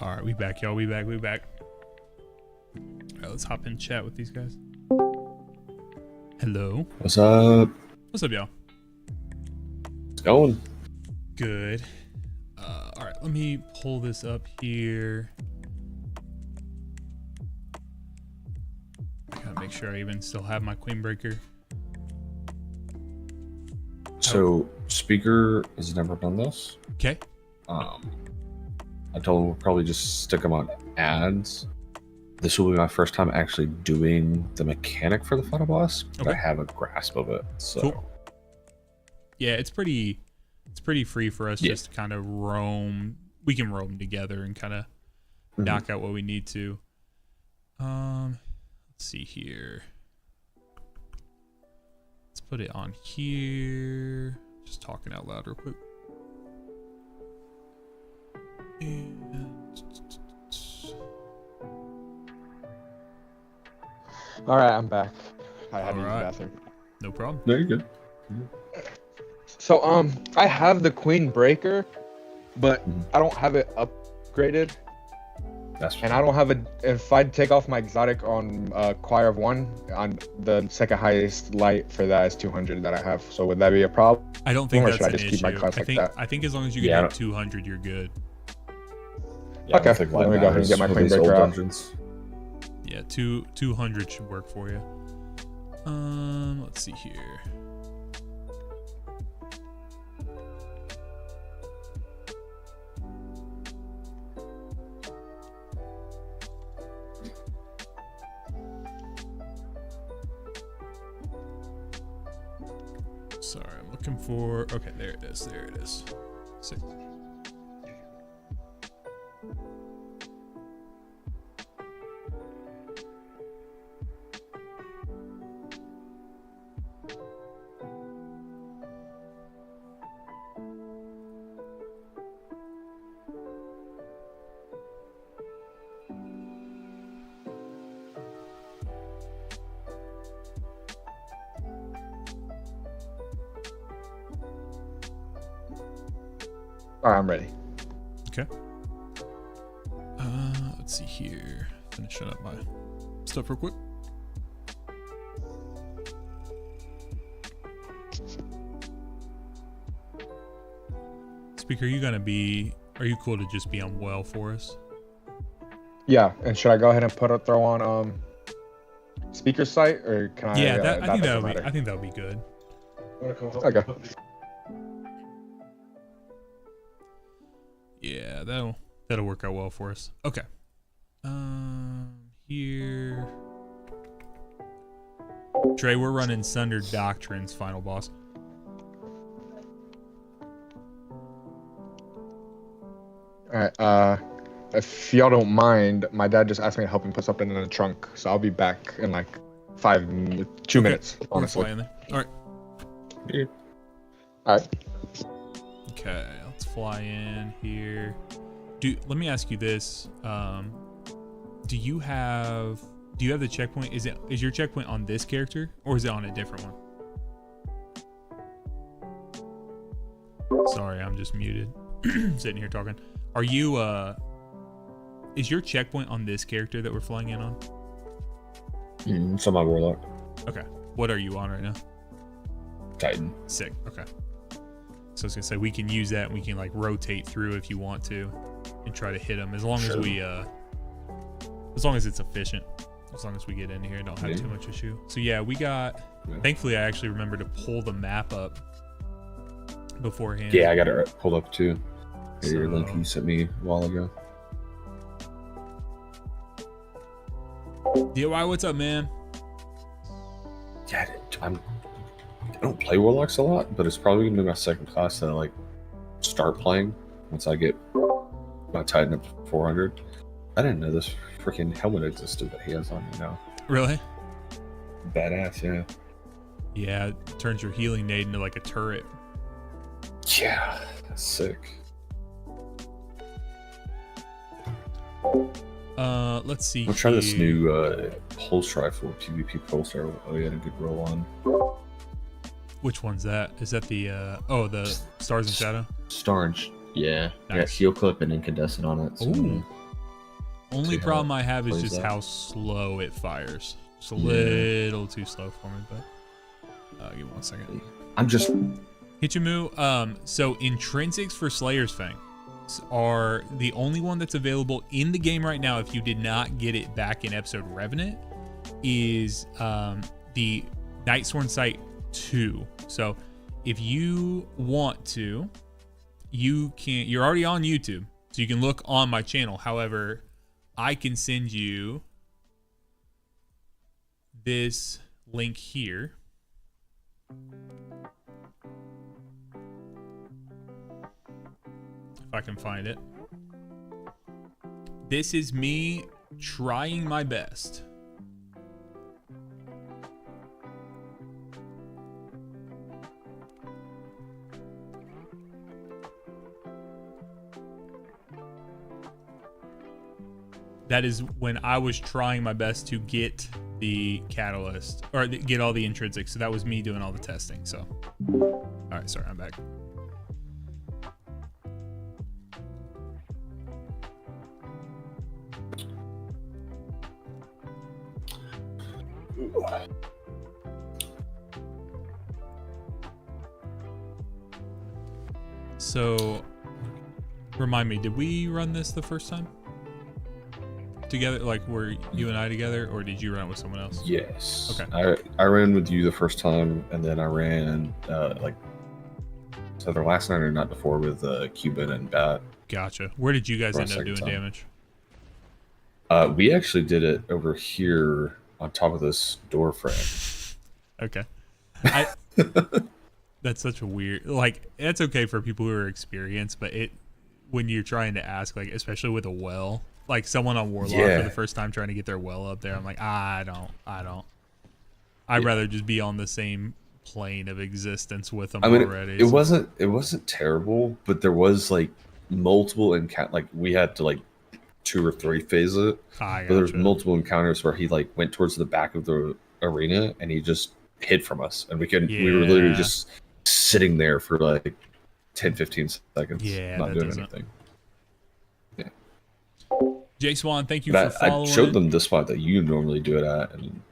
All right, we back, y'all. We back. All right, let's hop in chat with these guys. Hello. What's up? What's up, y'all? It's going. Good. All right, let me pull this up here. I gotta make sure I even still have my Queen Breaker. So, Speaker has never done this. Okay. I told him we'll probably just stick them on ads. This will be my first time actually doing the mechanic for the final boss, but I Okay. have a grasp of it. So, Cool. Yeah, it's pretty free for us just to kind of roam. We can roam together and kind of knock out what we need to. Let's see here. Let's put it on here. Just talking out loud real quick. And All right, I'm back. I had to use the Alright. Mm-hmm. bathroom. no problem. no, you're good. So I have the Queen Breaker, but Mhm. I don't have it upgraded, That's and I don't have it. If I take off my exotic on Choir of One, on the second highest light for that is 200 that I have. So would that be a problem? I don't think Or that's should I an just issue. keep my class like that? I think as long as you Yeah, I get don't- 200, you're good. Yeah, I don't Okay, think let light me go ahead and matters get my with Queen these old Breaker out. dungeons. Yeah, 200 should work for you. Let's see here. Sorry, I'm looking for. Okay, there it is. There it is. Sick. All right, I'm ready. Okay. Let's see here. Finishing up my stuff real quick. Speaker, are you cool to just be on well for us? Yeah, and should I go ahead and throw on speaker site, or can I? Yeah, that I think doesn't I matter. think that'll be good. Okay. Yeah, that'll work out well for us. Okay. Here. Trey, we're running Sundered Doctrines final boss. All right. If y'all don't mind, my dad just asked me to help him put something in the trunk, so I'll be back in like 2 minutes. We're Honestly. flying there. All right. Yeah. All right. Okay, let's fly in here. Let me ask you this. Do you have the checkpoint? Is your checkpoint on this character or is it on a different one? Sorry, I'm just muted. Sitting here talking. Are you is your checkpoint on this character that we're flying in on? It's on my warlock. Okay. What are you on right now? Titan. Sick. Okay. So I was gonna say we can use that and we can like rotate through if you want to and try to hit them as long as we as long as it's efficient. As long as we get in here and don't have too much issue. So yeah, we got thankfully I actually remembered to pull the map up beforehand. Yeah, I got it pulled up too. Your So- link you sent me a while ago. DIY, what's up, man? Yeah, I don't play warlocks a lot, but it's probably gonna be my second class that I like start playing once I get my Titan up to 400. I didn't know this freaking helmet existed that he has on me now. Really? Badass, yeah. Yeah, it turns your healing nade into like a turret. Yeah, that's sick. Let's see. I'll try this here. new pulse rifle, PvP pulse rifle. Oh, he had a good roll on. Which one's that? Is that the the Stars and Shadow? Starge. Yeah. Nice. Yeah, heal clip and incandescent on it. So Ooh, only See how problem it I have is plays just out. how slow it fires. It's a Yeah. little too slow for me, but give me 1 second. I'm just Hichimu, so intrinsics for Slayer's Fang are the only one that's available in the game right now if you did not get it back in episode Revenant is the Nightsworn Sight 2. So if you want to, you're already on YouTube, so you can look on my channel. However, I can send you this link here. If I can find it. This is me trying my best. That is when I was trying my best to get the catalyst or get all the intrinsics. So that was me doing all the testing. So, all right, sorry, I'm back. So, remind me, did we run this the first time? Together, like were you and I together, or did you run with someone else? yes. Okay. I ran with you the first time, and then I ran like so either last night or not before with Cuban and Bat. Gotcha. Where did you guys For a end up second doing time. damage? We actually did it over here on top of this door frame. Okay. That's such a weird, like, it's okay for people who are experienced, but when you're trying to ask, like, especially with a well, like someone on Warlock Yeah. for the first time trying to get their well up there, I'm like, I don't. I'd rather just be on the same plane of existence with them I mean, already. it wasn't terrible, but there was like multiple like we had to like 2 or 3 phase it. I But there's gotcha. multiple encounters where he like went towards the back of the arena and he just hid from us, and we were literally Yeah. just sitting there for like 10-15 seconds, Yeah, not that doing doesn't- anything. Jay Swan, thank you But for I following. showed them the spot that you normally do it at, and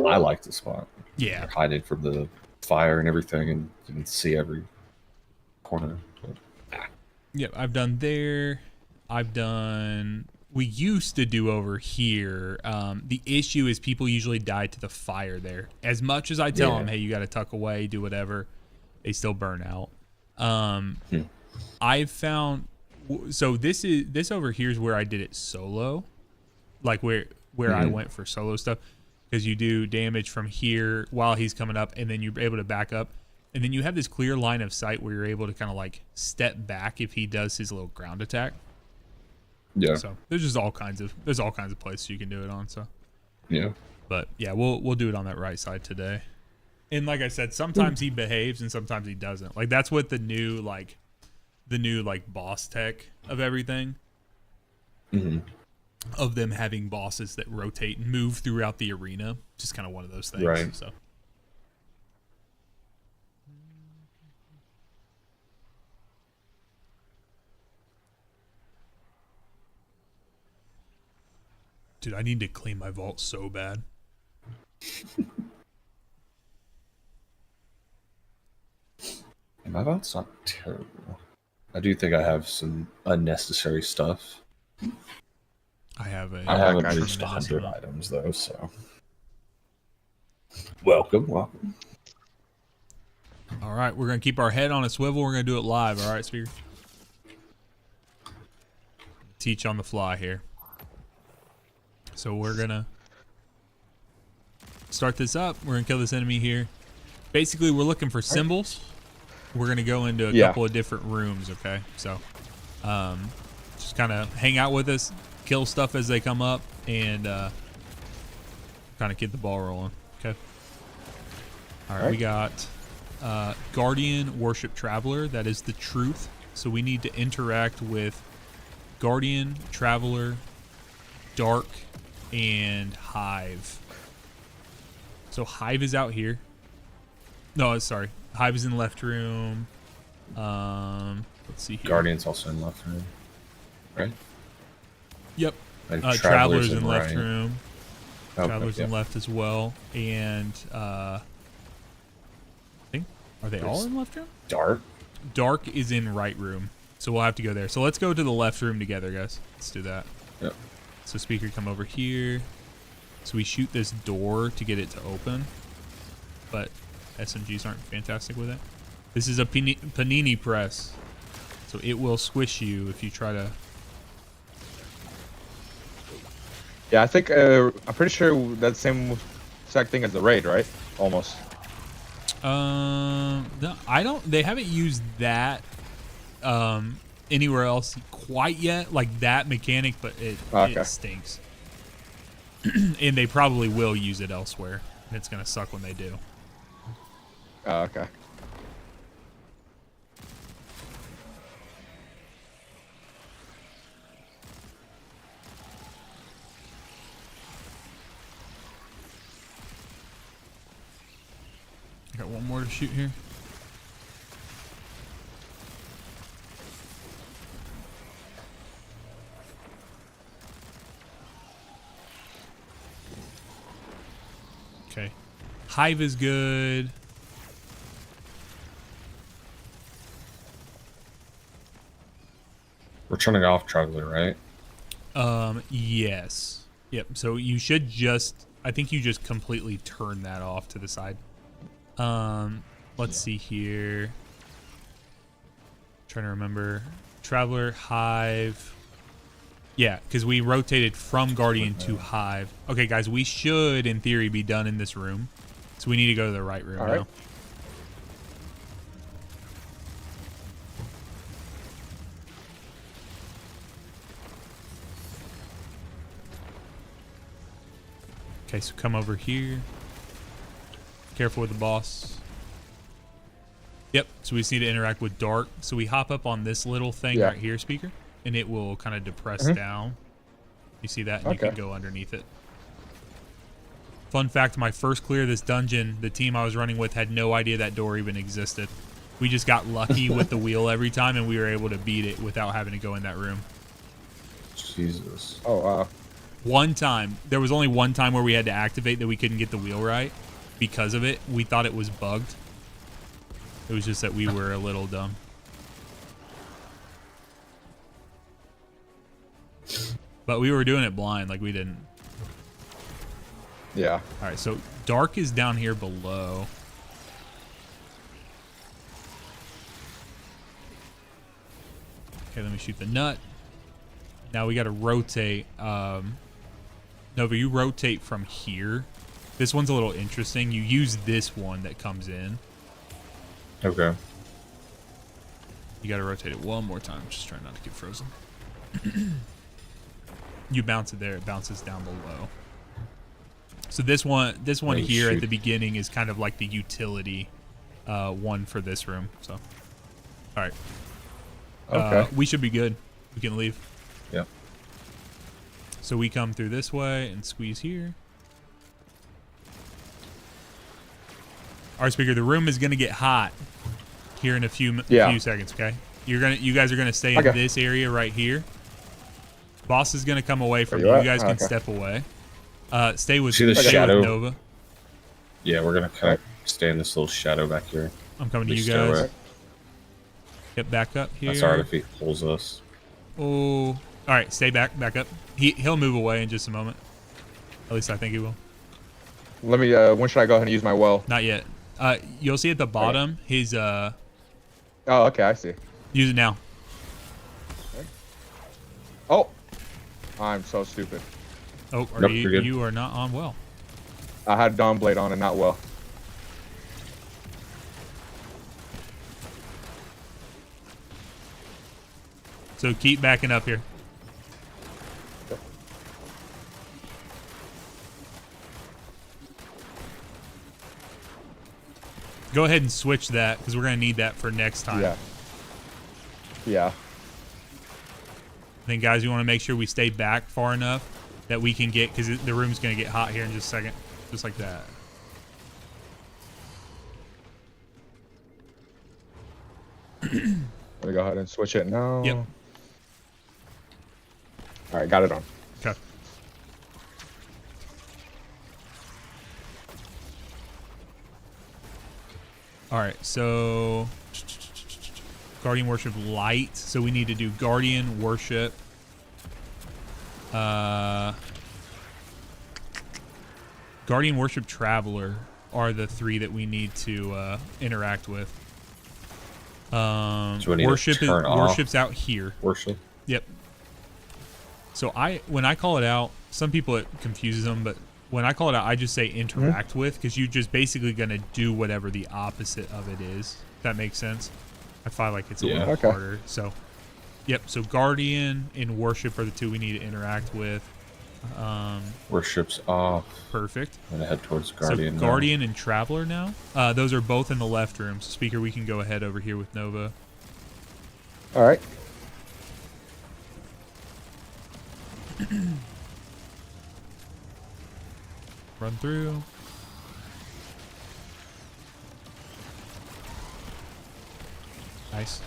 I like the spot. Yeah. You're hiding from the fire and everything, and you can see every corner. Yep, I've done there. We used to do over here. The issue is people usually die to the fire there. As much as I tell them, hey, you got to tuck away, do whatever, they still burn out. I've found, so this over here is where I did it solo, like where I went for solo stuff, because you do damage from here while he's coming up, and then you're able to back up. And then you have this clear line of sight where you're able to kind of like step back if he does his little ground attack. Yeah, So there's all kinds of places you can do it on. So, yeah. but yeah, we'll do it on that right side today. And like I said, sometimes he behaves and sometimes he doesn't. Like that's what the new boss tech of everything. Of them having bosses that rotate and move throughout the arena, just kind of one of those things. Right. So. Dude, I need to clean my vault so bad. And my vault's not terrible. I do think I have some unnecessary stuff. I have I haven't got reached tremendous 100 amount. items though, so welcome. All right, we're gonna keep our head on a swivel. We're gonna do it live. All right, Speaker. Teach on the fly here. So we're gonna start this up. We're gonna kill this enemy here. Basically, we're looking for symbols. We're gonna go into a couple of different rooms. Okay, so just kind of hang out with us, kill stuff as they come up, and kind of get the ball rolling. Okay. All right, we got Guardian, Worship Traveler. That is the truth. So we need to interact with Guardian, Traveler, Dark, and Hive. So Hive is out here. No, sorry. Hive is in the left room. Let's see here. Guardian's also in left room, right? Yep. And Travelers in left right. room. Okay, Travelers yeah. in left as well. And I think, are they all in left room? Dark. Dark is in right room. So we'll have to go there. So let's go to the left room together, guys. Let's do that. Yep. So speaker, come over here. So we shoot this door to get it to open. But SMGs aren't fantastic with it. This is a panini press. So it will squish you if you try to... Yeah, I think I'm pretty sure that's the same exact thing as the raid, right? Almost. No, I don't. They haven't used that anywhere else quite yet, like that mechanic, but it stinks. And they probably will use it elsewhere, and it's gonna suck when they do. Oh, okay. Got one more to shoot here. Okay. Hive is good. We're turning off Traveler, right? Yes. Yep. So you should just, I think you just completely turn that off to the side. Let's see here. Trying to remember. Traveler, Hive. Yeah, because we rotated from Guardian to Hive. Okay, guys, we should, in theory, be done in this room. So we need to go to the right room now. Okay, so come over here. Careful with the boss. Yep, so we just need to interact with Dark. So we hop up on this little thing right here, speaker, and it will kind of depress down. You see that? And you can go underneath it. Fun fact, my first clear of this dungeon, the team I was running with had no idea that door even existed. We just got lucky with the wheel every time, and we were able to beat it without having to go in that room. Jesus. Oh, wow. One time, there was only one time where we had to activate that we couldn't get the wheel right because of it. We thought it was bugged. It was just that we were a little dumb. But we were doing it blind, like we didn't. Yeah. All right, so Dark is down here below. Okay, let me shoot the nut. Now we got to rotate. Nova, you rotate from here. This one's a little interesting. You use this one that comes in. Okay. You got to rotate it one more time. Just trying not to get frozen. You bounce it there. It bounces down below. So this one here at the beginning is kind of like the utility one for this room. So, all right. Okay. We should be good. We can leave. Yep. So we come through this way and squeeze here. All right, speaker. The room is gonna get hot here in a few seconds. Okay. You guys are gonna stay in this area right here. Boss is gonna come away from you. You guys can step away. Stay with, See the shadow? With Nova. Yeah, we're gonna kind of stay in this little shadow back here. I'm coming to you guys. Get back up here. That's alright if he pulls us. Oh, all right. Stay back up. He'll move away in just a moment. At least I think he will. Let me. When should I go ahead and use my well? Not yet. You'll see at the bottom his. Oh, okay. I see. Use it now. Okay. Oh, I'm so stupid. Oh, you are not on well. I had Dawn Blade on and not well. So keep backing up here. Go ahead and switch that because we're going to need that for next time. Yeah. Yeah. I think, guys, we want to make sure we stay back far enough that we can get, because the room's going to get hot here in just a second. Just like that. Let me go ahead and switch it now. Yep. All right, got it on. Okay. All right, so Guardian Worship Light. So we need to do Guardian Worship. Guardian Worship Traveler are the 3 that we need to interact with. So we need to Worship turn off Worship's out here. worship. Yep. So when I call it out, some people it confuses them, but when I call it out, I just say interact with, because you're just basically gonna do whatever the opposite of it is. If that makes sense. I find like it's a little Okay. harder. So, yep. So Guardian and Worship are the 2 we need to interact with. Worship's off. Perfect. I'm gonna head towards Guardian. So Guardian and Traveler now. Those are both in the left room. So Speaker, we can go ahead over here with Nova. All right. Run through. Nice.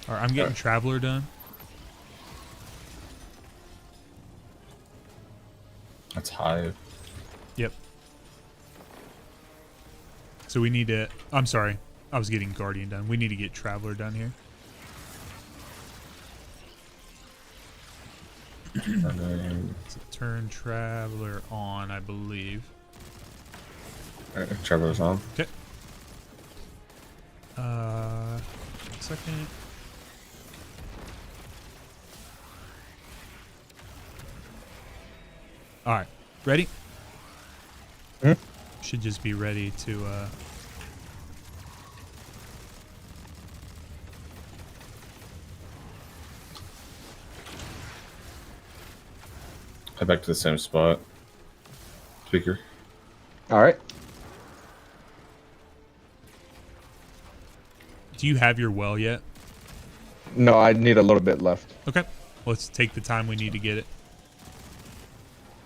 All right, I'm getting Traveler done. That's high. Yep. So we need to... I'm sorry. I was getting Guardian done. We need to get Traveler done here. So turn Traveler on, I believe. Traveler's on. Okay. Second. All right. Ready? Should just be ready to... Head back to the same spot. Speaker. All right. Do you have your well yet? No, I need a little bit left. Okay. Let's take the time we need to get it.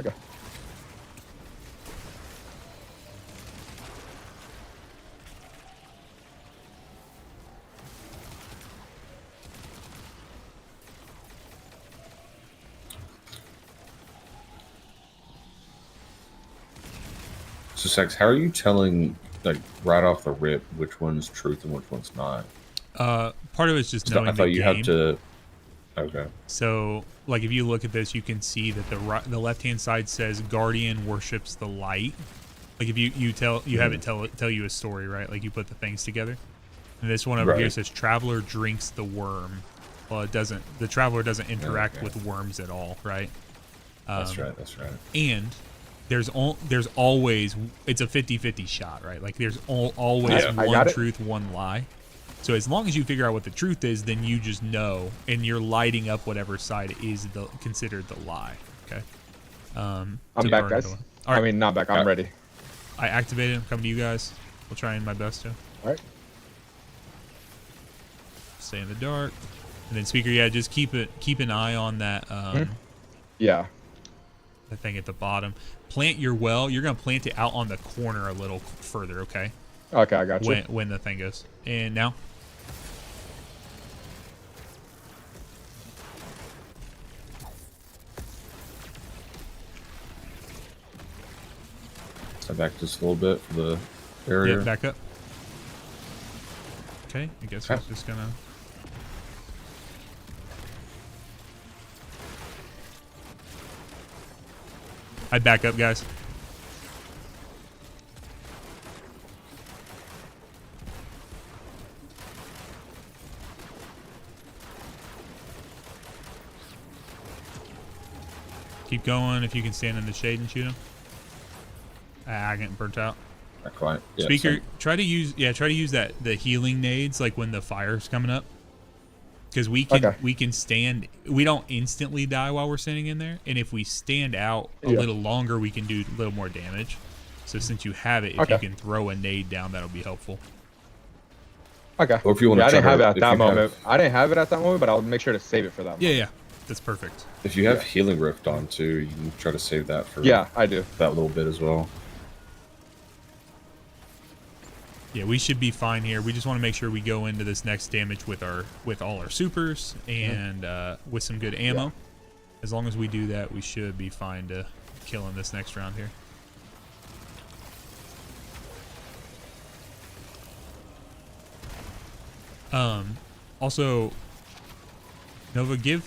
Okay. So, Sex, how are you telling, like, right off the rip, which one's truth and which one's not? Part of it's just So knowing I thought the you game. have to. Okay. So, like, if you look at this, you can see that the left-hand side says Guardian worships the light. Like, if you have it tell you a story, right? Like, you put the things together. And this one over here says Traveler drinks the worm. Well, it doesn't. The Traveler doesn't interact with worms at all, right? That's right. That's right. And there's always, it's a 50-50 shot, right? Like, there's always one truth, one lie. So as long as you figure out what the truth is, then you just know, and you're lighting up whatever side is considered the lie. Okay. I'm back, guys. All right. I mean, not back. I'm ready. I activated. I'm coming to you guys. We'll try my best to. All right. Stay in the dark. And then Speaker, yeah, just keep an eye on that. Yeah. The thing at the bottom. Plant your well. You're gonna plant it out on the corner a little further. Okay. Okay, I got you. When the thing goes. And now. So back just a little bit for the area. Yeah, back up. Okay, I guess we're just gonna. I back up, guys. Keep going if you can stand in the shade and shoot him. I'm getting burnt out. Not quite. Yeah, Speaker, same. try to use the healing nades like when the fire's coming up, because we can stand. We don't instantly die while we're standing in there, and if we stand out a little longer, we can do a little more damage. So since you have it, if you can throw a nade down, that'll be helpful. Okay. Or if you want to I didn't try have to- it at if that you have- moment. I didn't have it at that moment, but I'll make sure to save it for that moment. Yeah, that's perfect. If you have Healing Rift on too, you can try to save that for Yeah, I do. that little bit as well. Yeah, we should be fine here. We just want to make sure we go into this next damage with all our supers and with some good ammo. Yeah. As long as we do that, we should be fine to kill in this next round here. Also, Nova,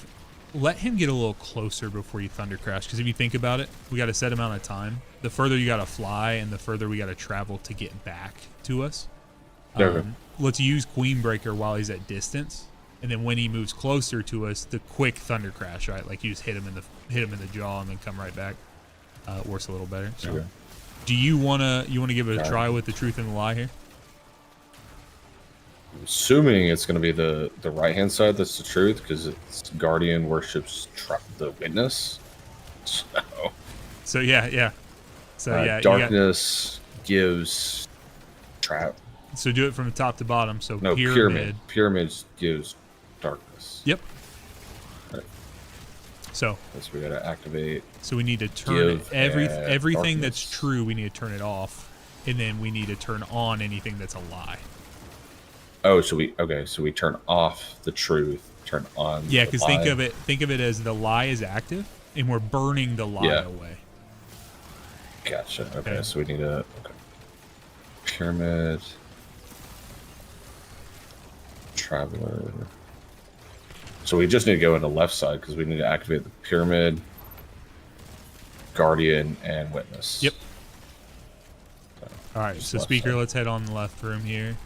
let him get a little closer before you thunder crash, because if you think about it, we got a set amount of time. The further you got to fly and the further we got to travel to get back to us. Let's use Queen Breaker while he's at distance, and then when he moves closer to us, the quick thunder crash, right? Like you just hit him in the jaw and then come right back. Works a little better. So, Okay. do you wanna give it a try with the truth and the lie here? I'm assuming it's going to be the right hand side that's the truth, because it's Guardian worships the witness. So yeah. So yeah, darkness gives trap. So do it from the top to bottom. So No, pyramid. Pyramids gives darkness. Yep. Right. So we got to activate. So we need to turn everything that's darkness. true. We need to turn it off, and then we need to turn on anything that's a lie. Oh, so we turn off the truth, turn on. Yeah, the because lie. think of it as the lie is active, and we're burning the lie away. Gotcha. Okay, so we need a pyramid, traveler. So we just need to go in the left side because we need to activate the pyramid, guardian, and witness. Yep. All right, Just so left speaker, side. let's head on the left room here.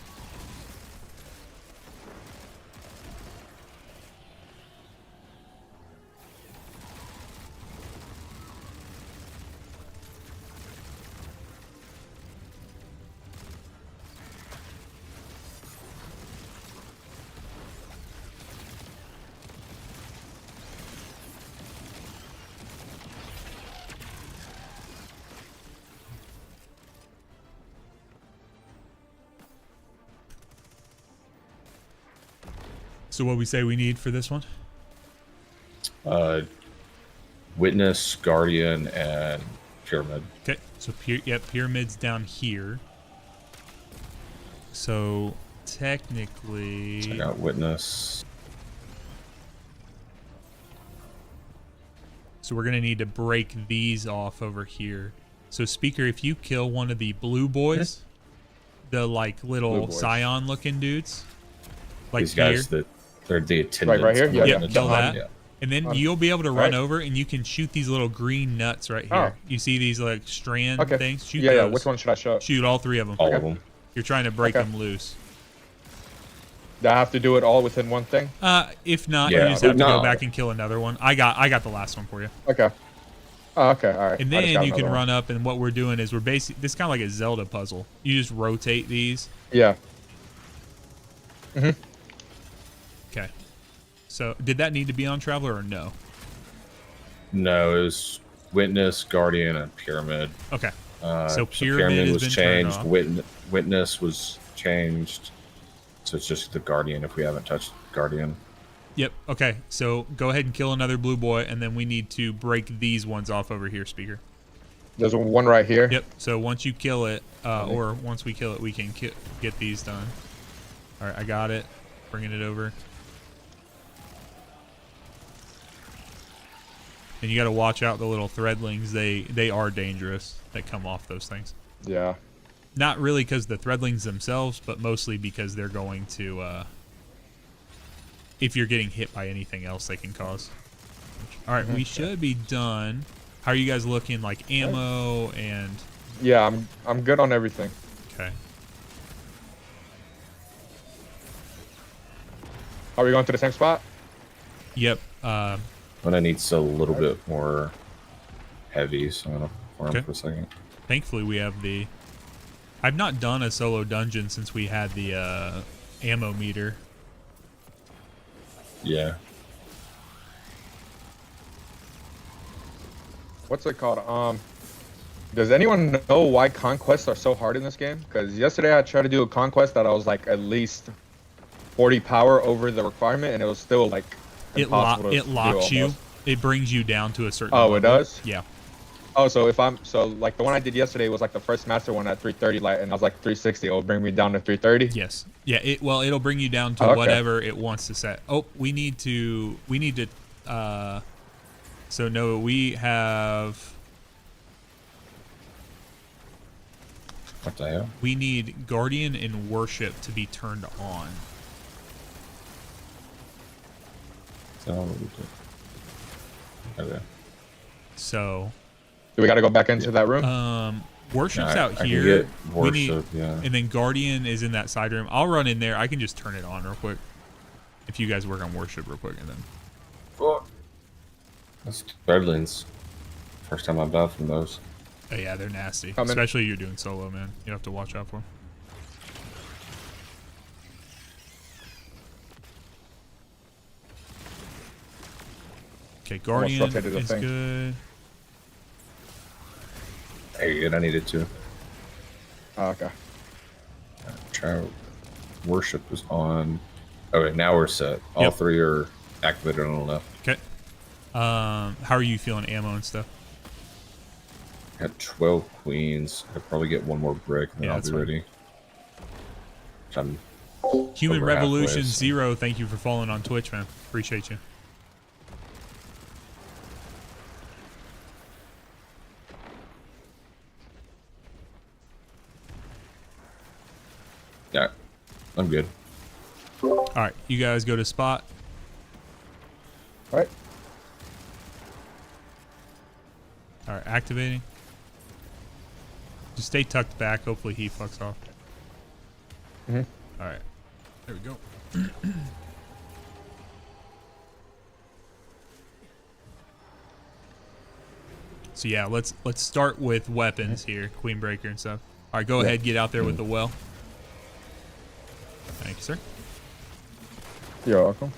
So what we say we need for this one? Witness, guardian, and pyramid. Okay, so pyramid's down here. So technically, I got witness. so we're gonna need to break these off over here. So speaker, if you kill one of the blue boys, the like little Blue boys. scion looking dudes, like These guys here, that they're the attendants. right here? Yeah, yep, yeah. kill that. Yeah. And then you'll be able to run Right. over and you can shoot these little green nuts right here. Oh. You see these like strand Okay. things? Shoot Yeah. those. Which one should I show? Shoot all three of them. All of them. You're trying to break Okay. them loose. Do I have to do it all within one thing? If not, Yeah, you just have to no. go back and kill another one. I got the last one for you. Okay. Oh, okay. All right. And I just then got you can another one. run up, and what we're doing is we're basically this is kind of like a Zelda puzzle. You just rotate these. Yeah. Okay. So did that need to be on Traveler or no? No, it was witness, guardian, and pyramid. Okay. So So pyramid has was been turned changed. off. Witness was changed. So it's just the guardian if we haven't touched guardian. Yep. Okay. So go ahead and kill another blue boy, and then we need to break these ones off over here, speaker. There's one right here. Yep. So once you kill it, or once we kill it, we can get these done. All right, I got it. Bringing it over. And you got to watch out the little threadlings. They are dangerous that come off those things. Yeah. Not really because the threadlings themselves, but mostly because they're going to. If you're getting hit by anything else, they can cause. All right, we should be done. How are you guys looking? Like ammo and. Yeah. I'm good on everything. Okay. Are we going to the same spot? Yep. But I need a little bit more heavy, so I'm gonna farm Okay. for a second. Thankfully, we have the. I've not done a solo dungeon since we had the ammo meter. Yeah. What's it called? Does anyone know why conquests are so hard in this game? Because yesterday I tried to do a conquest that I was like at least 40 power over the requirement, and it was still like impossible to It locks do you. almost. It brings you down to a certain. Oh, level. it does? Yeah. Oh, so if I'm like the one I did yesterday was like the first master one at 330 light, and I was like 360. It'll bring me down to 330. Yes. Yeah. It'll bring you down to Oh, okay. whatever it wants to set. Oh, we need to. So no, we have. What the hell? We need Guardian and Worship to be turned on. So what we do? Okay. So. Do we got to go back into that room? Worship's Yeah, out I can here. get We need, Worship, yeah. and then Guardian is in that side room. I'll run in there. I can just turn it on real quick. If you guys work on Worship real quick, and then. Oh. That's Threadlings. First time I've died from those. Oh yeah, they're nasty. Coming. Especially you're doing solo, man. You have to watch out for them. Okay, Guardian rotated the is thing. good. Hey, good. I needed to. Oh, okay. Try Worship is on. Okay, now we're set. All Yep. three are activated on the left. Okay. How are you feeling ammo and stuff? Got 12 queens. I'll probably get one more brick, and then Yeah, I'll that's be fine. ready. I'm Human over halfway, Revolution so- 0, thank you for following on Twitch, man. Appreciate you. Yeah, I'm good. All right, you guys go to spot. All right. All right, activating. Just stay tucked back. Hopefully he fucks off. Mhm. All right, there we go. So yeah, let's start with weapons here, Queen Breaker and stuff. All right, go ahead, get out there with the well. Thank you, sir. You're welcome.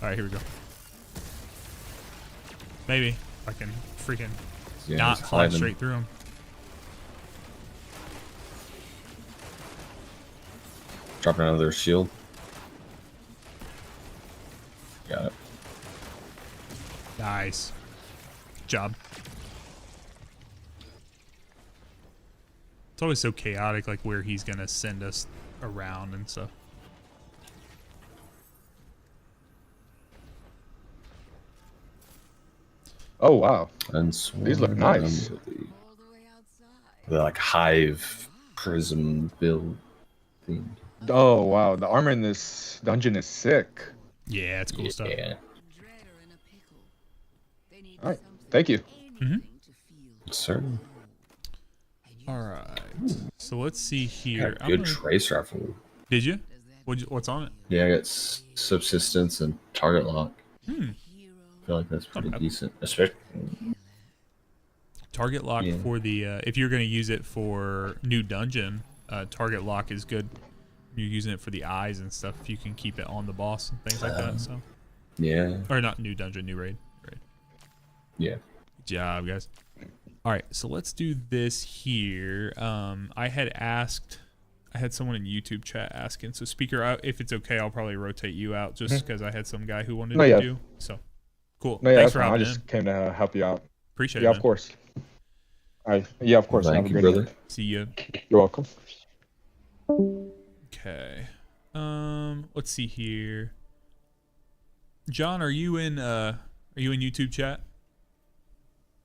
All right, here we go. Maybe I can freaking Yeah, not he's fly hiding. straight through him. Dropping out of their shield. Got it. Nice. Good job. It's always so chaotic, like where he's gonna send us around and stuff. Oh wow. And These look nice. The like hive prism build theme. Oh wow. The armor in this dungeon is sick. Yeah, it's cool stuff. Yeah. All right. Thank you. Sir. All right. So let's see here. Got a good trace rifle. Did you? What's on it? Yeah, I got subsistence and target lock. I feel like that's pretty Okay. decent. Especially Target lock Yeah. for the if you're gonna use it for new dungeon, target lock is good. You're using it for the eyes and stuff. If you can keep it on the boss and things like that. So, yeah. or not new dungeon, new raid. Yeah. Good job, guys. All right, so let's do this here. I had someone in YouTube chat asking. So speaker, if it's okay, I'll probably rotate you out just because I had some guy who wanted No, to yeah. do. So cool. No, yeah, Thanks that's for fine. I hopping just in. came to help you out. Appreciate Yeah, it. of Man. course. All right. Yeah, of course. Thank Have a you, great brother. night. See you. You're welcome. Okay. Let's see here. John, are you in YouTube chat?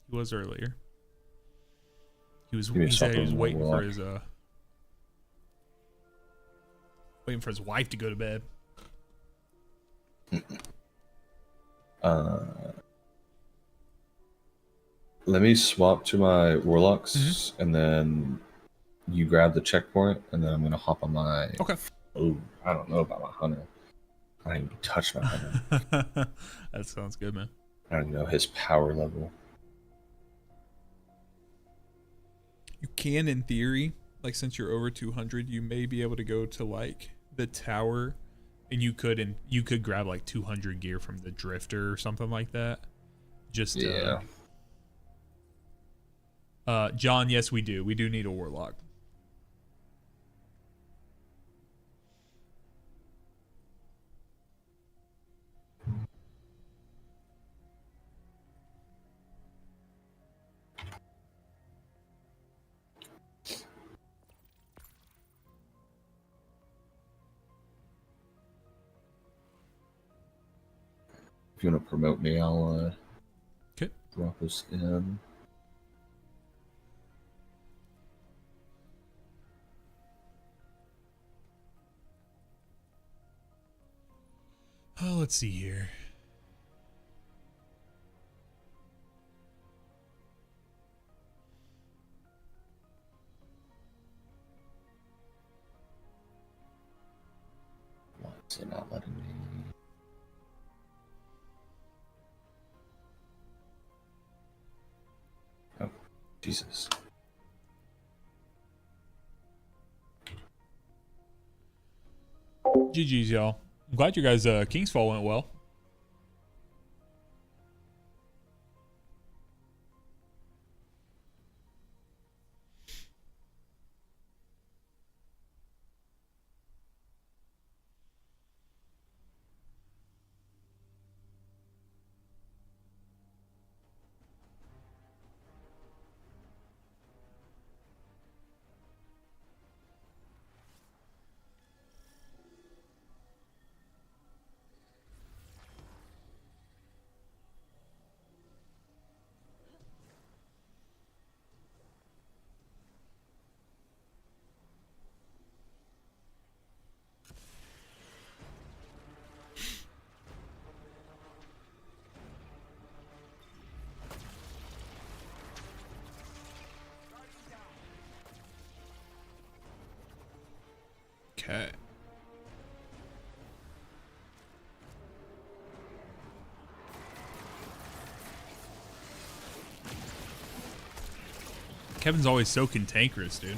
He was earlier. He me a said he was second, waiting for Warlock. his wife to go to bed. Let me swap to my warlocks, and then you grab the checkpoint, and then I'm gonna hop on my. Okay. Oh, I don't know about my hunter. I didn't even touch my hunter. That sounds good, man. I don't even know his power level. You can, in theory, like since you're over 200, you may be able to go to like the tower, and you could grab like 200 gear from the drifter or something like that. Just Yeah. John, yes, we do. We do need a warlock. If you want to promote me, I'll Okay. drop us in. Oh, let's see here. Why is it not letting me? Oh, Jesus. GG's, y'all. I'm glad you guys' King's Fall went well. Okay. Kevin's always so cantankerous, dude.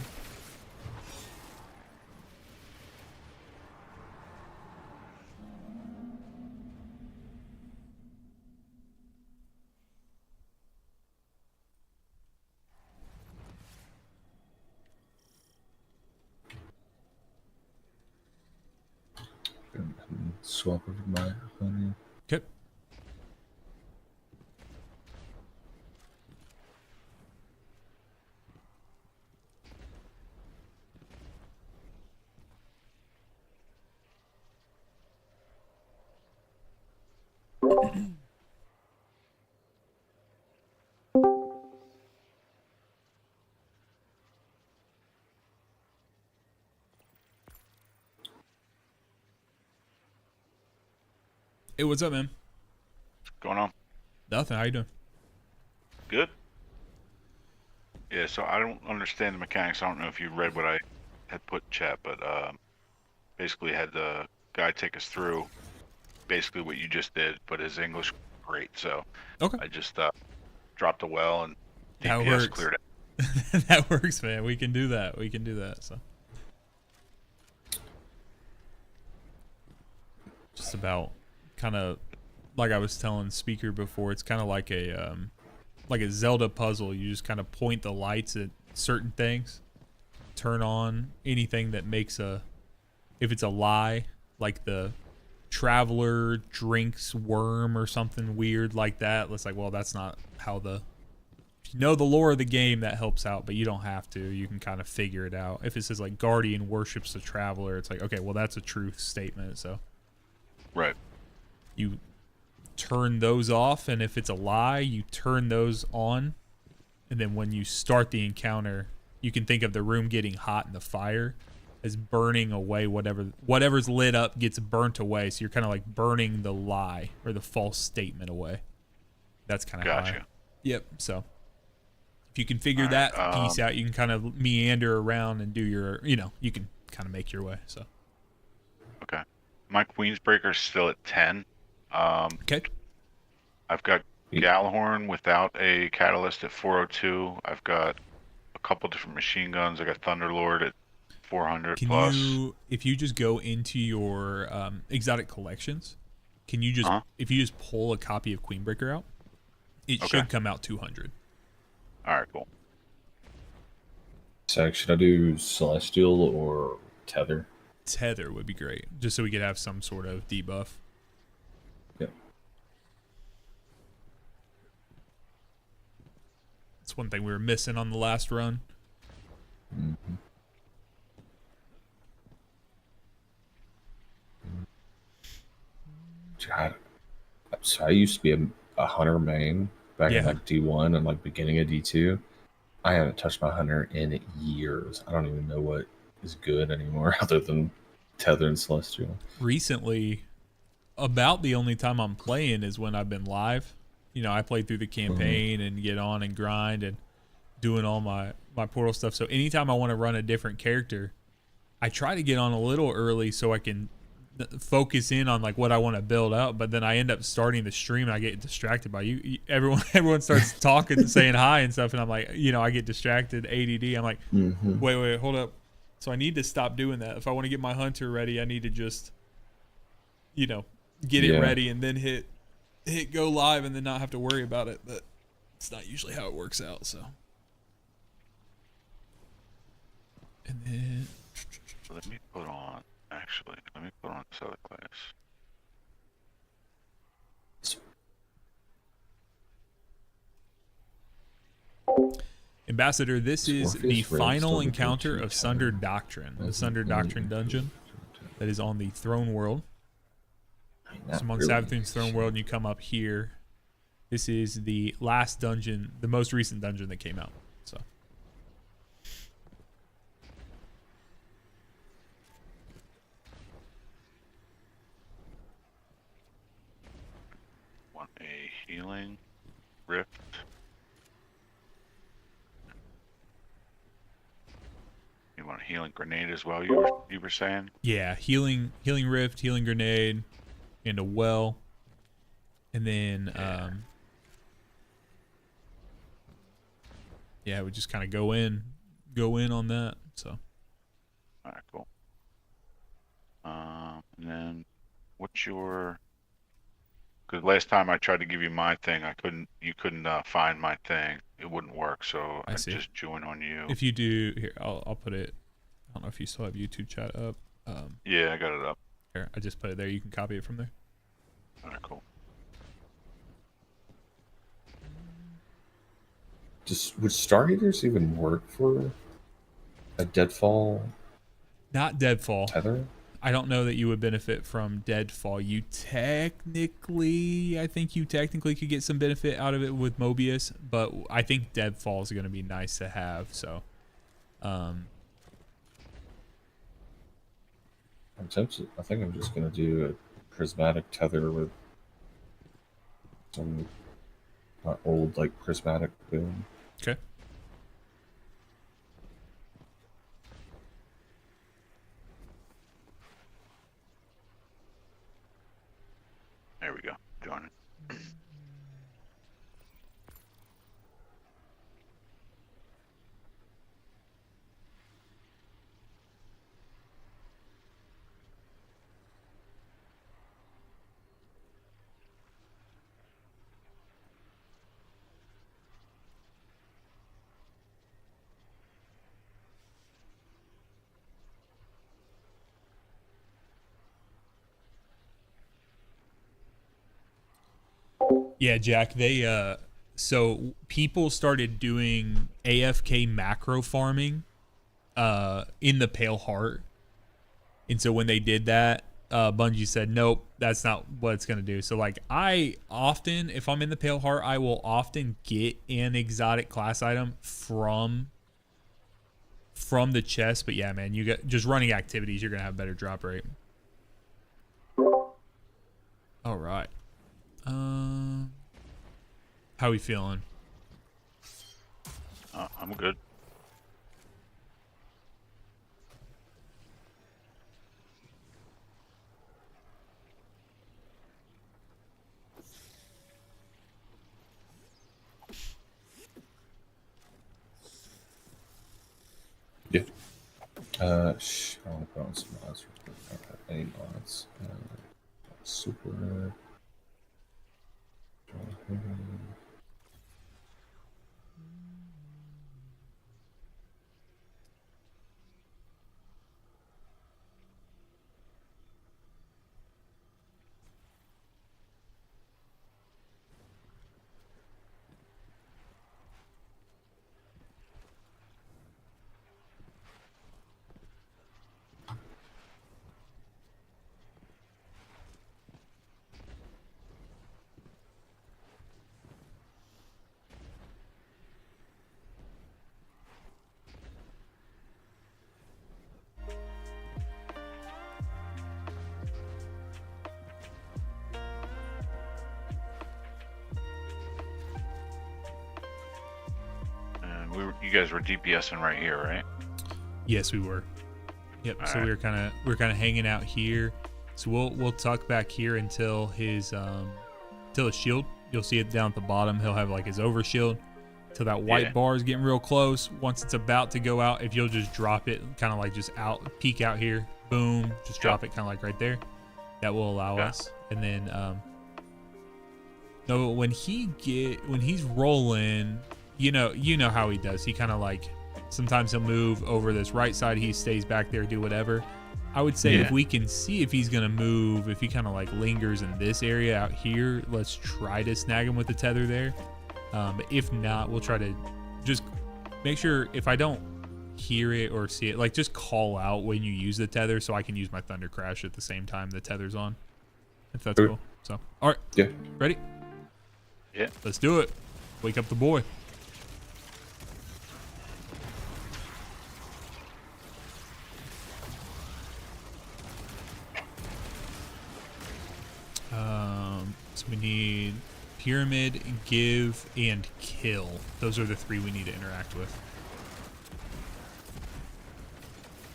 Swap over my honey. Okay. Hey, what's up, man? Going on? Nothing. How you doing? Good. Yeah, so I don't understand the mechanics. I don't know if you read what I had put in chat, but basically had the guy take us through basically what you just did, but his English was great, so Okay. I just dropped a well and That DPS works. cleared it. That works, man. We can do that. We can do that. So, just about kind of like I was telling Speaker before. It's kind of like a Zelda puzzle. You just kind of point the lights at certain things, turn on anything that makes if it's a lie, like the traveler drinks worm or something weird like that. It's like, well, that's not how if you know the lore of the game, that helps out, but you don't have to. You can kind of figure it out. If it says like Guardian worships the traveler, it's like, okay, well, that's a truth statement. So Right. you turn those off, and if it's a lie, you turn those on, and then when you start the encounter, you can think of the room getting hot and the fire as burning away whatever's lit up gets burnt away. So you're kind of like burning the lie or the false statement away. That's kind of Gotcha. Yep. So if you can figure All that right, piece out, you can kind of meander around and do your, you can kind of make your way. So Okay. My Queensbreaker's still at 10. okay. I've got Gallahorn without a catalyst at 402. I've got a couple different machine guns. I got Thunderlord at 400 Can plus. if you just go into your exotic collections, can you just if you just pull a copy of Queenbreaker out, it Okay. should come out 200. All right, cool. So should I do Celestial or Tether? Tether would be great, just so we could have some sort of debuff. Yep. That's one thing we were missing on the last run. Mm-hmm. God, so I used to be a hunter main back in Yeah. like D1 and like beginning of D2. I haven't touched my hunter in years. I don't even know what is good anymore other than Tether and Celestial. Recently, about the only time I'm playing is when I've been live. You know, I play through the campaign and get on and grind and doing all my portal stuff. So anytime I want to run a different character, I try to get on a little early so I can focus in on like what I want to build up. But then I end up starting the stream and I get distracted by you. Everyone starts talking and saying hi and stuff, and I'm like, you know, I get distracted, ADD. I'm like, wait, hold up. So I need to stop doing that. If I want to get my hunter ready, I need to just, you know, get it ready and then hit go live and then not have to worry about it. But it's not usually how it works out. So, and then Let me put on this other class. Ambassador, this is the Morpheus Red final still encounter became of Sundered Doctrine, the Sundered Doctrine dungeon that is on the Throne World. So I'm on Savathun's Throne World, and you come up here. This is the last dungeon, the most recent dungeon that came out. So Want a healing rift. You want a healing grenade as well? You were saying? yeah, healing rift, healing grenade, and a well, and then yeah, we just kind of go in on that. So All right, cool. And then what's your? Because last time I tried to give you my thing, you couldn't find my thing. It wouldn't work, so I see. just joined on you. If you do, here, I'll put it. I don't know if you still have YouTube chat up. Yeah, I got it up. Here, I just put it there. You can copy it from there. All right, cool. Would Star Eaters even work for a Deadfall Not Deadfall. Tether? I don't know that you would benefit from Deadfall. I think you technically could get some benefit out of it with Mobius, but I think Deadfall is going to be nice to have. So, I'm tempted. I think I'm just gonna do a prismatic tether with some old like prismatic build. okay. There we go. Join it. Yeah, Jack. So people started doing AFK macro farming, in the Pale Heart, and so when they did that, Bungie said, nope, that's not what it's gonna do. So like, I often, if I'm in the Pale Heart, I will often get an exotic class item from the chest. But yeah, man, you get just running activities, you're gonna have better drop rate. All right. How we feeling? I'm good. Yeah. I want to put on some mods. I don't have any mods. Super. you guys were DPSing right here, right? Yes, we were. Yep. So Alright. we were kind of hanging out here. So we'll tuck back here until his shield. You'll see it down at the bottom. He'll have like his overshield. Till that white bar is getting real close. Once it's about to go out, if you'll just drop it, kind of like just out, peek out here, boom, just drop it, kind of like right there. That will allow us. And then, no, when he's rolling, you know how he does. He kind of like sometimes he'll move over this right side. He stays back there, do whatever. I would say if we can see if he's gonna move, if he kind of like lingers in this area out here, let's try to snag him with the tether there. But if not, we'll try to just make sure if I don't hear it or see it, like just call out when you use the tether so I can use my Thunder Crash at the same time the tether's on. If that's cool. So, all right. Yeah. Ready? Yeah. Let's do it. Wake up the boy. So we need Pyramid, Give, and Kill. Those are the 3 we need to interact with.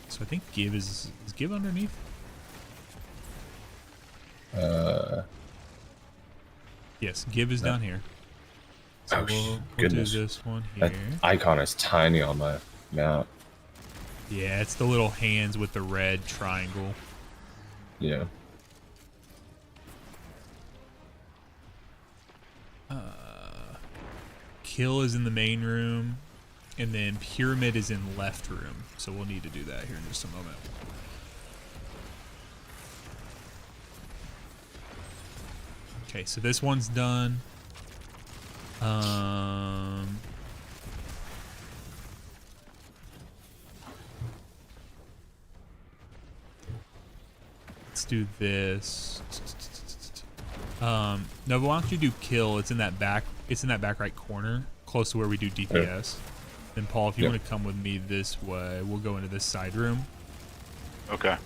So I think Give is Give underneath? Yes, Give is down here. So we'll do this one here. That icon is tiny on my map. Yeah, it's the little hands with the red triangle. Yeah. Kill is in the main room, and then Pyramid is in left room. So we'll need to do that here in just a moment. Okay, so this one's done. Let's do this. Nova, why don't you do Kill? It's in that back right corner, close to where we do DPS. Then Paul, if you want to come with me this way, we'll go into this side room. Okay.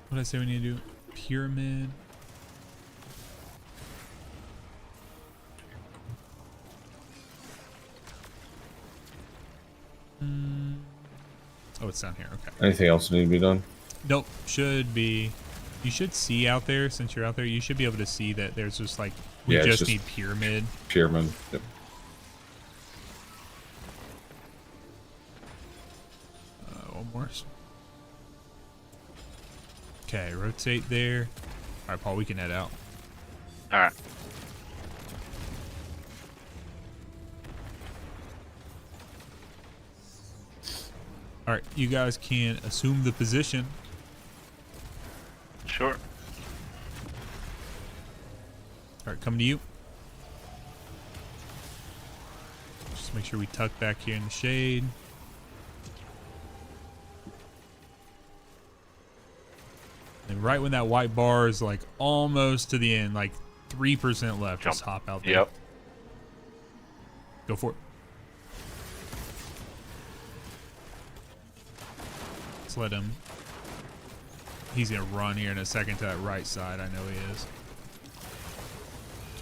What did I say we need to do? Pyramid. Oh, it's down here. Okay. Anything else need to be done? Nope. Should be. You should see out there, since you're out there, you should be able to see that there's just like, we just need Pyramid. Pyramid. Yep. One more. Okay, rotate there. All right, Paul, we can head out. All right. All right, you guys can assume the position. Sure. All right, come to you. Just make sure we tuck back here in the shade. And right when that white bar is like almost to the end, like 3% left, just hop out there. Yep. Go for it. Let's let him. He's going to run here in a second to that right side. I know he is.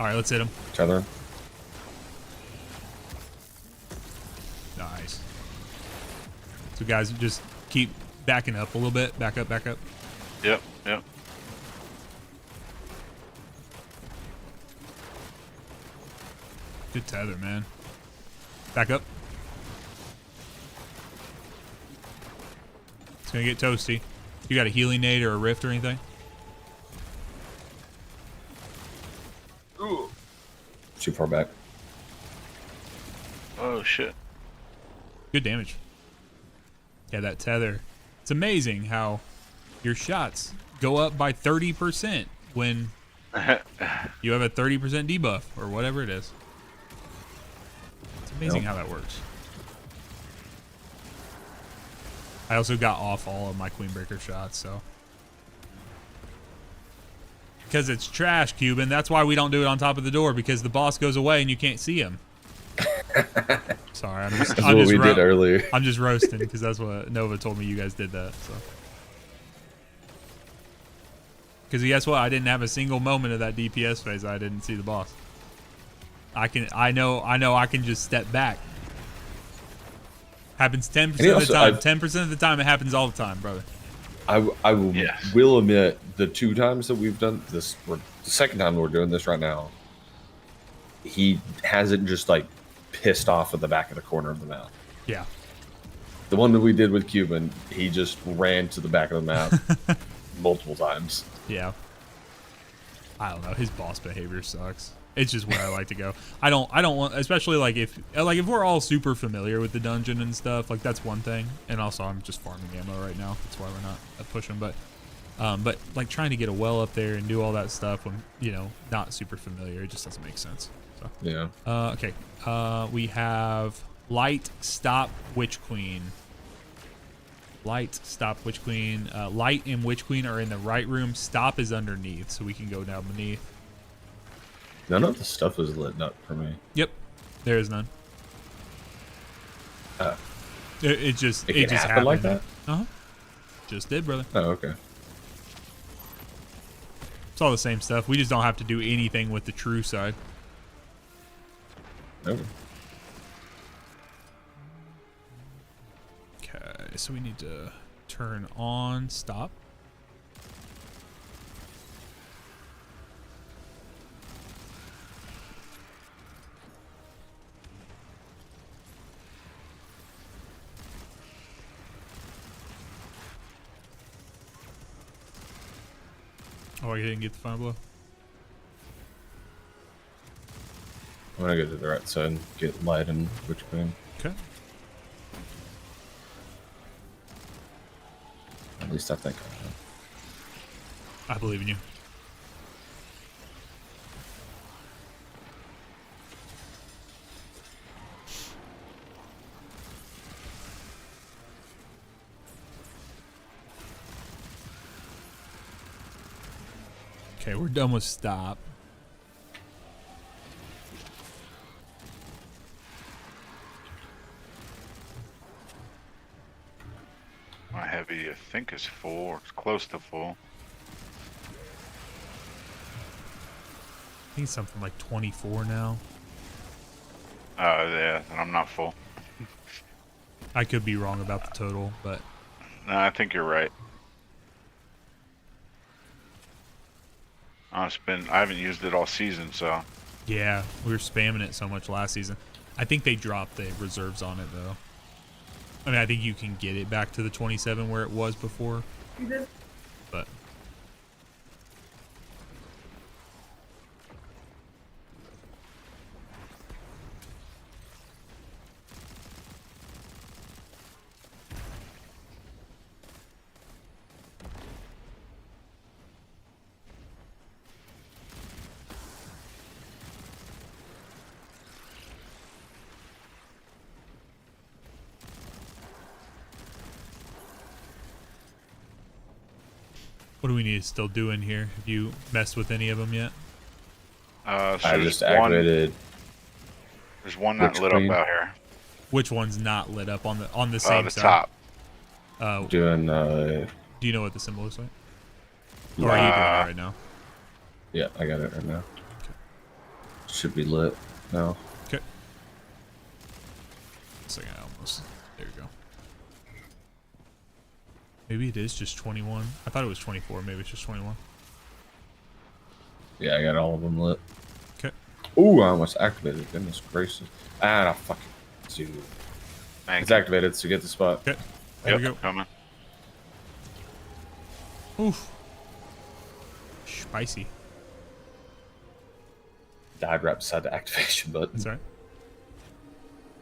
All right, let's hit him. Tether. Nice. So, guys, just keep backing up a little bit. Back up, back up. Yep. Yep. Good tether, man. Back up. It's going to get toasty. You got a healing nade or a rift or anything? Ooh. Too far back. Oh shit. Good damage. Yeah, that tether. It's amazing how your shots go up by 30% when you have a 30% debuff or whatever it is. It's amazing how that works. I also got off all of my Queen Breaker shots, so. Because it's trash, Cuban. That's why we don't do it on top of the door, because the boss goes away and you can't see him. Sorry, That's what we did earlier. I'm just roasting because that's what Nova told me you guys did that. So. Because guess what? I didn't have a single moment of that DPS phase. I didn't see the boss. I know I can just step back. Happens 10% of the time. 10% of the time, it happens all the time, brother. I will admit the 2 times that we've done this, or the second time we're doing this right now, he hasn't just like pissed off at the back of the corner of the map. Yeah. The one that we did with Cuban, he just ran to the back of the map multiple times. Yeah. I don't know. His boss behavior sucks. It's just where I like to go. I don't want, especially like if we're all super familiar with the dungeon and stuff, like that's one thing. And also I'm just farming ammo right now. That's why we're not pushing. But like trying to get a well up there and do all that stuff when, you know, not super familiar, it just doesn't make sense. So yeah. Okay. We have Light, Stop, Witch Queen. Light, Stop, Witch Queen. Light and Witch Queen are in the right room. Stop is underneath, so we can go down beneath. None of the stuff is lit up for me. Yep, there is none. It just happened happened like that. Just did, brother. Oh, okay. It's all the same stuff. We just don't have to do anything with the true side. Okay. Okay, so we need to turn on stop. Oh, you didn't get the final blow? I'm gonna go to the right side and get light and Witch Queen. Okay. At least I think I I believe in you. Okay, we're done with stop. My heavy, I think, is full, or it's close to full. I think it's something like 24 now. Yeah, and I'm not full. I could be wrong about the total, but No, I think you're right. I haven't used it all season, so. yeah, we were spamming it so much last season. I think they dropped the reserves on it though. I mean, I think you can get it back to the 27 where it was before. But what do we need to still do in here? Have you messed with any of them yet? So I just activated. There's one not Witch lit Queen. up out here. Which one's not lit up on the same The side? top. Doing. Do you know what the symbol looks like? Or are you doing it right now? Yeah, I got it right now. Okay. Should be lit now. Okay. Second, I almost. There you go. Maybe it is just 21. I thought it was 24. Maybe it's just 21. Yeah, I got all of them lit. Okay. Ooh, I almost activated. Goodness gracious. Ah, fucking dude. It's activated, so get the spot. Okay. There we go. Coming. Oof. Spicy. Died right beside the activation button. That's all right.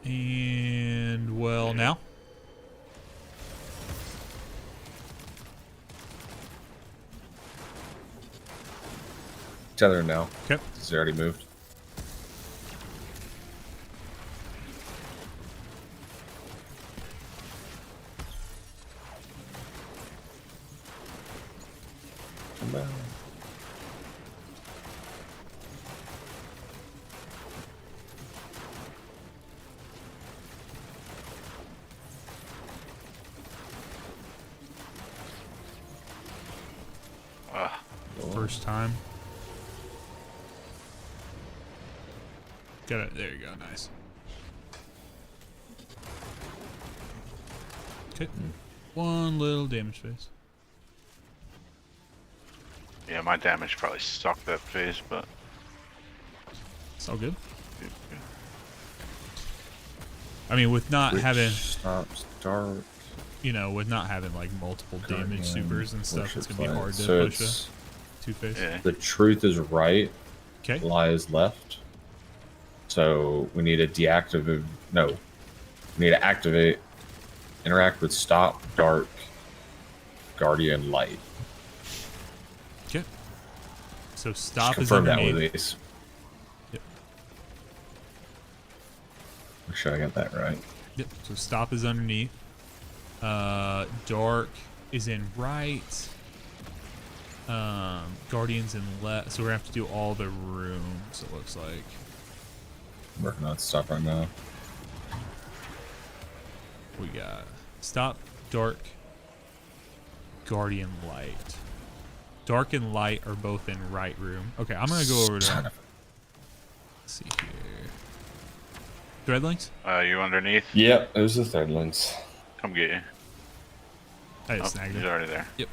And well, now. Tether now. Okay. It's already moved. Come back. First time. Got it. There you go. Nice. Okay. One little damage phase. Yeah, my damage probably sucked that phase, but It's all good. I mean, with not having, start. you know, with not having like multiple damage supers and stuff, it's gonna be hard to So push a it's two-phase. yeah. the truth is right, Okay. lie is left. So we need to deactivate. No, we need to activate. Interact with stop, dark, guardian, light. Okay. So Just stop is confirm that underneath. with these. Yep. Make sure I got that right. Yep. So stop is underneath. Dark is in right. Guardians in left. So we're gonna have to do all the rooms. It looks like. I'm working on stop right now. We got stop, dark, guardian, light. Dark and light are both in right room. Okay, I'm gonna go over to. Son Let's of see here. Threadlings? You underneath? Yep, it was the third lens. Come get you. I Oh, just snagged he's it. already there. You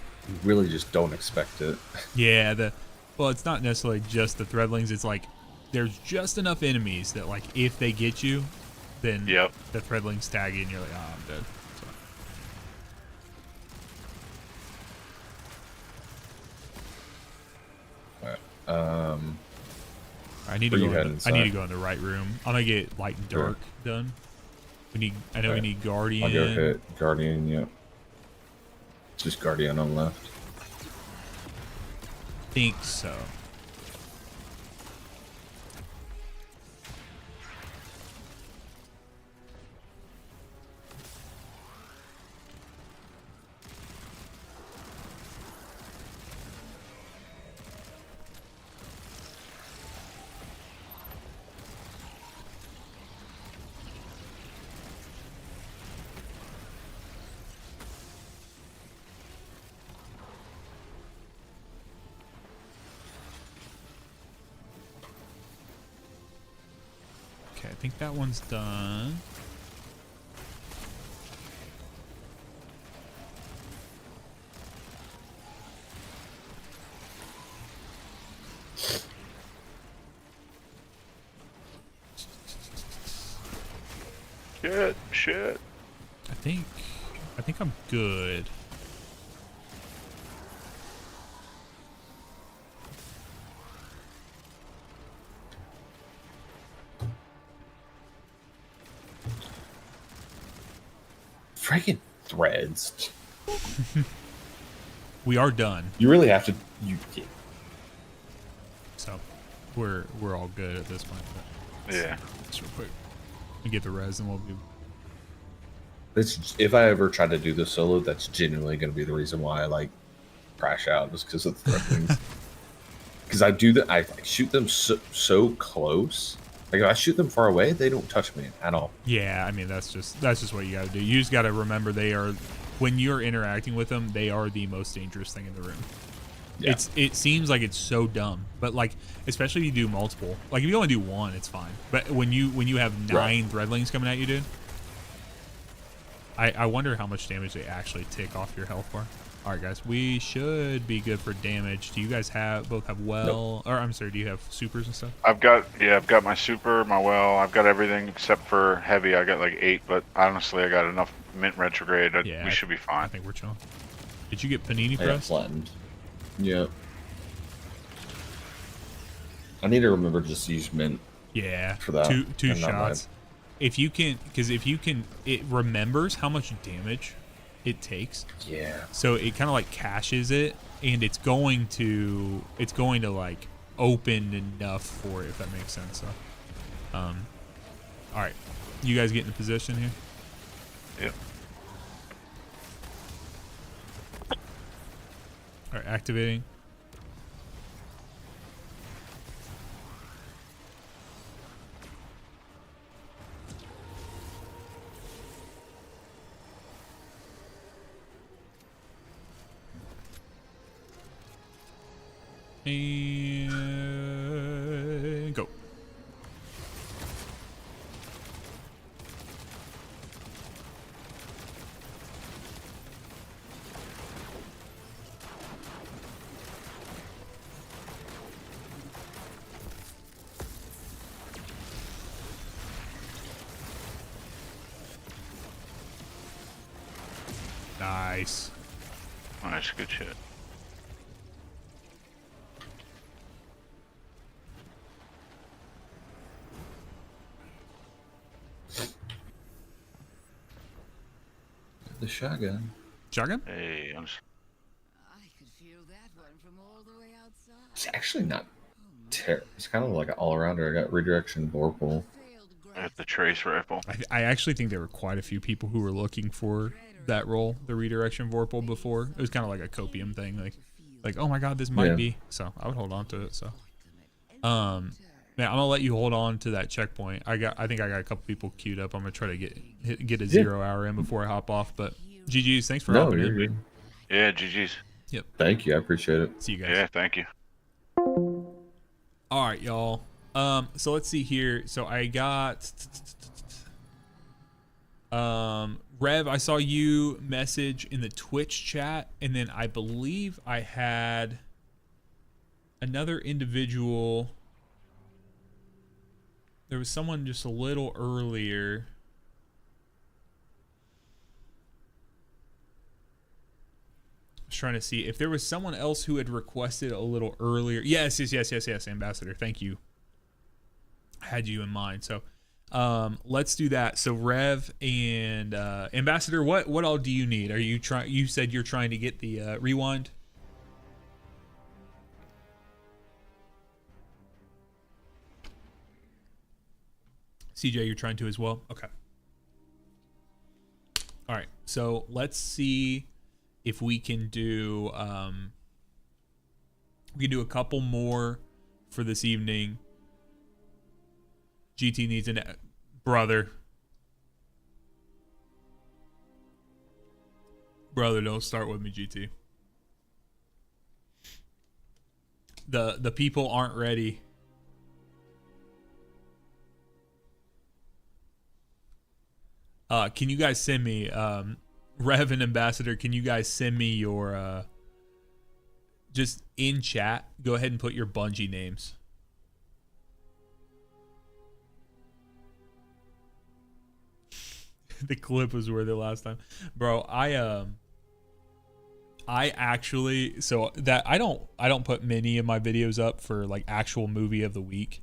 really just don't expect it. Yeah, well, it's not necessarily just the threadlings. It's like there's just enough enemies that like if they get you, then Yep. the threadlings tag you and you're like, oh, I'm dead. So. Alright, I need to Where go. you In heading, I need to Si? go in the right room. I'm gonna get light and dark done. We need. I know we Alright. need guardian. I'll go hit guardian. Yep. Just guardian on left. Think so. Okay, I think that one's done. Shit. I think I'm good. Freaking threads. We are done, You really have to. so we're all good at this point. But Yeah. just real quick, and get the res, and we'll be. That's if I ever try to do this solo, that's genuinely going to be the reason why I like crash out, just because of the threatenings. Because I do that, I shoot them so close. Like if I shoot them far away, they don't touch me at all. Yeah, I mean that's just what you got to do. You just got to remember they are, when you're interacting with them, they are the most dangerous thing in the room. Yeah. It seems like it's so dumb, but like especially if you do multiple. Like if you only do one, it's fine. But when you have 9 threadlings coming at you, dude. I wonder how much damage they actually take off your health bar. All right, guys, we should be good for damage. Do you guys both have well? Or I'm sorry, do you have supers and stuff? I've got my super, my well. I've got everything except for heavy. I got like 8, but honestly, I got enough mint retrograde. Yeah, We should be I fine. think we're chilling. Did you get panini I got press? flattened. Yep. I need to remember to just use mint. Yeah, For that, two and not shots. If you can, it remembers how much damage it takes. Yeah. So it kind of like caches it, and it's going to like open enough for it, if that makes sense. So, all right, you guys get in position here. Yep. All right, activating. And go. Nice. Nice, good shit. The shotgun. Shotgun? Hey, I'm just, I could feel that one from all the way outside. It's actually not terrible. It's kind of like an all-arounder. I got redirection, Vorpal. I have the trace rifle. I actually think there were quite a few people who were looking for that role, the redirection Vorpal, before. It was kind of like a copium thing, like oh my god, this might be. So I would hold on to it. So, man, I'm gonna let you hold on to that checkpoint. I think I got a couple people queued up. I'm gonna try to get a 0 hour in before I hop off. But GG's, thanks for hopping you're in. good. Yeah, GG's. Yep. Thank you. I appreciate it. See you guys. Yeah, thank you. All right, y'all. So let's see here. So I got Rev, I saw you message in the Twitch chat, and then I believe I had another individual. There was someone just a little earlier. I was trying to see if there was someone else who had requested a little earlier. Yes, Ambassador. Thank you. I had you in mind. So let's do that. So Rev and Ambassador, what all do you need? Are you trying? You said you're trying to get the rewind. CJ, you're trying to as well. Okay. All right. So let's see if we can do a couple more for this evening. GT needs an brother. Brother, don't start with me, GT. The people aren't ready. Can you guys send me Rev and Ambassador, can you guys send me your just in chat, go ahead and put your Bungie names. The clip was worth it last time. Bro, I actually, so that I don't put many of my videos up for like actual movie of the week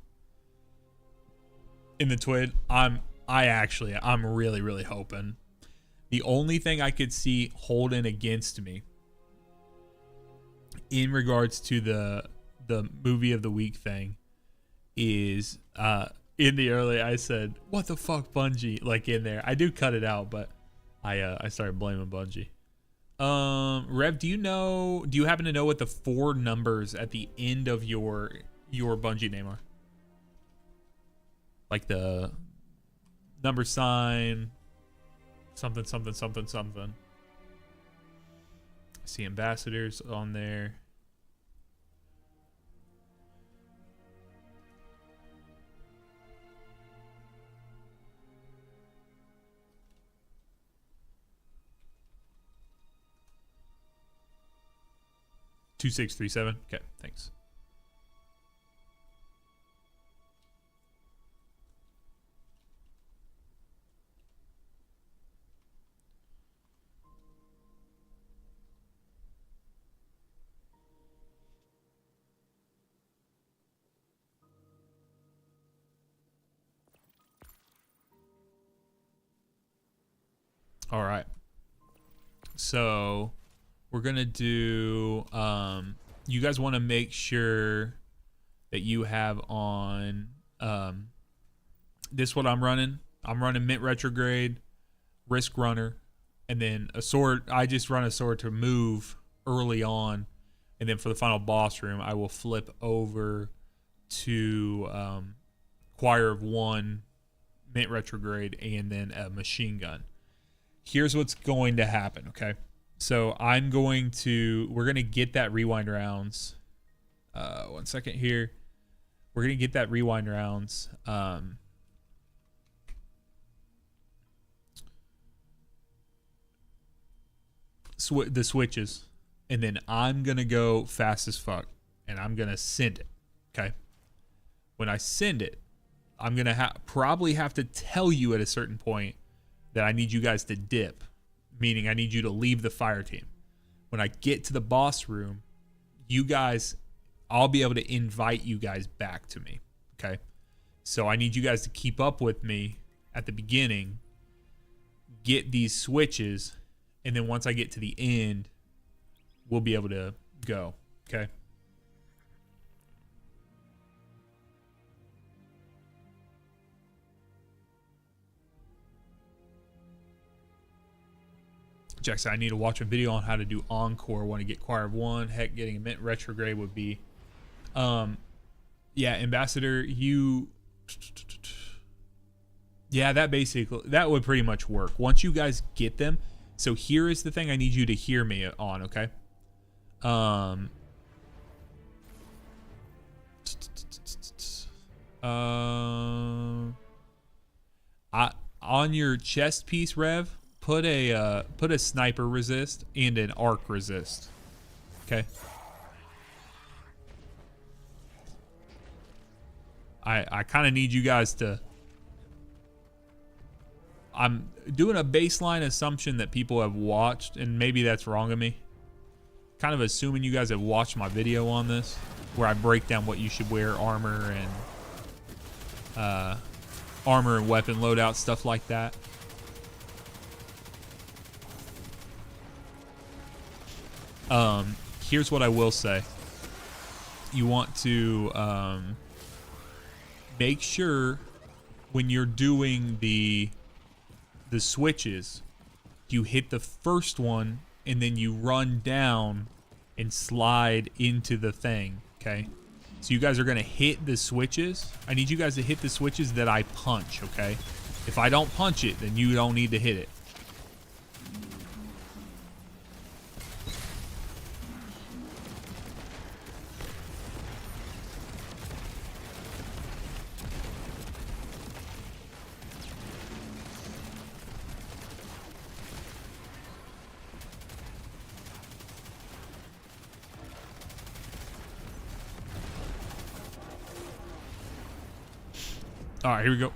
in the Twitch. I'm really hoping. The only thing I could see holding against me in regards to the movie of the week thing is in the early I said, what the fuck, Bungie? Like in there. I do cut it out, but I started blaming Bungie. Rev, do you happen to know what the 4 numbers at the end of your Bungie name are? Like the number sign, something. I see ambassadors on there. Two 637. Okay, thanks. All right. So we're going to do, you guys want to make sure that you have on, this what I'm running. I'm running Mint Retrograde, Risk Runner, and then a sword. I just run a sword to move early on. And then for the final boss room, I will flip over to Choir of One, Mint Retrograde, and then a machine gun. Here's what's going to happen, okay? So we're going to get that rewind rounds 1 second here. We're gonna get that rewind rounds. The switches, and then I'm gonna go fast as fuck, and I'm gonna send it. Okay. When I send it, I'm gonna probably have to tell you at a certain point that I need you guys to dip, meaning I need you to leave the fire team. When I get to the boss room, you guys, I'll be able to invite you guys back to me. Okay. So I need you guys to keep up with me at the beginning, get these switches, and then once I get to the end, we'll be able to go. Okay. Jackson, I need to watch a video on how to do Encore when I get Choir of One. Heck, getting a Mint Retrograde would be. Yeah, Ambassador, you. Yeah, that would pretty much work. Once you guys get them. So here is the thing I need you to hear me on, okay? On your chest piece, Rev, put a sniper resist and an arc resist. Okay. I kind of need you guys to. I'm doing a baseline assumption that people have watched, and maybe that's wrong of me. Kind of assuming you guys have watched my video on this, where I break down what you should wear, armor and weapon loadout, stuff like that. Here's what I will say. You want to make sure when you're doing the switches, you hit the first one and then you run down and slide into the thing. Okay, so you guys are gonna hit the switches. I need you guys to hit the switches that I punch. Okay, if I don't punch it, then you don't need to hit it. All right, here we go.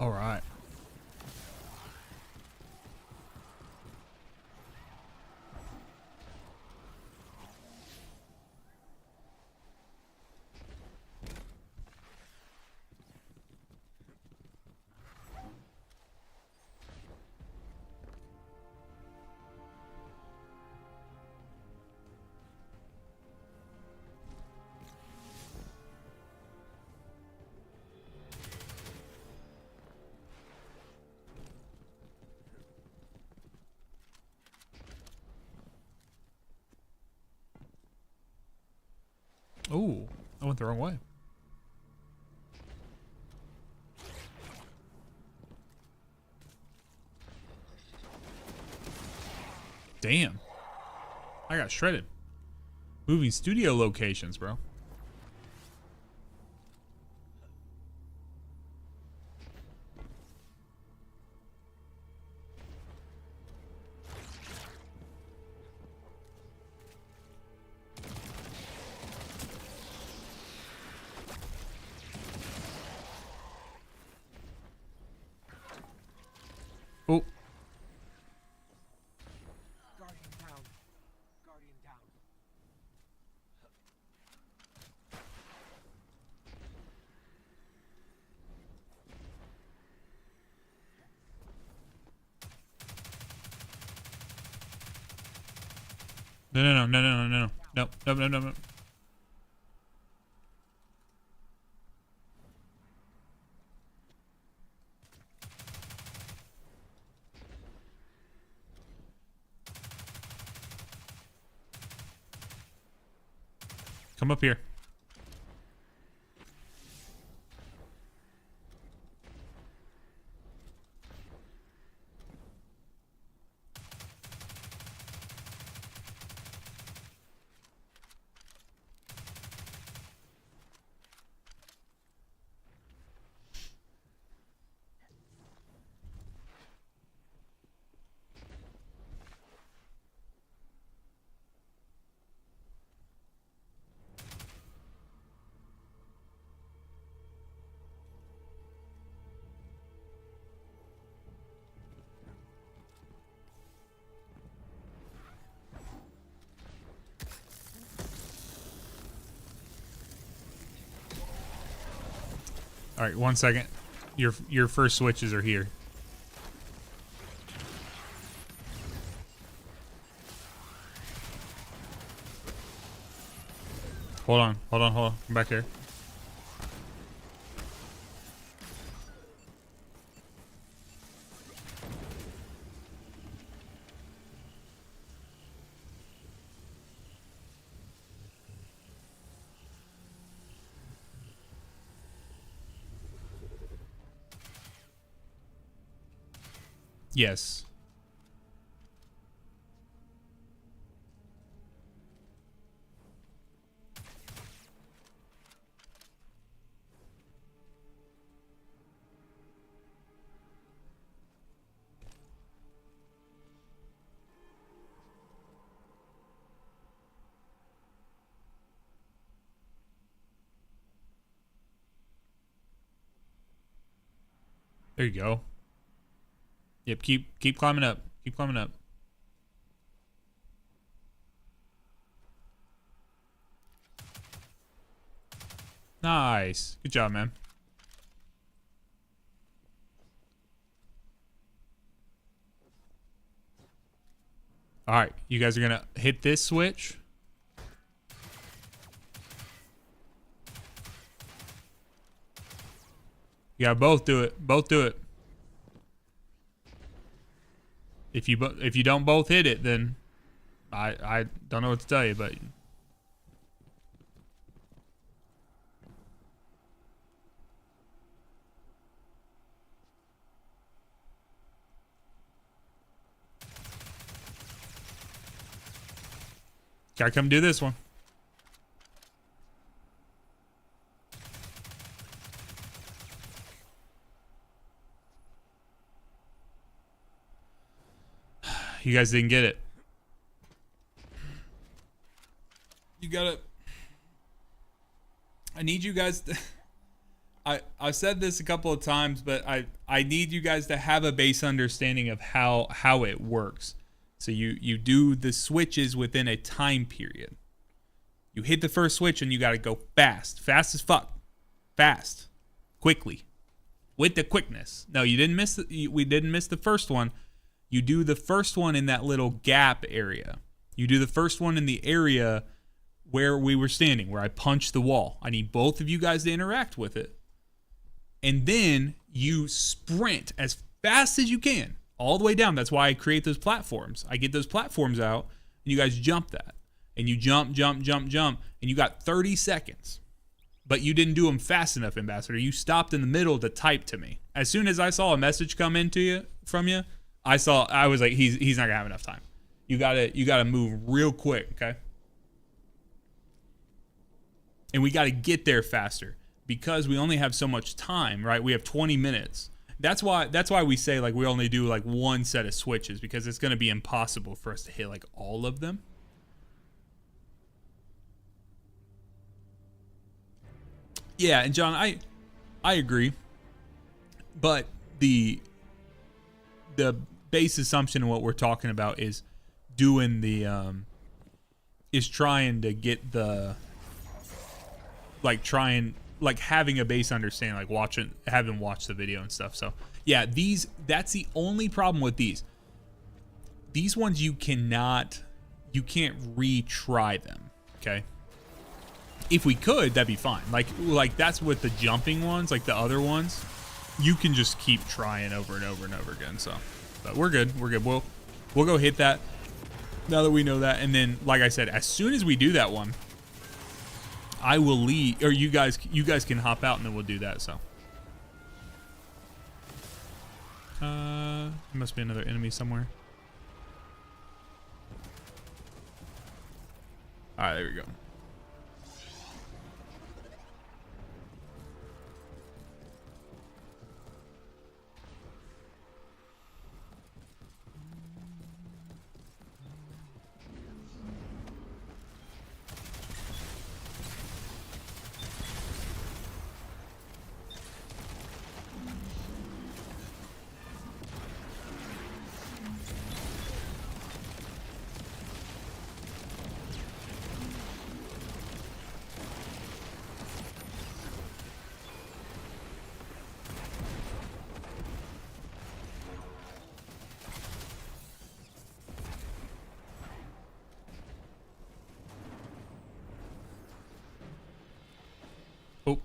All right. Oh, I went the wrong way. Damn. I got shredded. Moving studio locations, bro. Oh. Guardian down. Guardian down. No, no, no, no, no, no, no, no, no, no, no, no. Come up here. All right, 1 second. Your first switches are here. Hold on, hold on, hold on. Come back here. Yes. There you go. Yep, keep climbing up. Keep climbing up. Nice. Good job, man. All right, you guys are gonna hit this switch. You gotta both do it. Both do it. If you don't both hit it, then I don't know what to tell you, but gotta come do this one. You guys didn't get it. You gotta. I need you guys to. I've said this a couple of times, but I need you guys to have a base understanding of how it works. So you do the switches within a time period. You hit the first switch and you got to go fast as fuck, fast, quickly, with the quickness. No, you didn't miss. We didn't miss the first one. You do the first one in that little gap area. You do the first one in the area where we were standing, where I punched the wall. I need both of you guys to interact with it. And then you sprint as fast as you can all the way down. That's why I create those platforms. I get those platforms out, and you guys jump that. And you jump, and you got 30 seconds. But you didn't do them fast enough, Ambassador. You stopped in the middle to type to me. As soon as I saw a message come into you from you, I was like, he's not gonna have enough time. You gotta move real quick, okay? And we gotta get there faster because we only have so much time, right? We have 20 minutes. That's why we say like we only do like one set of switches, because it's gonna be impossible for us to hit like all of them. Yeah, and John, I agree, but the base assumption of what we're talking about is doing the is trying to get the having a base understanding, like having watched the video and stuff. So yeah, that's the only problem with these ones. You can't retry them, okay? If we could, that'd be fine. Like that's with the jumping ones, like the other ones, you can just keep trying over and over and over again. So, but we're good. We'll go hit that now that we know that. And then, like I said, as soon as we do that one, I will leave, or you guys can hop out, and then we'll do that. So, there must be another enemy somewhere. All right, there we go. Oh.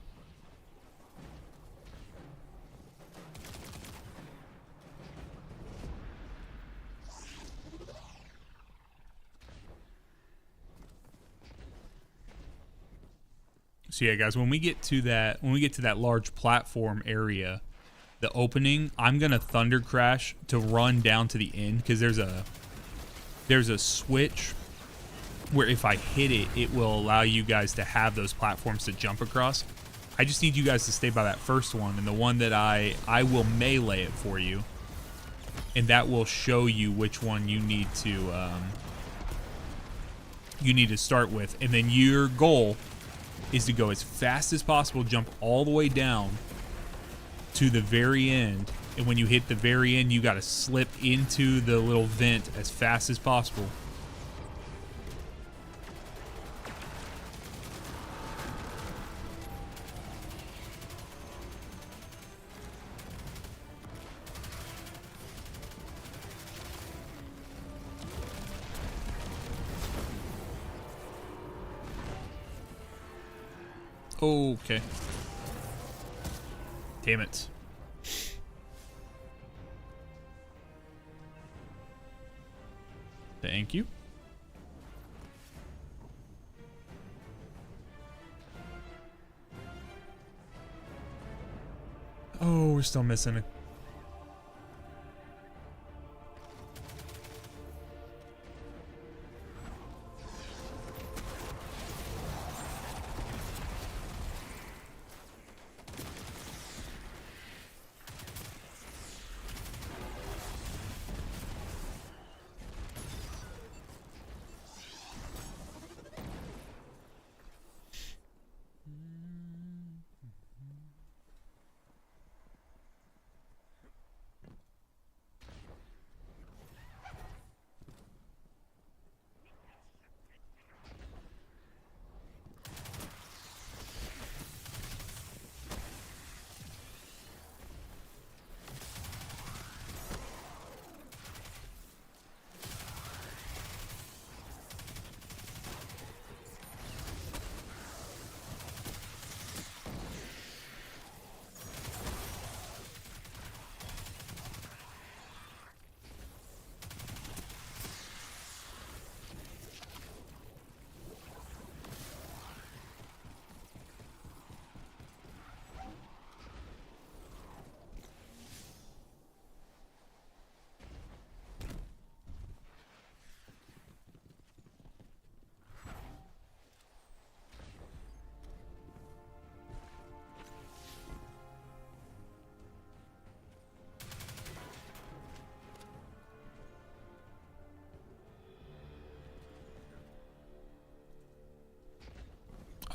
So yeah, guys, when we get to that large platform area, the opening, I'm gonna thunder crash to run down to the end, because there's a switch where if I hit it, it will allow you guys to have those platforms to jump across. I just need you guys to stay by that first one, and the one that I will melee it for you, and that will show you which one you need to start with. And then your goal is to go as fast as possible, jump all the way down to the very end, and when you hit the very end, you got to slip into the little vent as fast as possible. Okay. Damn it. Thank you. Oh, we're still missing it.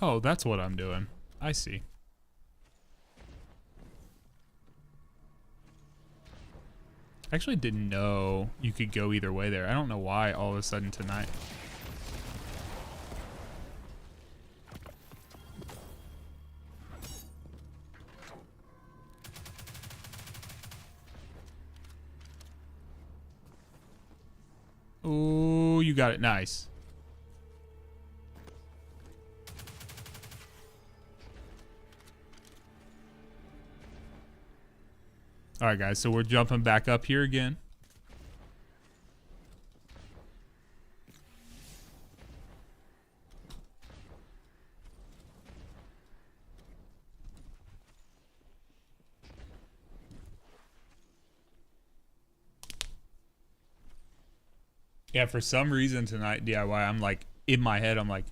Oh, that's what I'm doing. I see. I actually didn't know you could go either way there. I don't know why all of a sudden tonight. Oh, you got it. Nice. All right, guys. So we're jumping back up here again. Yeah, for some reason tonight, DIY, I'm like, in my head, I'm like,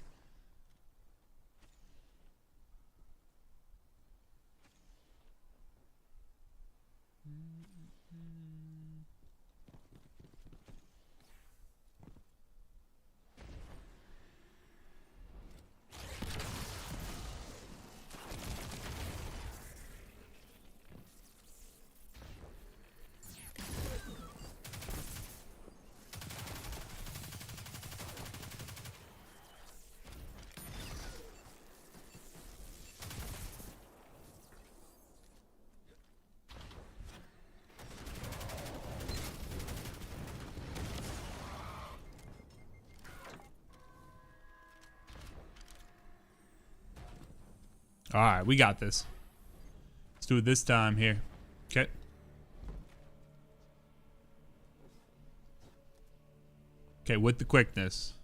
all right, we got this. Let's do it this time here. Okay. Okay, with the quickness.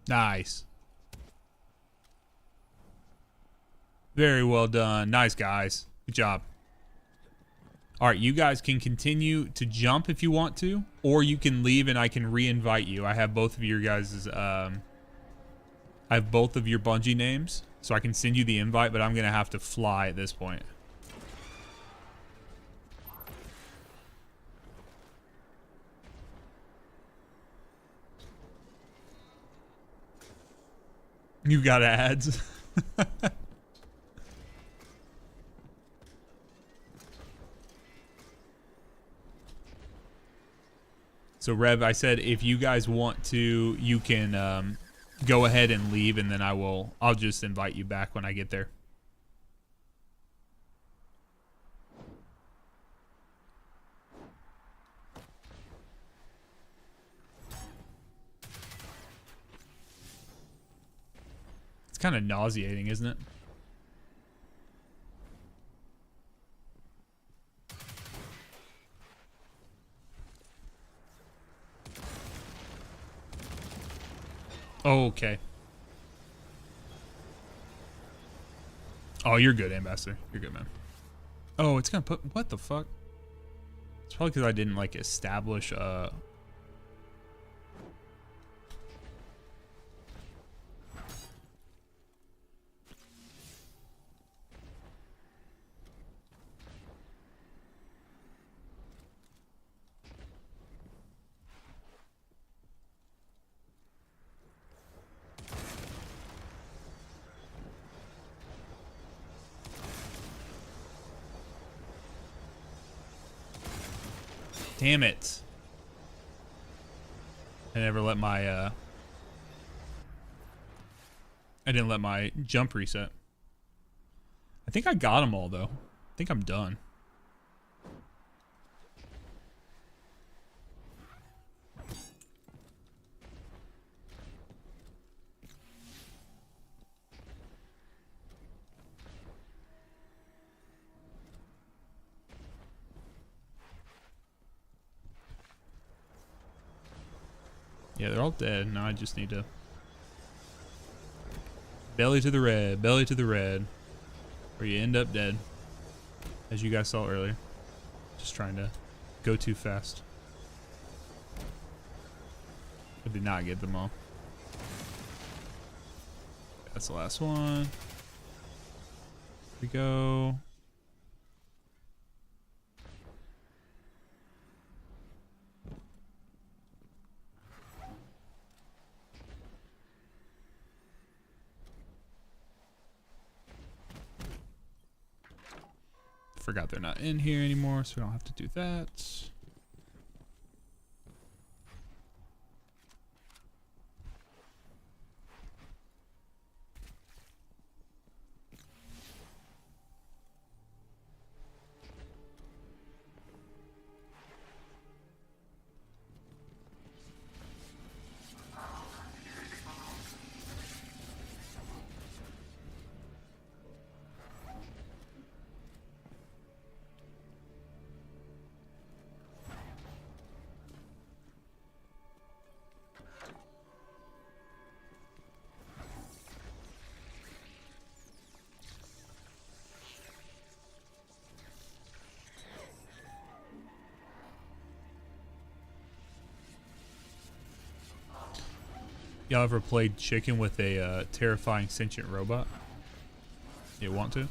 Nice. Very well done. Nice, guys. Good job. All right, you guys can continue to jump if you want to, or you can leave and I can re-invite you. I have both of your guys' I have both of your Bungie names, so I can send you the invite, but I'm gonna have to fly at this point. You got ads. So Rev, I said if you guys want to, you can go ahead and leave, and then I'll just invite you back when I get there. It's kind of nauseating, isn't it? Oh, okay. Oh, you're good, Ambassador. You're good, man. Oh, it's gonna put... What the fuck? It's probably because I didn't, like, establish... Damn it. I never let my, I didn't let my jump reset. I think I got them all, though. I think I'm done. Yeah, they're all dead. Now I just need to... Belly to the red, or you end up dead. as you guys saw earlier. Just trying to go too fast. I did not get them all. That's the last one. Here we go. Forgot they're not in here anymore, so we don't have to do that. Y'all ever played chicken with a terrifying sentient robot? You want to?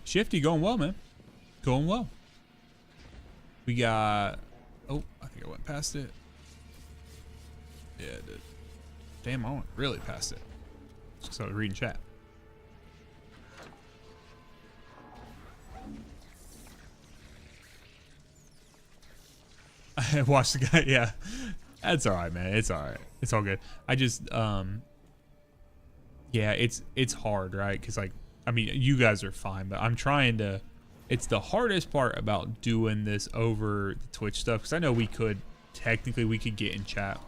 Shifty going well, man. Going well. We got... Oh, I think I went past it. Yeah, I did. Damn, I went really past it. Just because I was reading chat. I watched the guy, yeah. That's alright, man. It's alright. It's all good. I just, yeah, it's hard, right? Because, like, I mean, you guys are fine, but I'm trying to... It's the hardest part about doing this over the Twitch stuff, because I know we could get in chat.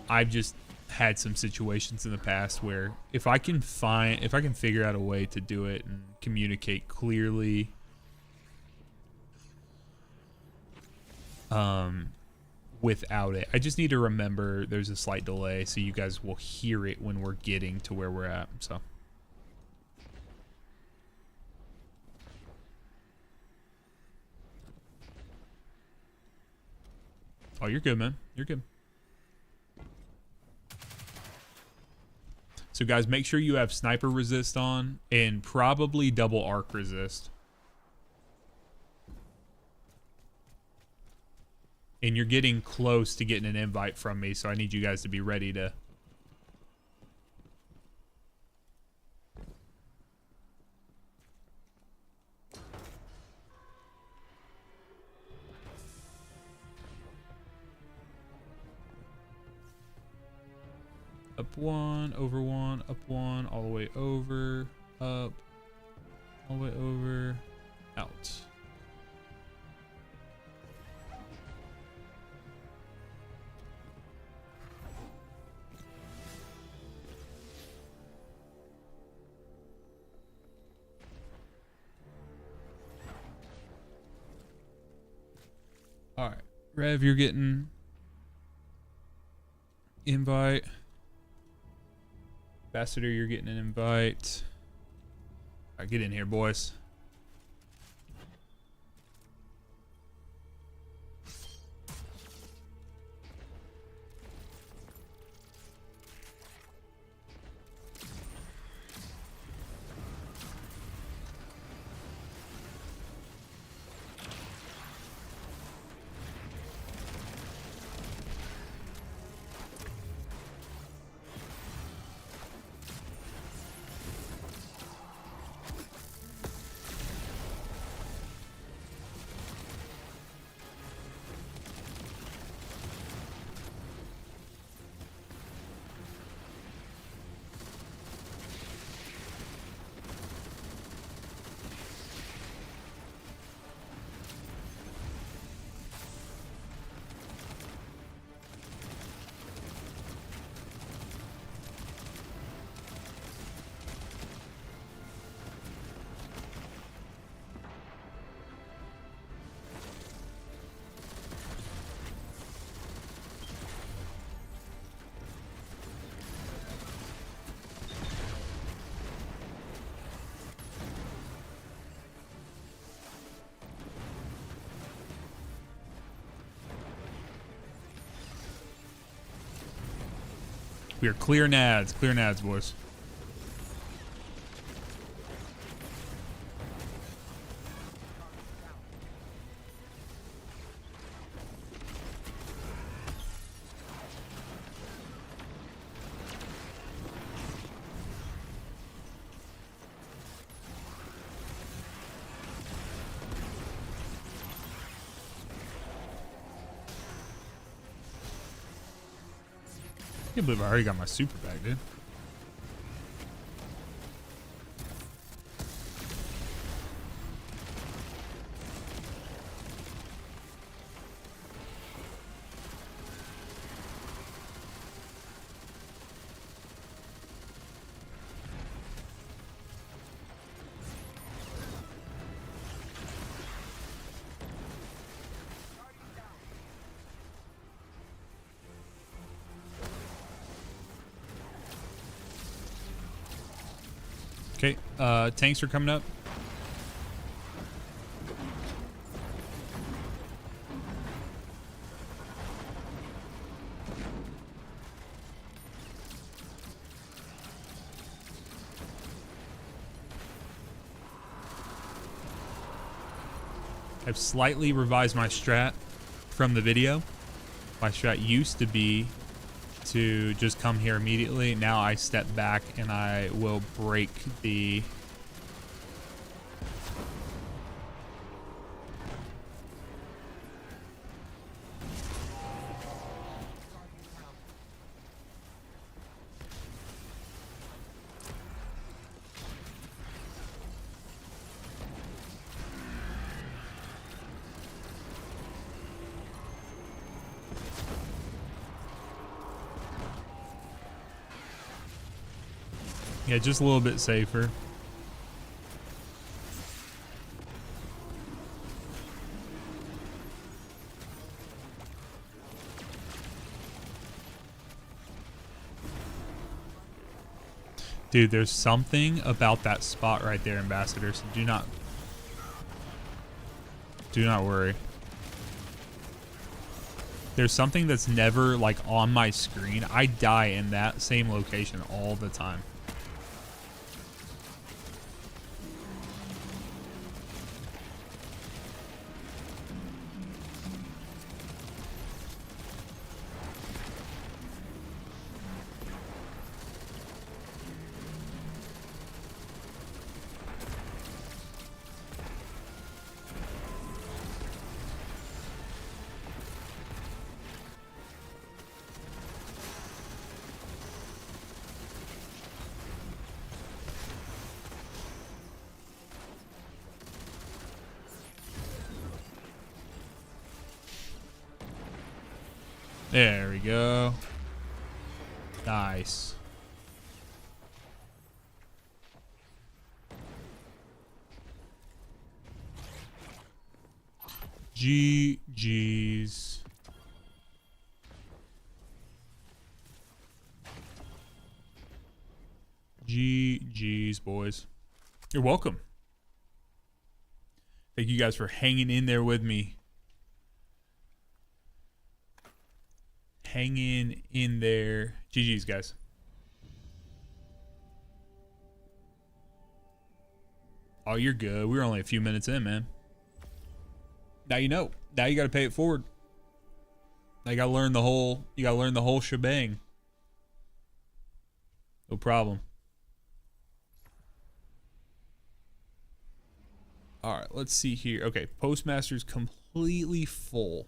I've just had some situations in the past where if I can figure out a way to do it and communicate clearly, without it, I just need to remember there's a slight delay, so you guys will hear it when we're getting to where we're at. So. Oh, you're good, man. You're good. So, guys, make sure you have sniper resist on and probably double arc resist. And you're getting close to getting an invite from me, so I need you guys to be ready to... Up one, over one, up one, all the way over, up, all the way over, out. All right, Rev, you're getting invite. Ambassador, you're getting an invite. All right, get in here, boys. We are clear nads. Clear nads, boys. I can't believe I already got my super back, dude. Okay, tanks are coming up. I've slightly revised my strat from the video. My strat used to be to just come here immediately. Now I step back and I will break the... Yeah, just a little bit safer. Dude, there's something about that spot right there, Ambassador, so do not worry. There's something that's never like on my screen. I die in that same location all the time. There we go. Nice. GG's. GG's, boys. You're welcome. Thank you guys for hanging in there with me. Hanging in there. GG's, guys. Oh, you're good. We were only a few minutes in, man. Now you know. Now you got to pay it forward. Now you got to learn the whole. You got to learn the whole shebang. No problem. All right, let's see here. Okay, Postmaster's completely full.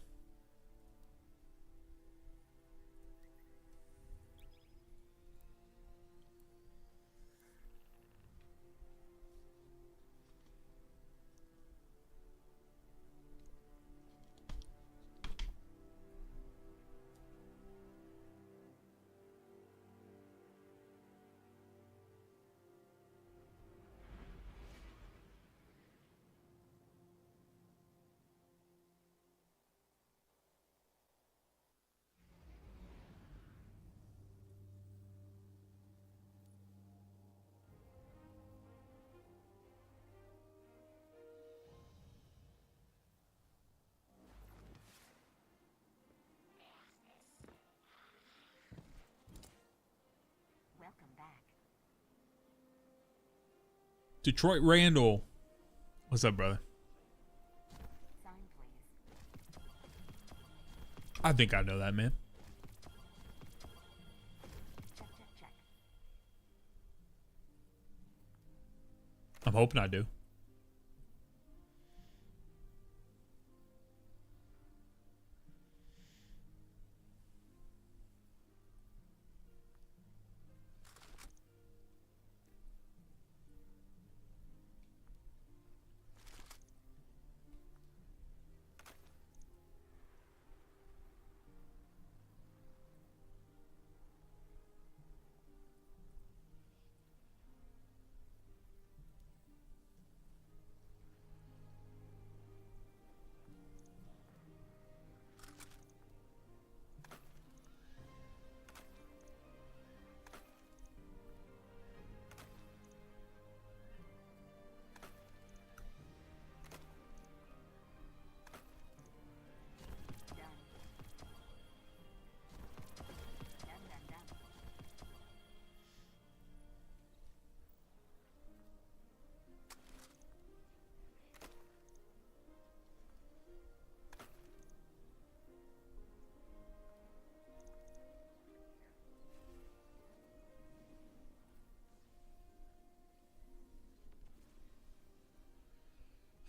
Detroit Randall. What's up, brother? I think I know that, man. I'm hoping I do.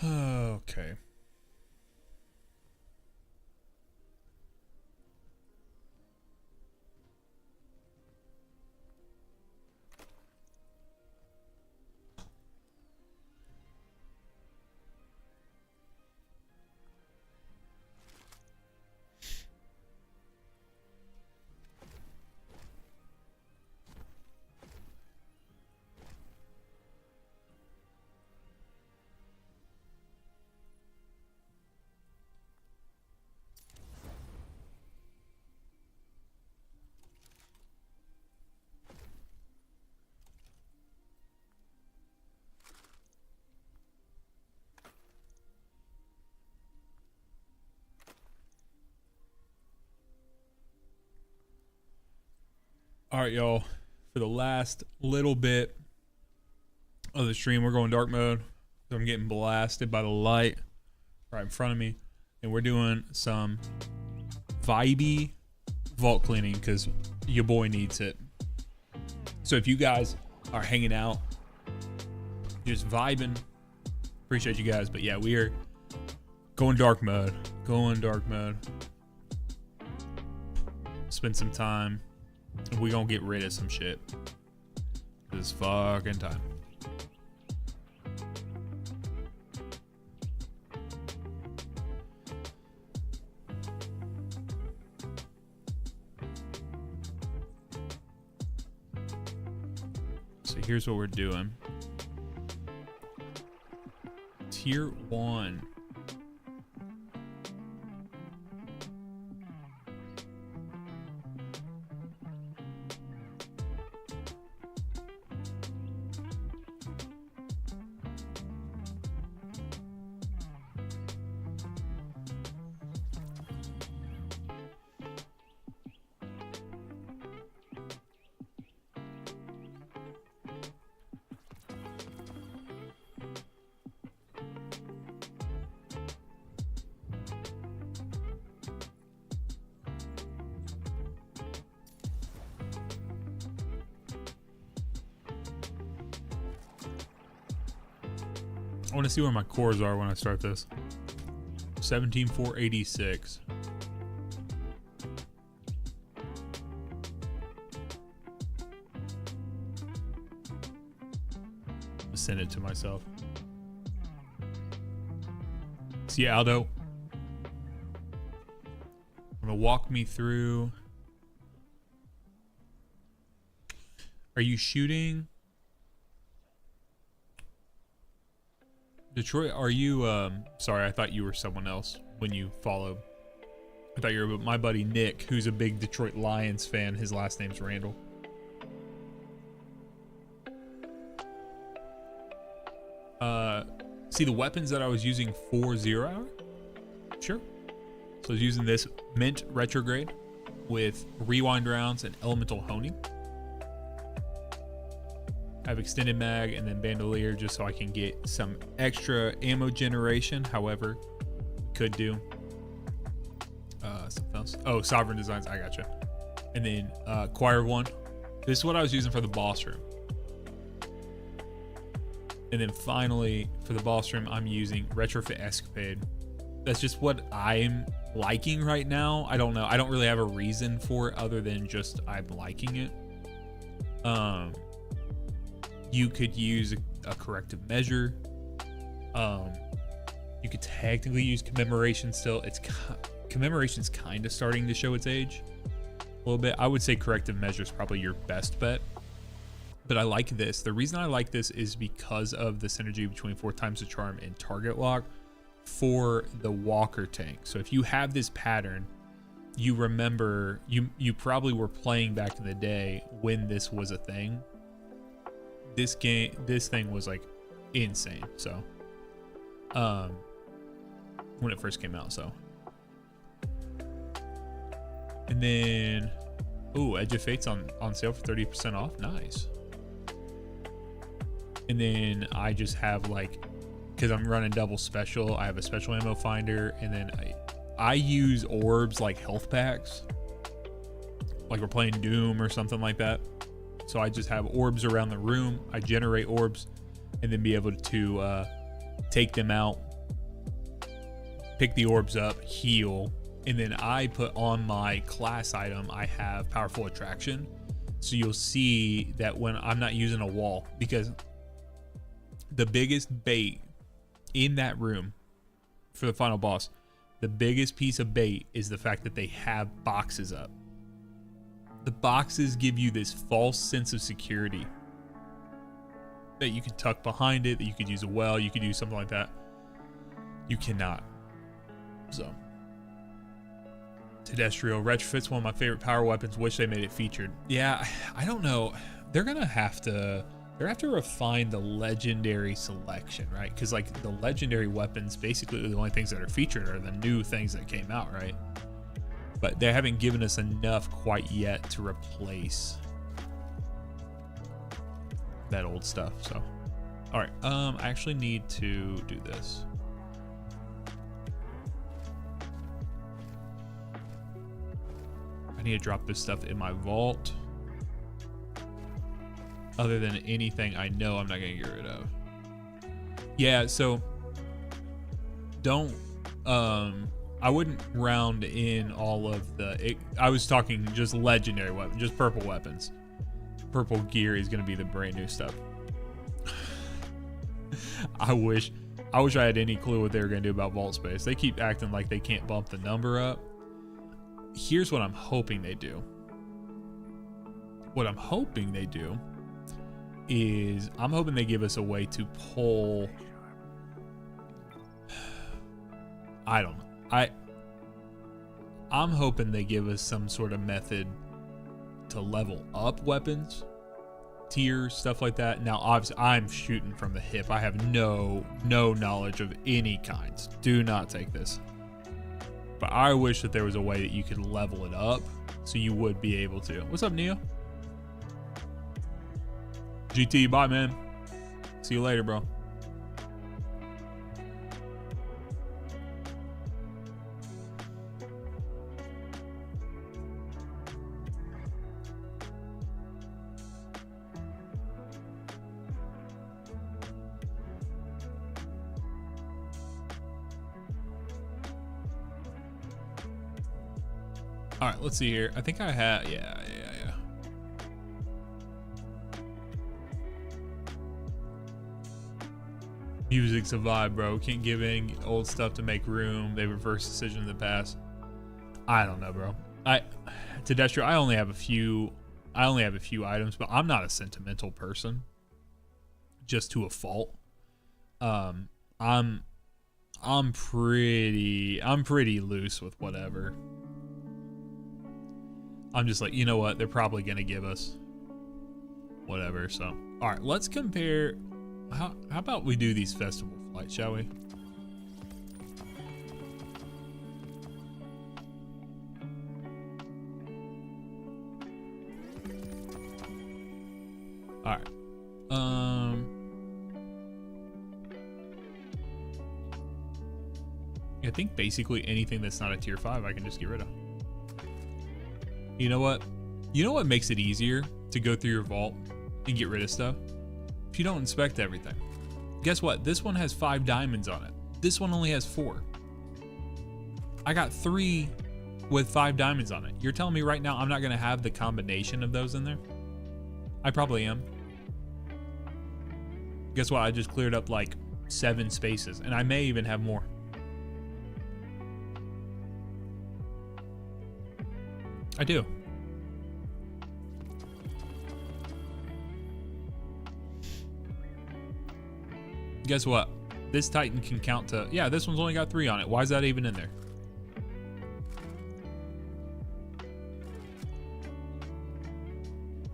Okay. All right, y'all. For the last little bit of the stream, we're going dark mode. I'm getting blasted by the light right in front of me. And we're doing some vibey vault cleaning because your boy needs it. So if you guys are hanging out, just vibing, appreciate you guys. But yeah, we are going dark mode. Going dark mode. Spend some time. And we gonna get rid of some shit this fucking time. So here's what we're doing. Tier 1. I want to see where my cores are when I start this. 17,486. Send it to myself. See, Aldo, I'm gonna walk me through. Are you shooting? Detroit, are you, sorry, I thought you were someone else when you followed. I thought you were my buddy Nick, who's a big Detroit Lions fan. His last name's Randall. See the weapons that I was using for 0 hour? Sure. So I was using this Mint Retrograde with Rewind Rounds and Elemental Honing. I have extended mag and then bandolier just so I can get some extra ammo generation. However, could do something else. Oh, sovereign designs. I gotcha. And then choir one. This is what I was using for the boss room. And then finally for the boss room, I'm using retrofit escapade. That's just what I'm liking right now. I don't know. I don't really have a reason for it other than just I'm liking it. You could use a corrective measure. You could technically use commemoration still. Commemoration's kind of starting to show its age a little bit. I would say corrective measure is probably your best bet. But I like this. The reason I like this is because of the synergy between 4 times the charm and target lock for the walker tank. So if you have this pattern, you remember you probably were playing back in the day when this was a thing. This thing was like insane. So when it first came out. So and then Edge of Fate's on sale for 30% off. Nice. And then I just have like, because I'm running double special, I have a special ammo finder, and then I use orbs like health packs, like we're playing Doom or something like that. So I just have orbs around the room. I generate orbs and then be able to take them out, pick the orbs up, heal, and then I put on my class item, I have powerful attraction. So you'll see that when I'm not using a wall, because the biggest bait in that room for the final boss, the biggest piece of bait is the fact that they have boxes up. The boxes give you this false sense of security that you can tuck behind it, that you could use a well, you could use something like that. You cannot. So Terrestrial retrofit's one of my favorite power weapons. Wish they made it featured. Yeah, I don't know. They're gonna have to refine the legendary selection, right? Because like the legendary weapons, basically the only things that are featured are the new things that came out, right? But they haven't given us enough quite yet to replace that old stuff. So, all right. I actually need to do this. I need to drop this stuff in my vault. Other than anything I know I'm not gonna get rid of. Yeah, so don't I wouldn't round in all of the I was talking just legendary weapons, just purple weapons. Purple gear is gonna be the brand new stuff. I wish I had any clue what they were gonna do about vault space. They keep acting like they can't bump the number up. Here's what I'm hoping they do. What I'm hoping they do is I'm hoping they give us a way to pull. I don't know. I'm hoping they give us some sort of method to level up weapons, tiers, stuff like that. Now, obviously, I'm shooting from the hip. I have no knowledge of any kinds. Do not take this. But I wish that there was a way that you could level it up so you would be able to. What's up, Neo? GT, bye, man. See you later, bro. All right, let's see here. I think I have, yeah. Music's a vibe, bro. Can't give any old stuff to make room. They reverse decision in the past. I don't know, bro. Terrestrial, I only have a few items, but I'm not a sentimental person. Just to a fault. I'm pretty loose with whatever. I'm just like, you know what? They're probably gonna give us whatever. So, all right, let's compare. How about we do these festival flights, shall we? All right. I think basically anything that's not a tier 5 I can just get rid of. You know what? You know what makes it easier to go through your vault and get rid of stuff? If you don't inspect everything. Guess what? This one has 5 diamonds on it. This one only has 4. I got 3 with 5 diamonds on it. You're telling me right now I'm not going to have the combination of those in there? I probably am. Guess what? I just cleared up like 7 spaces, and I may even have more. I do. Guess what? This Titan can count to... Yeah, this one's only got 3 on it. Why is that even in there?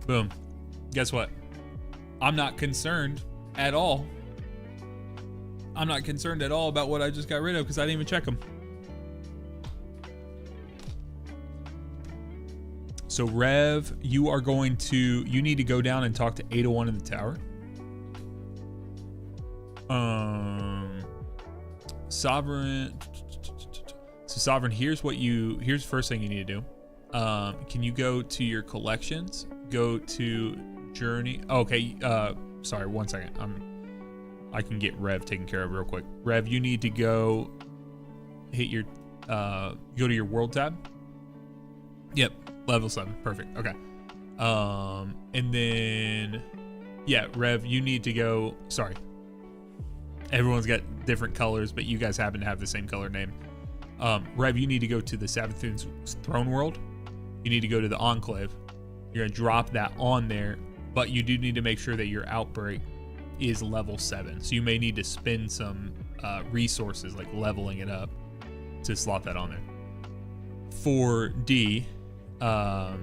Boom. Guess what? I'm not concerned at all. I'm not concerned at all about what I just got rid of because I didn't even check them. So Rev, you need to go down and talk to 801 in the tower. Sovereign. So Sovereign, here's the first thing you need to do. Can you go to your collections? Go to Journey. Okay. Sorry, 1 second. I can get Rev taken care of real quick. Rev, you need to go hit your, go to your world tab. Yep. Level 7. Perfect. Okay. And then, yeah, Rev, you need to go, sorry. Everyone's got different colors, but you guys happen to have the same color name. Rev, you need to go to the Savathun's throne world. You need to go to the Enclave. You're gonna drop that on there, but you do need to make sure that your outbreak is level 7. So you may need to spend some resources, like leveling it up, to slot that on there. For D, or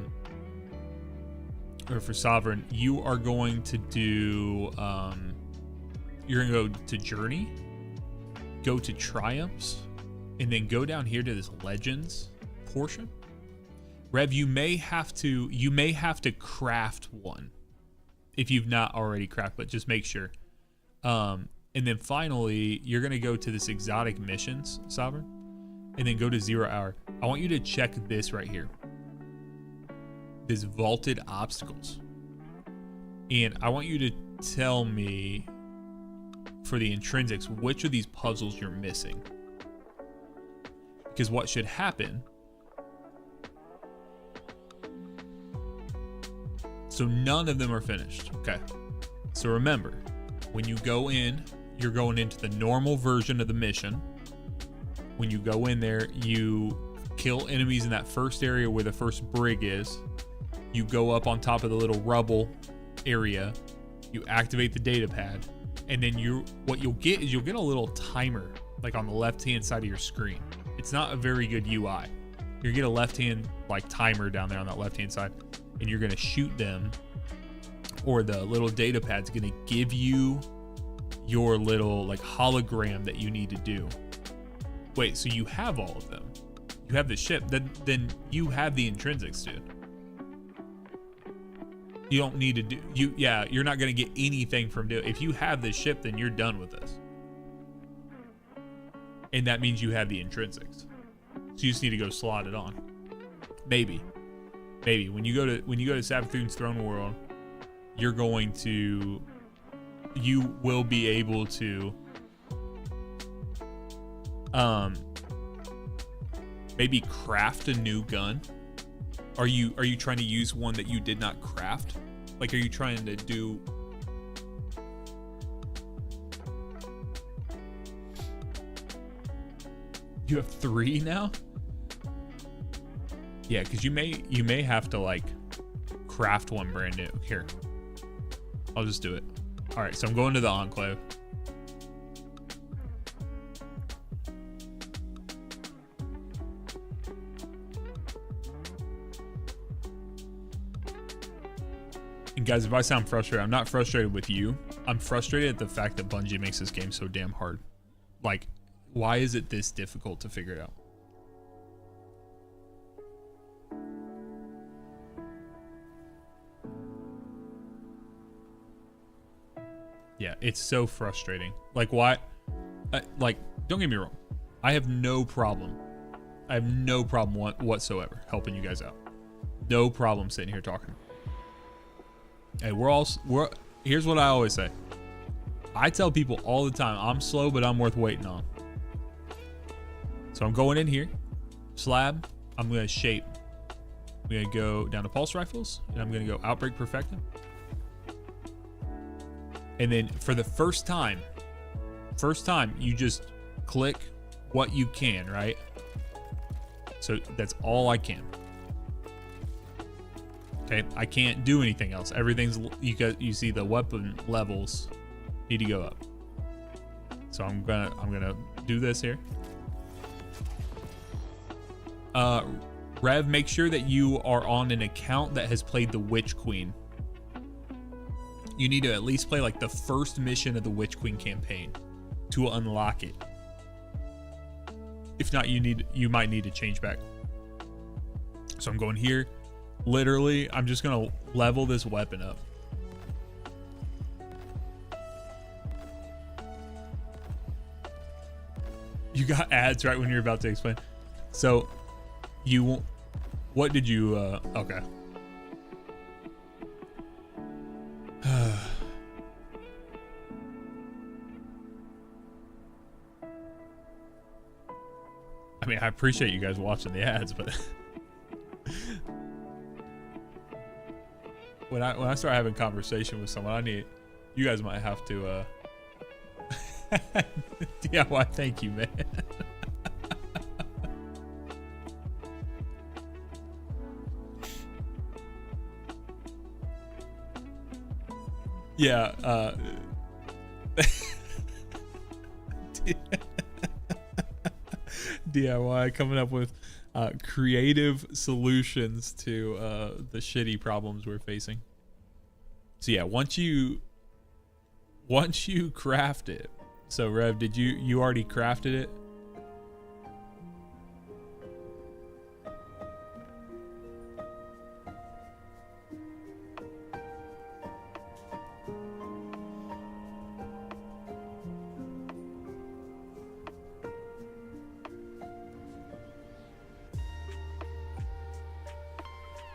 for Sovereign, you are going to do, you're gonna go to Journey, go to Triumphs, and then go down here to this Legends portion. Rev, you may have to craft one if you've not already crafted, but just make sure. And then finally, you're gonna go to this exotic missions, Sovereign, and then go to 0 hour. I want you to check this right here. This vaulted obstacles. And I want you to tell me, for the intrinsics, which of these puzzles you're missing. Because what should happen, so none of them are finished. Okay. So remember, when you go in, you're going into the normal version of the mission. When you go in there, you kill enemies in that first area where the first brig is. You go up on top of the little rubble area. You activate the data pad. And then what you'll get is you'll get a little timer, like on the left-hand side of your screen. It's not a very good UI. You're gonna get a left-hand like timer down there on that left-hand side, and you're gonna shoot them, or the little data pad's gonna give you your little like hologram that you need to do. Wait, so you have all of them? You have the ship? Then you have the intrinsics, dude. You don't need to do you're not gonna get anything from doing. If you have this ship, then you're done with this. And that means you have the intrinsics. So you just need to go slot it on. Maybe. When you go to Savathun's throne world, you will be able to maybe craft a new gun. Are you trying to use one that you did not craft? Like, are you trying to do... You have 3 now? Yeah, because you may have to like craft one brand new. Here, I'll just do it. All right, so I'm going to the Enclave. And guys, if I sound frustrated, I'm not frustrated with you. I'm frustrated at the fact that Bungie makes this game so damn hard. Like, why is it this difficult to figure it out? Yeah, it's so frustrating. Like, why? Like, don't get me wrong. I have no problem. I have no problem whatsoever helping you guys out. No problem sitting here talking. Hey, here's what I always say. I tell people all the time, I'm slow, but I'm worth waiting on. So I'm going in here, slab. I'm going to shape. I'm going to go down to pulse rifles, and I'm going to go outbreak perfecta. And then for the first time, you just click what you can, right? So that's all I can. Okay, I can't do anything else. Everything's, you see the weapon levels need to go up. So I'm gonna do this here. Rev, make sure that you are on an account that has played the Witch Queen. You need to at least play like the first mission of the Witch Queen campaign to unlock it. If not, you might need to change back. So I'm going here. Literally, I'm just gonna level this weapon up. You got ads right when you're about to explain. So what did you okay. I mean, I appreciate you guys watching the ads, but when I start having conversation with someone, you guys might have to DIY, thank you, man. Yeah, DIY coming up with creative solutions to the shitty problems we're facing. So yeah, once you craft it. So Rev, did you already crafted it?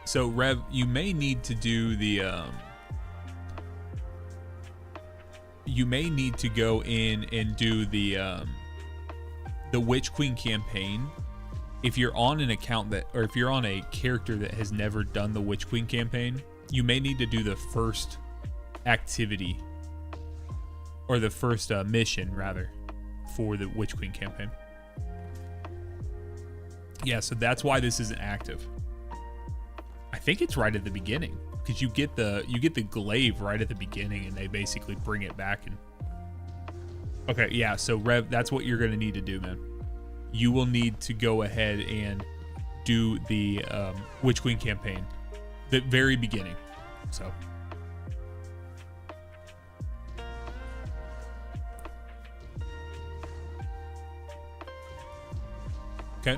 So Rev, you may need to do the you may need to go in and do the Witch Queen campaign. If you're on an account that, or if you're on a character that has never done the Witch Queen campaign, you may need to do the first activity, or the first mission rather, for the Witch Queen campaign. Yeah, so that's why this isn't active. I think it's right at the beginning, because you get the glaive right at the beginning, and they basically bring it back. And okay, yeah. So Rev, that's what you're gonna need to do, man. You will need to go ahead and do the Witch Queen campaign, the very beginning. So okay.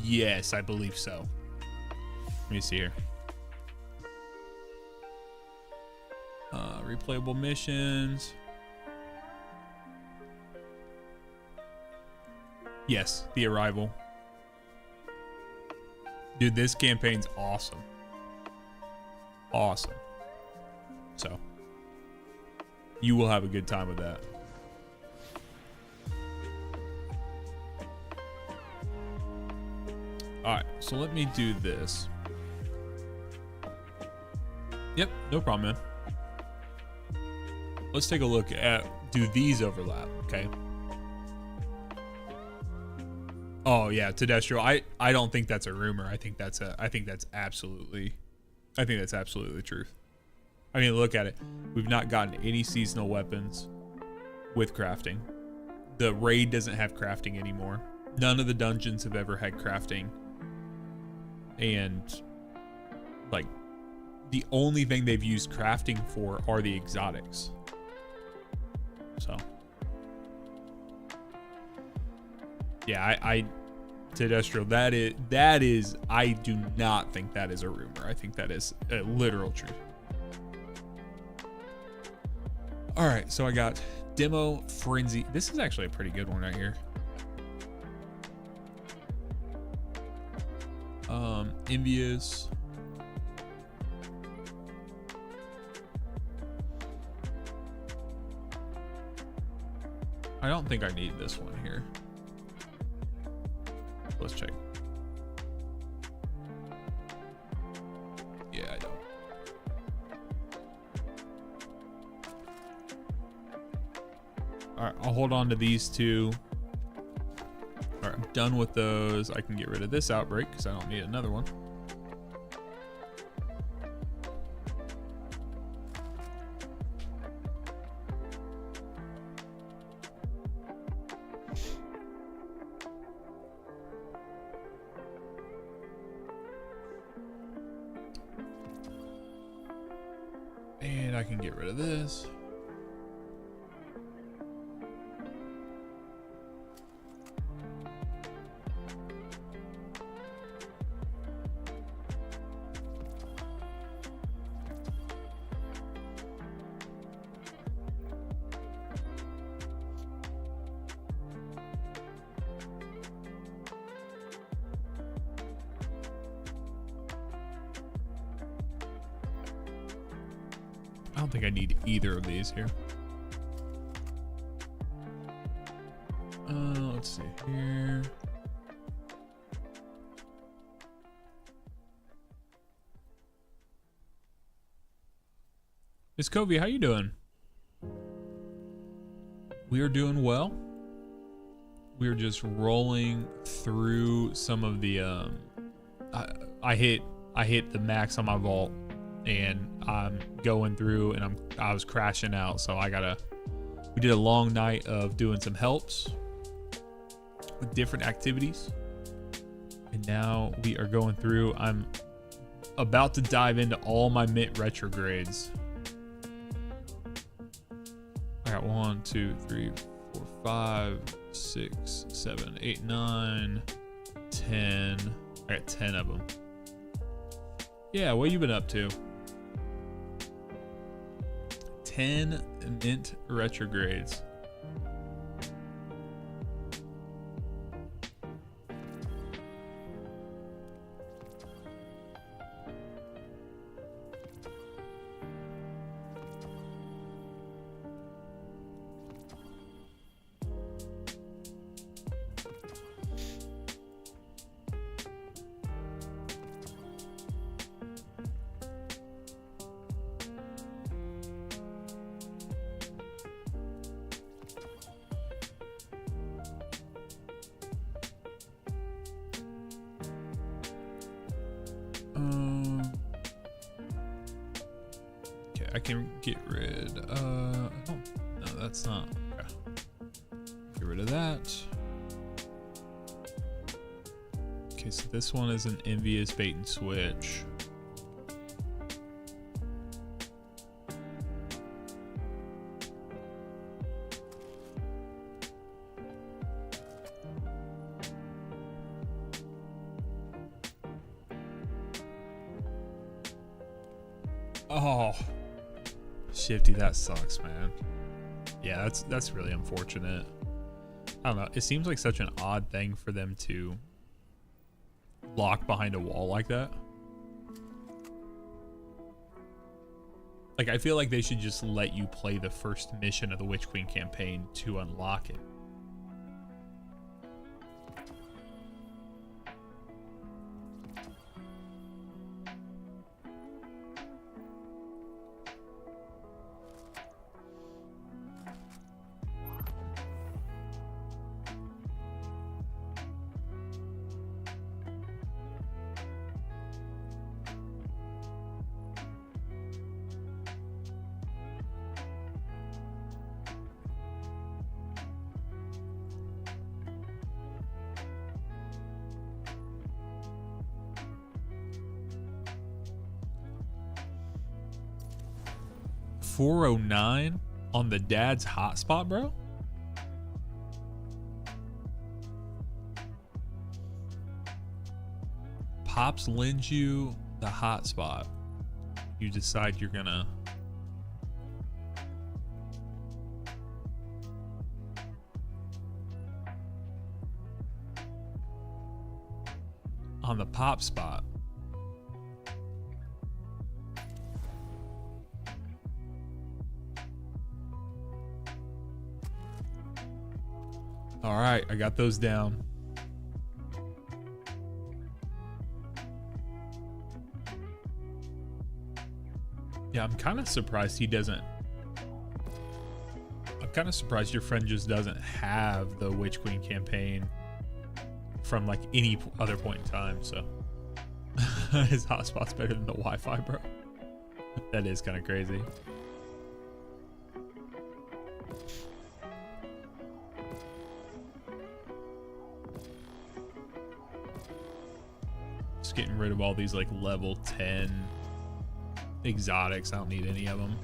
Yes, I believe so. Let me see here. Replayable missions. Yes, the arrival. Dude, this campaign's awesome. Awesome. So, you will have a good time with that. Alright, so let me do this. Yep, no problem, man. Let's take a look at, do these overlap, okay? Oh yeah, Tedestro, I don't think that's a rumor. I think that's absolutely the truth. I mean, look at it. We've not gotten any seasonal weapons with crafting. The raid doesn't have crafting anymore. None of the dungeons have ever had crafting. And like the only thing they've used crafting for are the exotics. So yeah, I Tedestro, that is I do not think that is a rumor. I think that is a literal truth. All right, so I got Demo Frenzy. This is actually a pretty good one right here. Envious. I don't think I need this one here. Let's check. Yeah, I don't. All right, I'll hold on to these two. All right, I'm done with those. I can get rid of this outbreak because I don't need another one. And I can get rid of this. I don't think I need either of these here. Let's see here. Miss Covey, how you doing? We are doing well. We are just rolling through some of the I hit the max on my vault, and I'm going through, and I was crashing out, so we did a long night of doing some helps with different activities, and now we are going through. I'm about to dive into all my mint retrogrades. I got 1, 2, 3, 4, 5, 6, 7, 8, 9, 10. I got 10 of them. Yeah, what you been up to? 10 mint retrogrades. Okay, I can get rid. Oh, no, that's not. Okay. Get rid of that. Okay, so this one is an envious bait and switch. Oh, Shifty, that sucks, man. Yeah, that's really unfortunate. I don't know. It seems like such an odd thing for them to lock behind a wall like that. Like, I feel like they should just let you play the first mission of the Witch Queen campaign to unlock it. $409 on the dad's hotspot, bro. Pops lends you the hotspot. You decide you're gonna on the pop spot. All right, I got those down. Yeah, I'm kind of surprised he doesn't. I'm kind of surprised your friend just doesn't have the Witch Queen campaign from like any other point in time. So his hotspot's better than the Wi-Fi, bro. That is kind of crazy. Just getting rid of all these like level 10 exotics. I don't need any of them.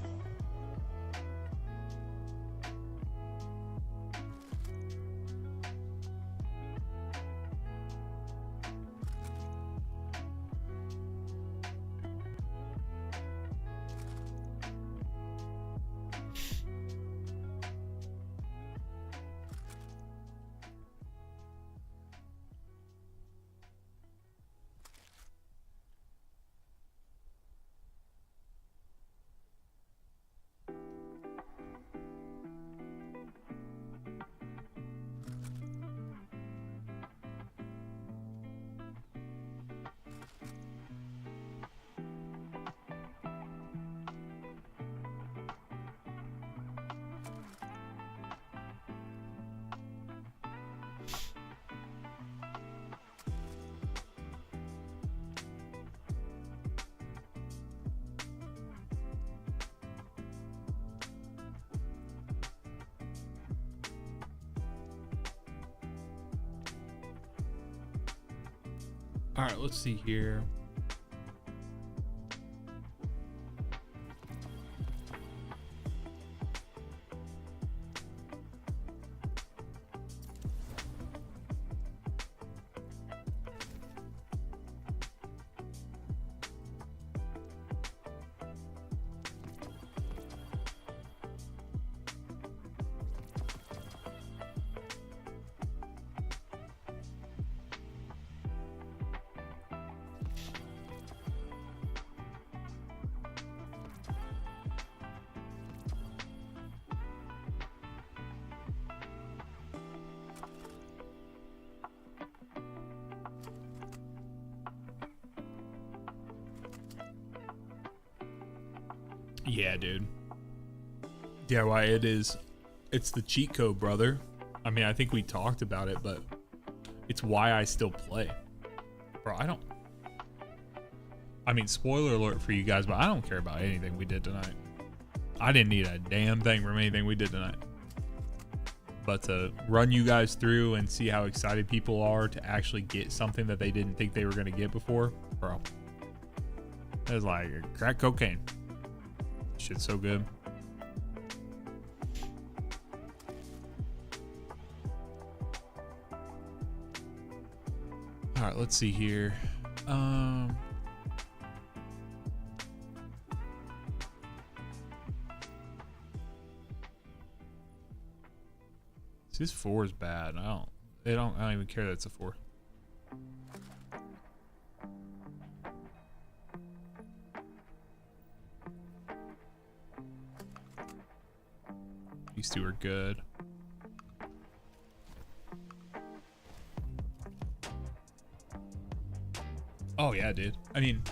All right, let's see here. Yeah, dude. Yeah, why it is. It's the cheat code, brother. I mean, I think we talked about it, but it's why I still play. Bro, I mean, spoiler alert for you guys, but I don't care about anything we did tonight. I didn't need a damn thing from anything we did tonight. But to run you guys through and see how excited people are to actually get something that they didn't think they were going to get before, bro. It was like crack cocaine. Shit's so good. All right, let's see here. This 4 is bad. I don't even care that it's a 4. These two are good. Oh yeah, dude. I mean,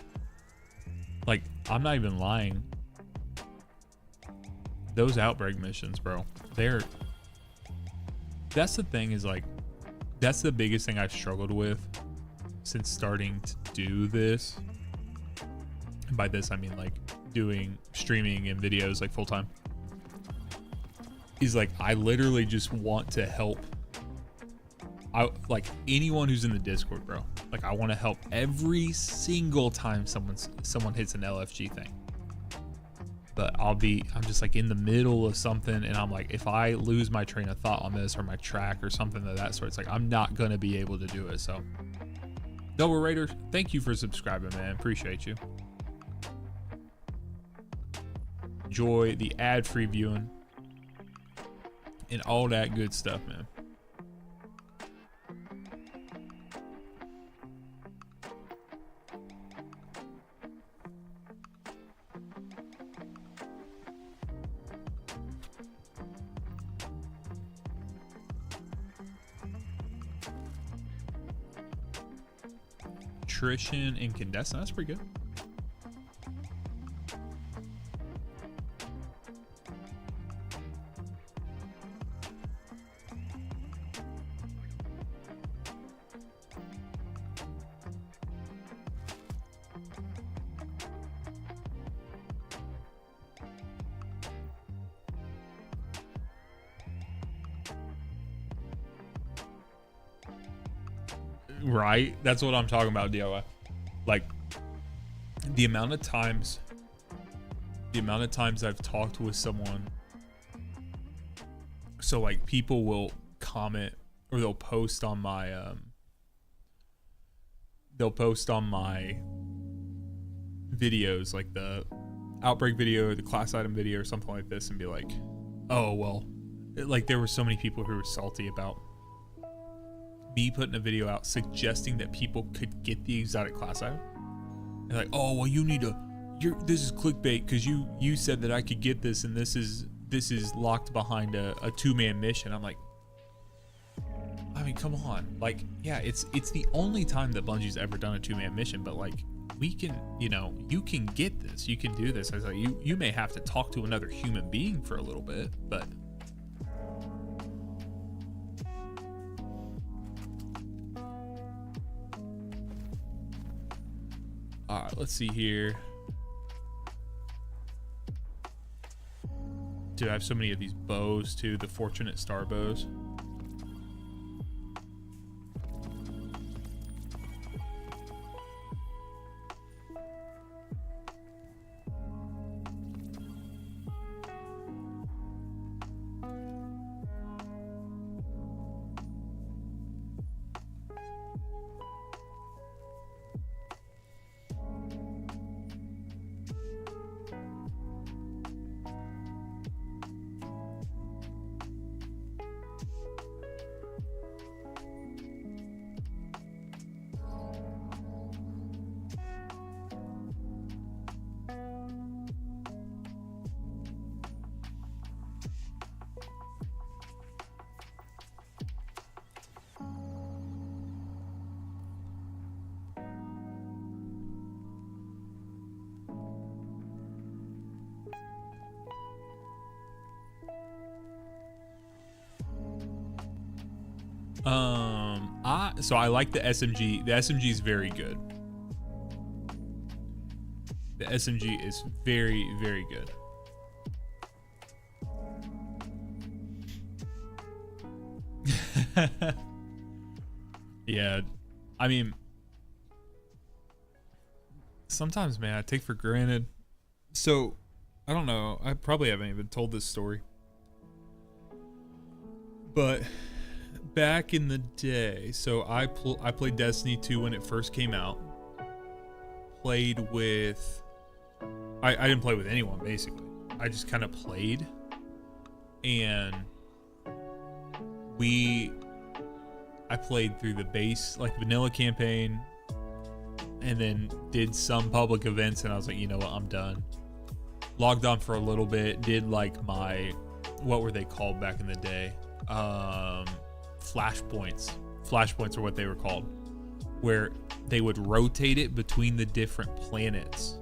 like, I'm not even lying. Those outbreak missions, bro. That's the thing is like, that's the biggest thing I've struggled with since starting to do this. And by this, I mean like doing streaming and videos like full time. Is like, I literally just want to help. Like anyone who's in the Discord, bro. Like I want to help every single time someone hits an LFG thing. But I'm just like in the middle of something, and I'm like, if I lose my train of thought on this or my track or something of that sort, it's like I'm not gonna be able to do it. So, Double Raider, thank you for subscribing, man. Appreciate you. Enjoy the ad-free viewing and all that good stuff, man. attrition, incandescent. That's pretty good. Right? That's what I'm talking about, DIY. Like, the amount of times I've talked with someone. So, like, people will comment or they'll post on my, videos, like the outbreak video or the class item video or something like this, and be like, oh, well, like, there were so many people who were salty about me putting a video out suggesting that people could get the exotic class item. And like, oh, well, you need to, this is clickbait because you said that I could get this, and this is locked behind a 2-man mission. I'm like, I mean, come on. Like, yeah, it's the only time that Bungie's ever done a 2-man mission, but like, we can, you know, you can get this, you can do this. I was like, you may have to talk to another human being for a little bit, but all right, let's see here. Dude, I have so many of these bows too, the Fortunate Star bows. So I like the SMG. The SMG is very good. The SMG is very, very good. Yeah, I mean, sometimes, man, I take for granted. So, I don't know. I probably haven't even told this story. But back in the day, so I played Destiny 2 when it first came out. Played with... I didn't play with anyone, basically. I just kind of played. And I played through the base, like vanilla campaign, and then did some public events, and I was like, you know what, I'm done. Logged on for a little bit, did like my, what were they called back in the day? Flashpoints. Flashpoints are what they were called, where they would rotate it between the different planets,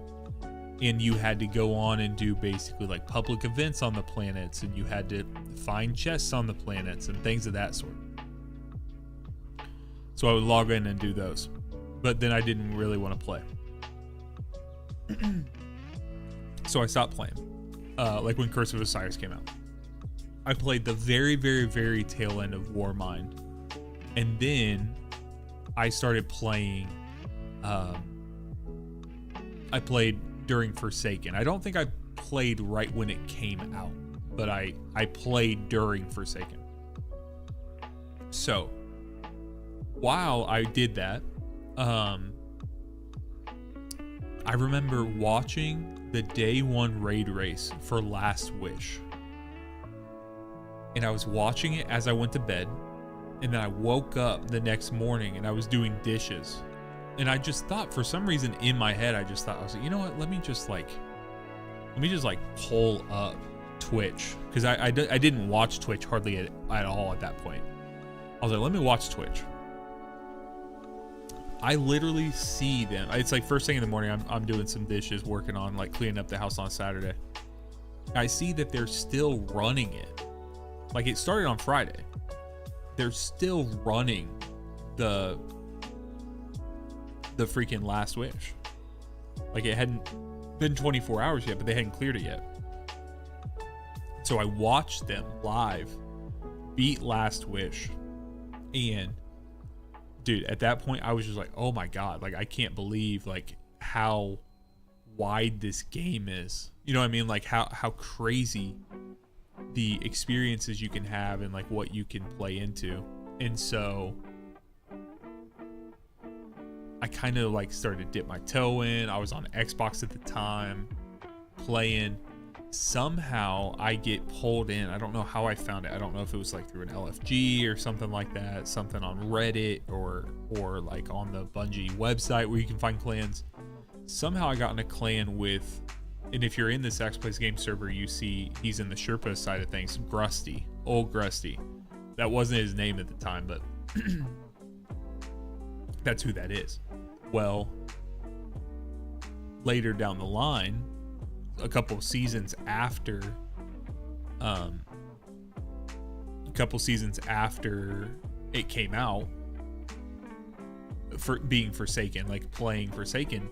and you had to go on and do basically like public events on the planets, and you had to find chests on the planets and things of that sort. So I would log in and do those, but then I didn't really want to play. So I stopped playing. Like when Curse of Osiris came out. I played the very, very, very tail end of Warmind. And then I started playing, I played during Forsaken. I don't think I played right when it came out, but I played during Forsaken. So while I did that, I remember watching the day 1 raid race for Last Wish. And I was watching it as I went to bed. And then I woke up the next morning and I was doing dishes. And I just thought, for some reason in my head, I was like, you know what? Let me just pull up Twitch. Because I didn't watch Twitch hardly at all at that point. I was like, let me watch Twitch. I literally see them. It's like first thing in the morning, I'm doing some dishes, working on like cleaning up the house on Saturday. I see that they're still running it. Like it started on Friday. They're still running the freaking Last Wish. Like it hadn't been 24 hours yet, but they hadn't cleared it yet. So I watched them live beat Last Wish. And dude, at that point I was just like, oh my God, like I can't believe like how wide this game is. You know what I mean? Like how crazy the experiences you can have and like what you can play into. And so I kind of like started to dip my toe in. I was on Xbox at the time playing. Somehow I get pulled in. I don't know how I found it. I don't know if it was like through an LFG or something like that, something on Reddit or like on the Bungie website where you can find clans. Somehow I got in a clan with, and if you're in this X Plays Game server, you see he's in the Sherpa side of things, Grusty, old Grusty. That wasn't his name at the time, but that's who that is. Well, later down the line, a couple seasons after it came out, for being Forsaken, like playing Forsaken,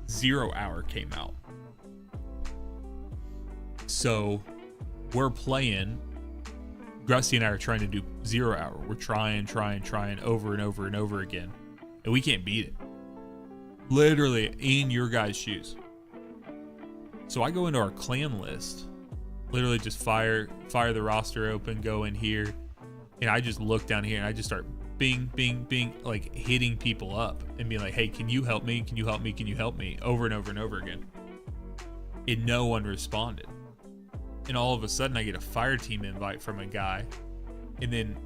0 Hour came out. So we're playing, Grusty and I are trying to do 0 Hour. We're trying over and over and over again, and we can't beat it. Literally in your guys' shoes. So I go into our clan list, literally just fire the roster open, go in here, and I just look down here and I just start bing, bing, bing, like hitting people up and being like, hey, can you help me? Can you help me? Can you help me? Over and over and over again. And no one responded. And all of a sudden I get a fire team invite from a guy. And then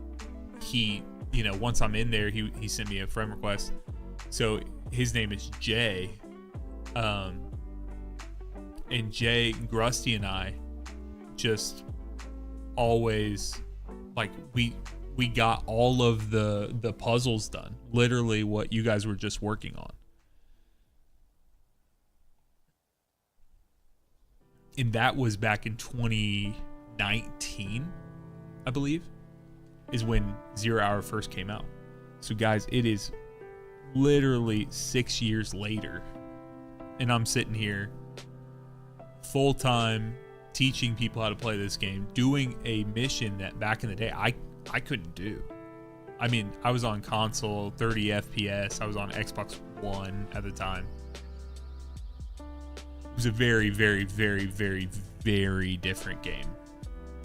he, you know, once I'm in there, he sent me a friend request. So his name is Jay. And Jay, Grusty, and I just always, like, we got all of the puzzles done. Literally what you guys were just working on. And that was back in 2019, I believe, is when 0 Hour first came out. So guys, it is literally 6 years later. And I'm sitting here full-time teaching people how to play this game, doing a mission that back in the day I couldn't do. I mean, I was on console, 30 FPS. I was on Xbox One at the time. It was a very, very, very, very, very different game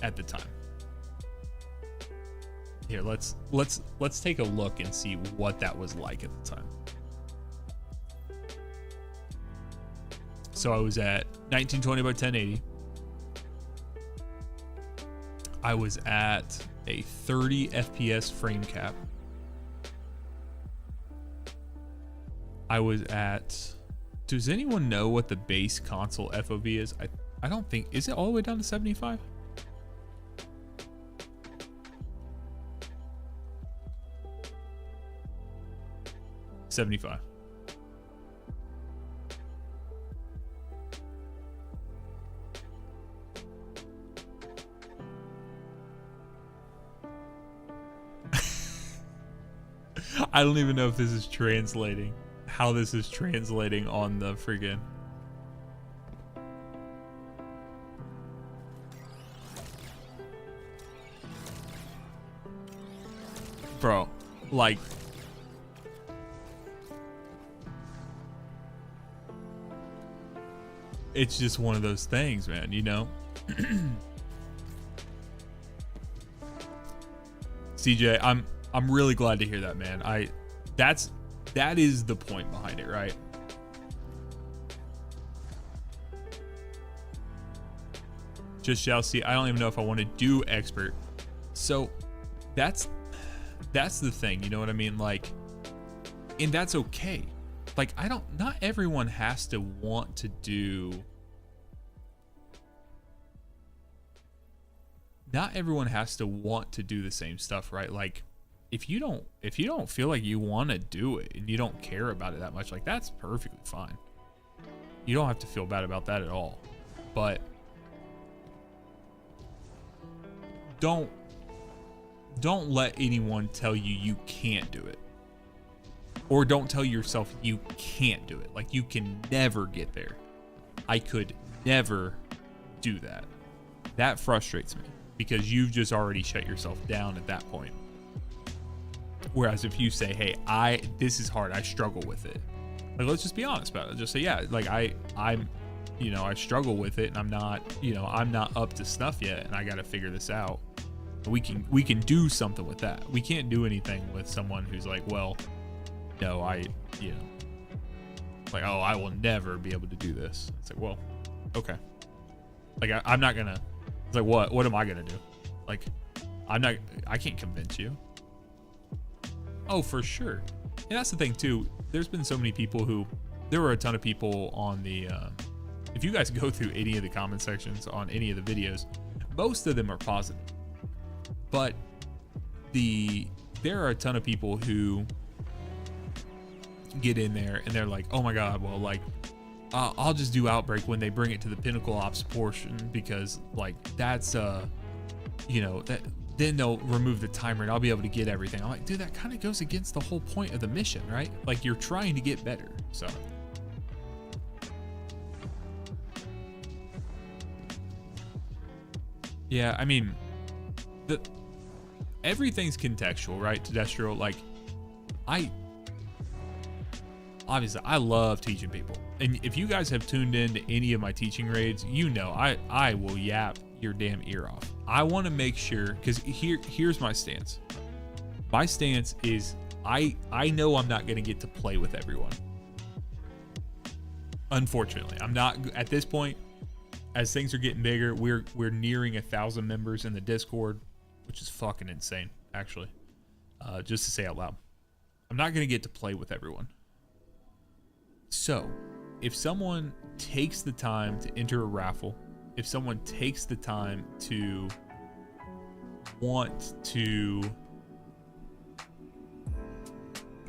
at the time. Here, let's take a look and see what that was like at the time. So I was at 1920 by 1080. I was at a 30 FPS frame cap. I was at, does anyone know what the base console FOV is? I don't think, is it all the way down to 75? $75. I don't even know if this is translating, how this is translating on the friggin'. Bro, like, it's just one of those things, man, you know? CJ, I'm really glad to hear that, man. That is the point behind it, right? Just shall see. I don't even know if I want to do expert. So that's the thing, you know what I mean? Like, and that's okay. Like, not everyone has to want to do, not everyone has to want to do the same stuff, right? Like, if you don't feel like you want to do it and you don't care about it that much, like that's perfectly fine. You don't have to feel bad about that at all. But don't let anyone tell you you can't do it. Or don't tell yourself you can't do it. Like you can never get there. I could never do that. That frustrates me because you've just already shut yourself down at that point. Whereas if you say, hey, this is hard, I struggle with it. Like, let's just be honest about it. Just say, yeah, like I'm, you know, I struggle with it and I'm not up to snuff yet and I got to figure this out. We can do something with that. We can't do anything with someone who's like, well, no, like, oh, I will never be able to do this. It's like, well, okay. Like, I'm not gonna, it's like, what am I gonna do? Like, I can't convince you. Oh, for sure. And that's the thing too. There's been so many people there were a ton of people on the, if you guys go through any of the comment sections on any of the videos, most of them are positive. But there are a ton of people who get in there and they're like, oh my God, well, like, I'll just do Outbreak when they bring it to the Pinnacle Ops portion because like that's you know, that then they'll remove the timer and I'll be able to get everything. I'm like, dude, that kind of goes against the whole point of the mission, right? Like you're trying to get better. So yeah, I mean, everything's contextual, right? Tedestral, like obviously I love teaching people. And if you guys have tuned in to any of my teaching raids, you know I will yap your damn ear off. I want to make sure, because here's my stance. My stance is I know I'm not going to get to play with everyone. Unfortunately, I'm not at this point. As things are getting bigger, we're nearing 1,000 members in the Discord, which is fucking insane, actually. Just to say out loud, I'm not going to get to play with everyone. So, if someone takes the time to enter a raffle, if someone takes the time to want to,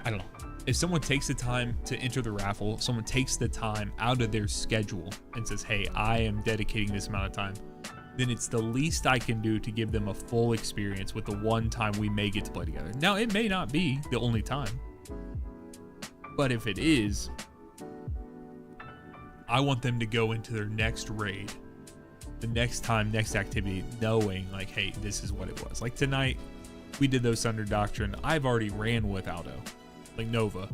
I don't know, if someone takes the time to enter the raffle, someone takes the time out of their schedule and says, hey, I am dedicating this amount of time, then it's the least I can do to give them a full experience with the one time we may get to play together. Now, it may not be the only time, but if it is, I want them to go into their next raid, the next time, next activity, knowing like, hey, this is what it was. Like tonight, we did those Thunder Doctrine. I've already ran with Aldo, like Nova.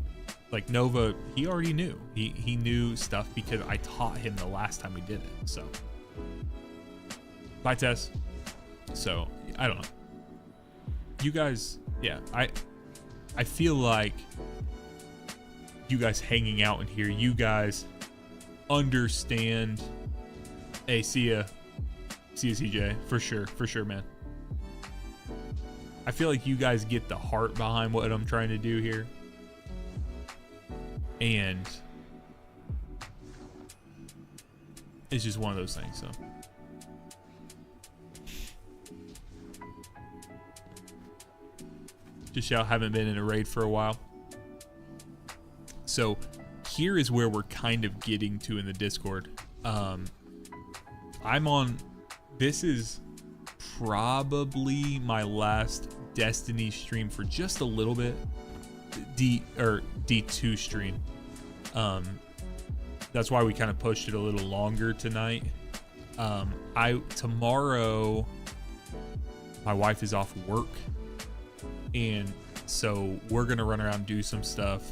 Like Nova, he already knew. He knew stuff because I taught him the last time we did it. So, bye, Tess. So, I don't know. You guys, yeah, I feel like you guys hanging out in here, you guys understand. Hey, see ya CJ, for sure, man. I feel like you guys get the heart behind what I'm trying to do here, and it's just one of those things. So just y'all haven't been in a raid for a while. So here is where we're kind of getting to in the Discord. I'm on, this is probably my last Destiny stream for just a little bit. D2 stream. That's why we kind of pushed it a little longer tonight. Tomorrow my wife is off work, and so we're gonna run around, do some stuff,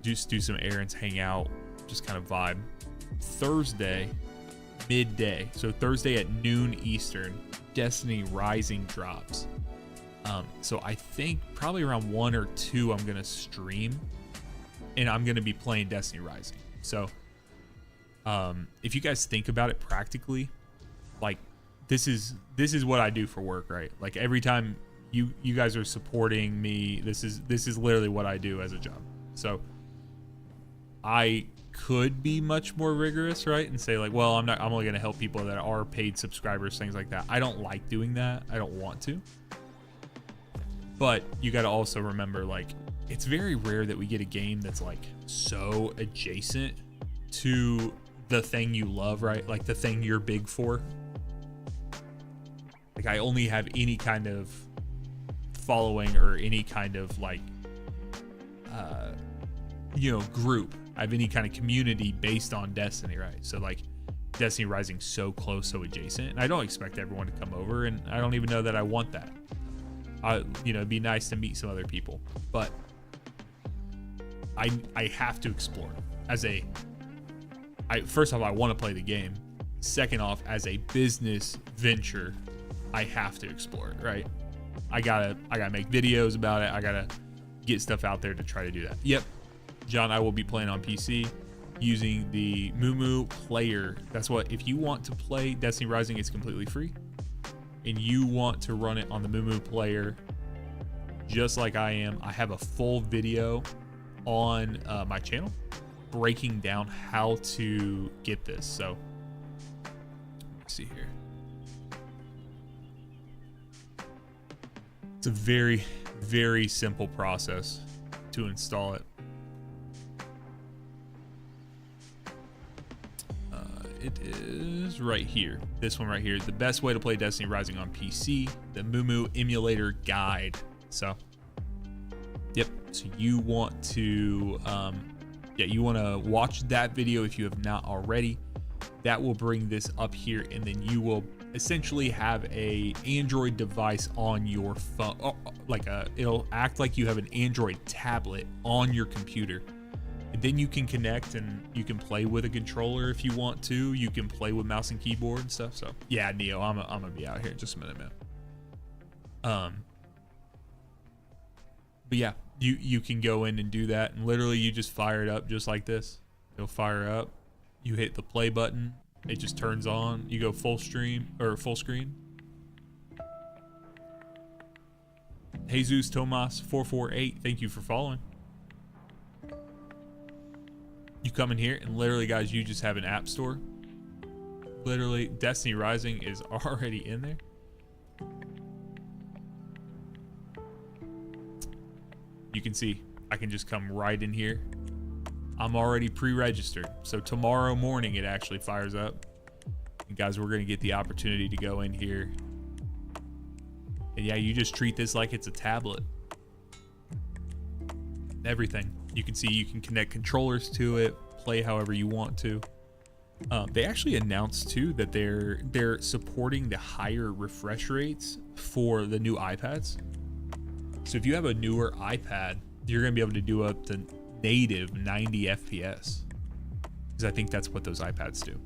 just do some errands, hang out, just kind of vibe. Thursday midday, so Thursday at noon Eastern, Destiny Rising drops. So I think probably around 1 or 2 I'm gonna stream, and I'm gonna be playing Destiny Rising. So if you guys think about it practically, like this is what I do for work, right? Like every time you guys are supporting me, this is literally what I do as a job. So I could be much more rigorous, right, and say like, well, I'm only going to help people that are paid subscribers, things like that. I don't like doing that. I don't want to. But you got to also remember, like, it's very rare that we get a game that's like so adjacent to the thing you love, right? Like the thing you're big for. Like, I only have any kind of following or any kind of like, group. I have any kind of community based on Destiny, right? So like Destiny Rising so close, so adjacent, and I don't expect everyone to come over, and I don't even know that I want that. It'd be nice to meet some other people, but I have to explore first off, I want to play the game. Second off, as a business venture, I have to explore it, right? I gotta make videos about it. I gotta get stuff out there to try to do that. Yep, John, I will be playing on PC using the Mumu player. That's what, if you want to play Destiny Rising, it's completely free, and you want to run it on the Mumu player, just like I am. I have a full video on my channel breaking down how to get this. So let's see here. It's a very, very simple process to install it. It is right here. This one right here is the best way to play Destiny Rising on PC, the Mumu emulator guide. So yep, so you want to you want to watch that video if you have not already. That will bring this up here, and then you will essentially have a Android device on your phone, it'll act like you have an Android tablet on your computer, and then you can connect and you can play with a controller if you want to. You can play with mouse and keyboard and stuff. So yeah, Neo, I'm gonna be out here in just a minute, man. But yeah, you can go in and do that, and literally you just fire it up just like this. It'll fire up. You hit the play button, it just turns on. You go full screen. Jesus Tomas 448, thank you for following. You come in here, and literally, guys, you just have an app store. Literally, Destiny Rising is already in there. You can see I can just come right in here. I'm already pre-registered, so tomorrow morning it actually fires up. And guys, we're gonna get the opportunity to go in here, and yeah, you just treat this like it's a tablet. Everything. You can see you can connect controllers to it, play however you want to. They actually announced too that they're supporting the higher refresh rates for the new iPads. So if you have a newer iPad, you're gonna be able to do up to native 90 FPS, because I think that's what those iPads do.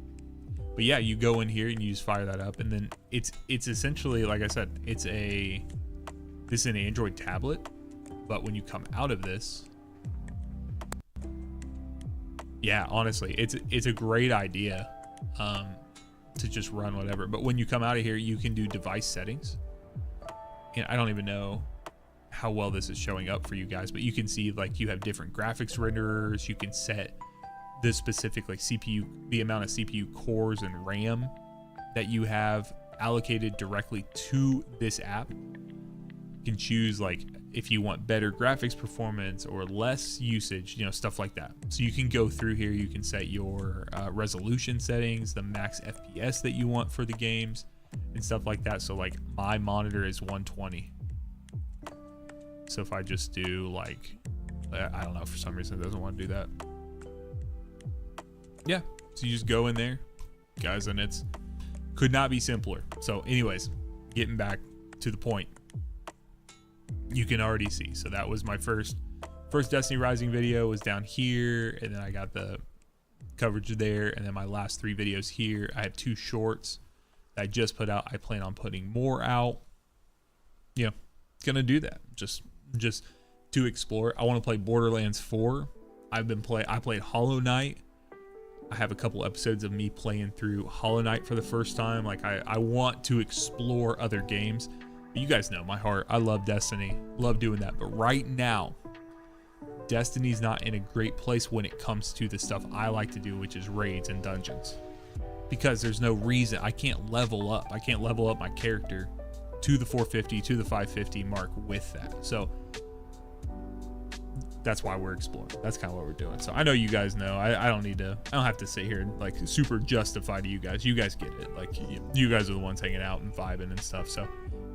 But yeah, you go in here and you just fire that up, and then it's essentially, like I said, this is an Android tablet. But when you come out of this, yeah, honestly, it's a great idea to just run whatever. But when you come out of here, you can do device settings, and I don't even know how well this is showing up for you guys, but you can see like you have different graphics renderers. You can set the specific like CPU, the amount of CPU cores and RAM that you have allocated directly to this app. You can choose like if you want better graphics performance or less usage, stuff like that. So you can go through here, you can set your resolution settings, the max FPS that you want for the games and stuff like that. So like my monitor is 120. So if I just do like, I don't know, for some reason it doesn't want to do that. Yeah, so you just go in there, guys, and it's could not be simpler. So anyways, getting back to the point, you can already see. So that was my first Destiny Rising video was down here, and then I got the coverage there, and then my last 3 videos here. I have 2 shorts that I just put out. I plan on putting more out. Gonna do that just to explore. I want to play Borderlands 4. I played Hollow Knight. I have a couple episodes of me playing through Hollow Knight for the first time. Like I want to explore other games. But you guys know my heart. I love Destiny. Love doing that. But right now, Destiny's not in a great place when it comes to the stuff I like to do, which is raids and dungeons. Because there's no reason. I can't level up. I can't level up my character to the 450 to the 550 mark with that. So that's why we're exploring. That's kind of what we're doing. So I know you guys know. I don't have to sit here and like super justify to you guys. You guys get it. Like you guys are the ones hanging out and vibing and stuff. So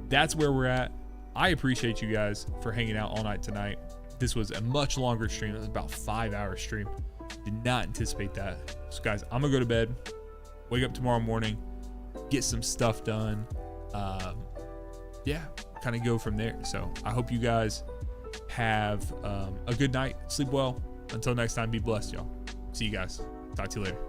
that's where we're at. I appreciate you guys for hanging out all night tonight. This was a much longer stream. It was about 5-hour stream. Did not anticipate that. So guys, I'm gonna go to bed, wake up tomorrow morning, get some stuff done. Yeah, kind of go from there. So I hope you guys have a good night. Sleep well. Until next time, be blessed, y'all. See you guys. Talk to you later.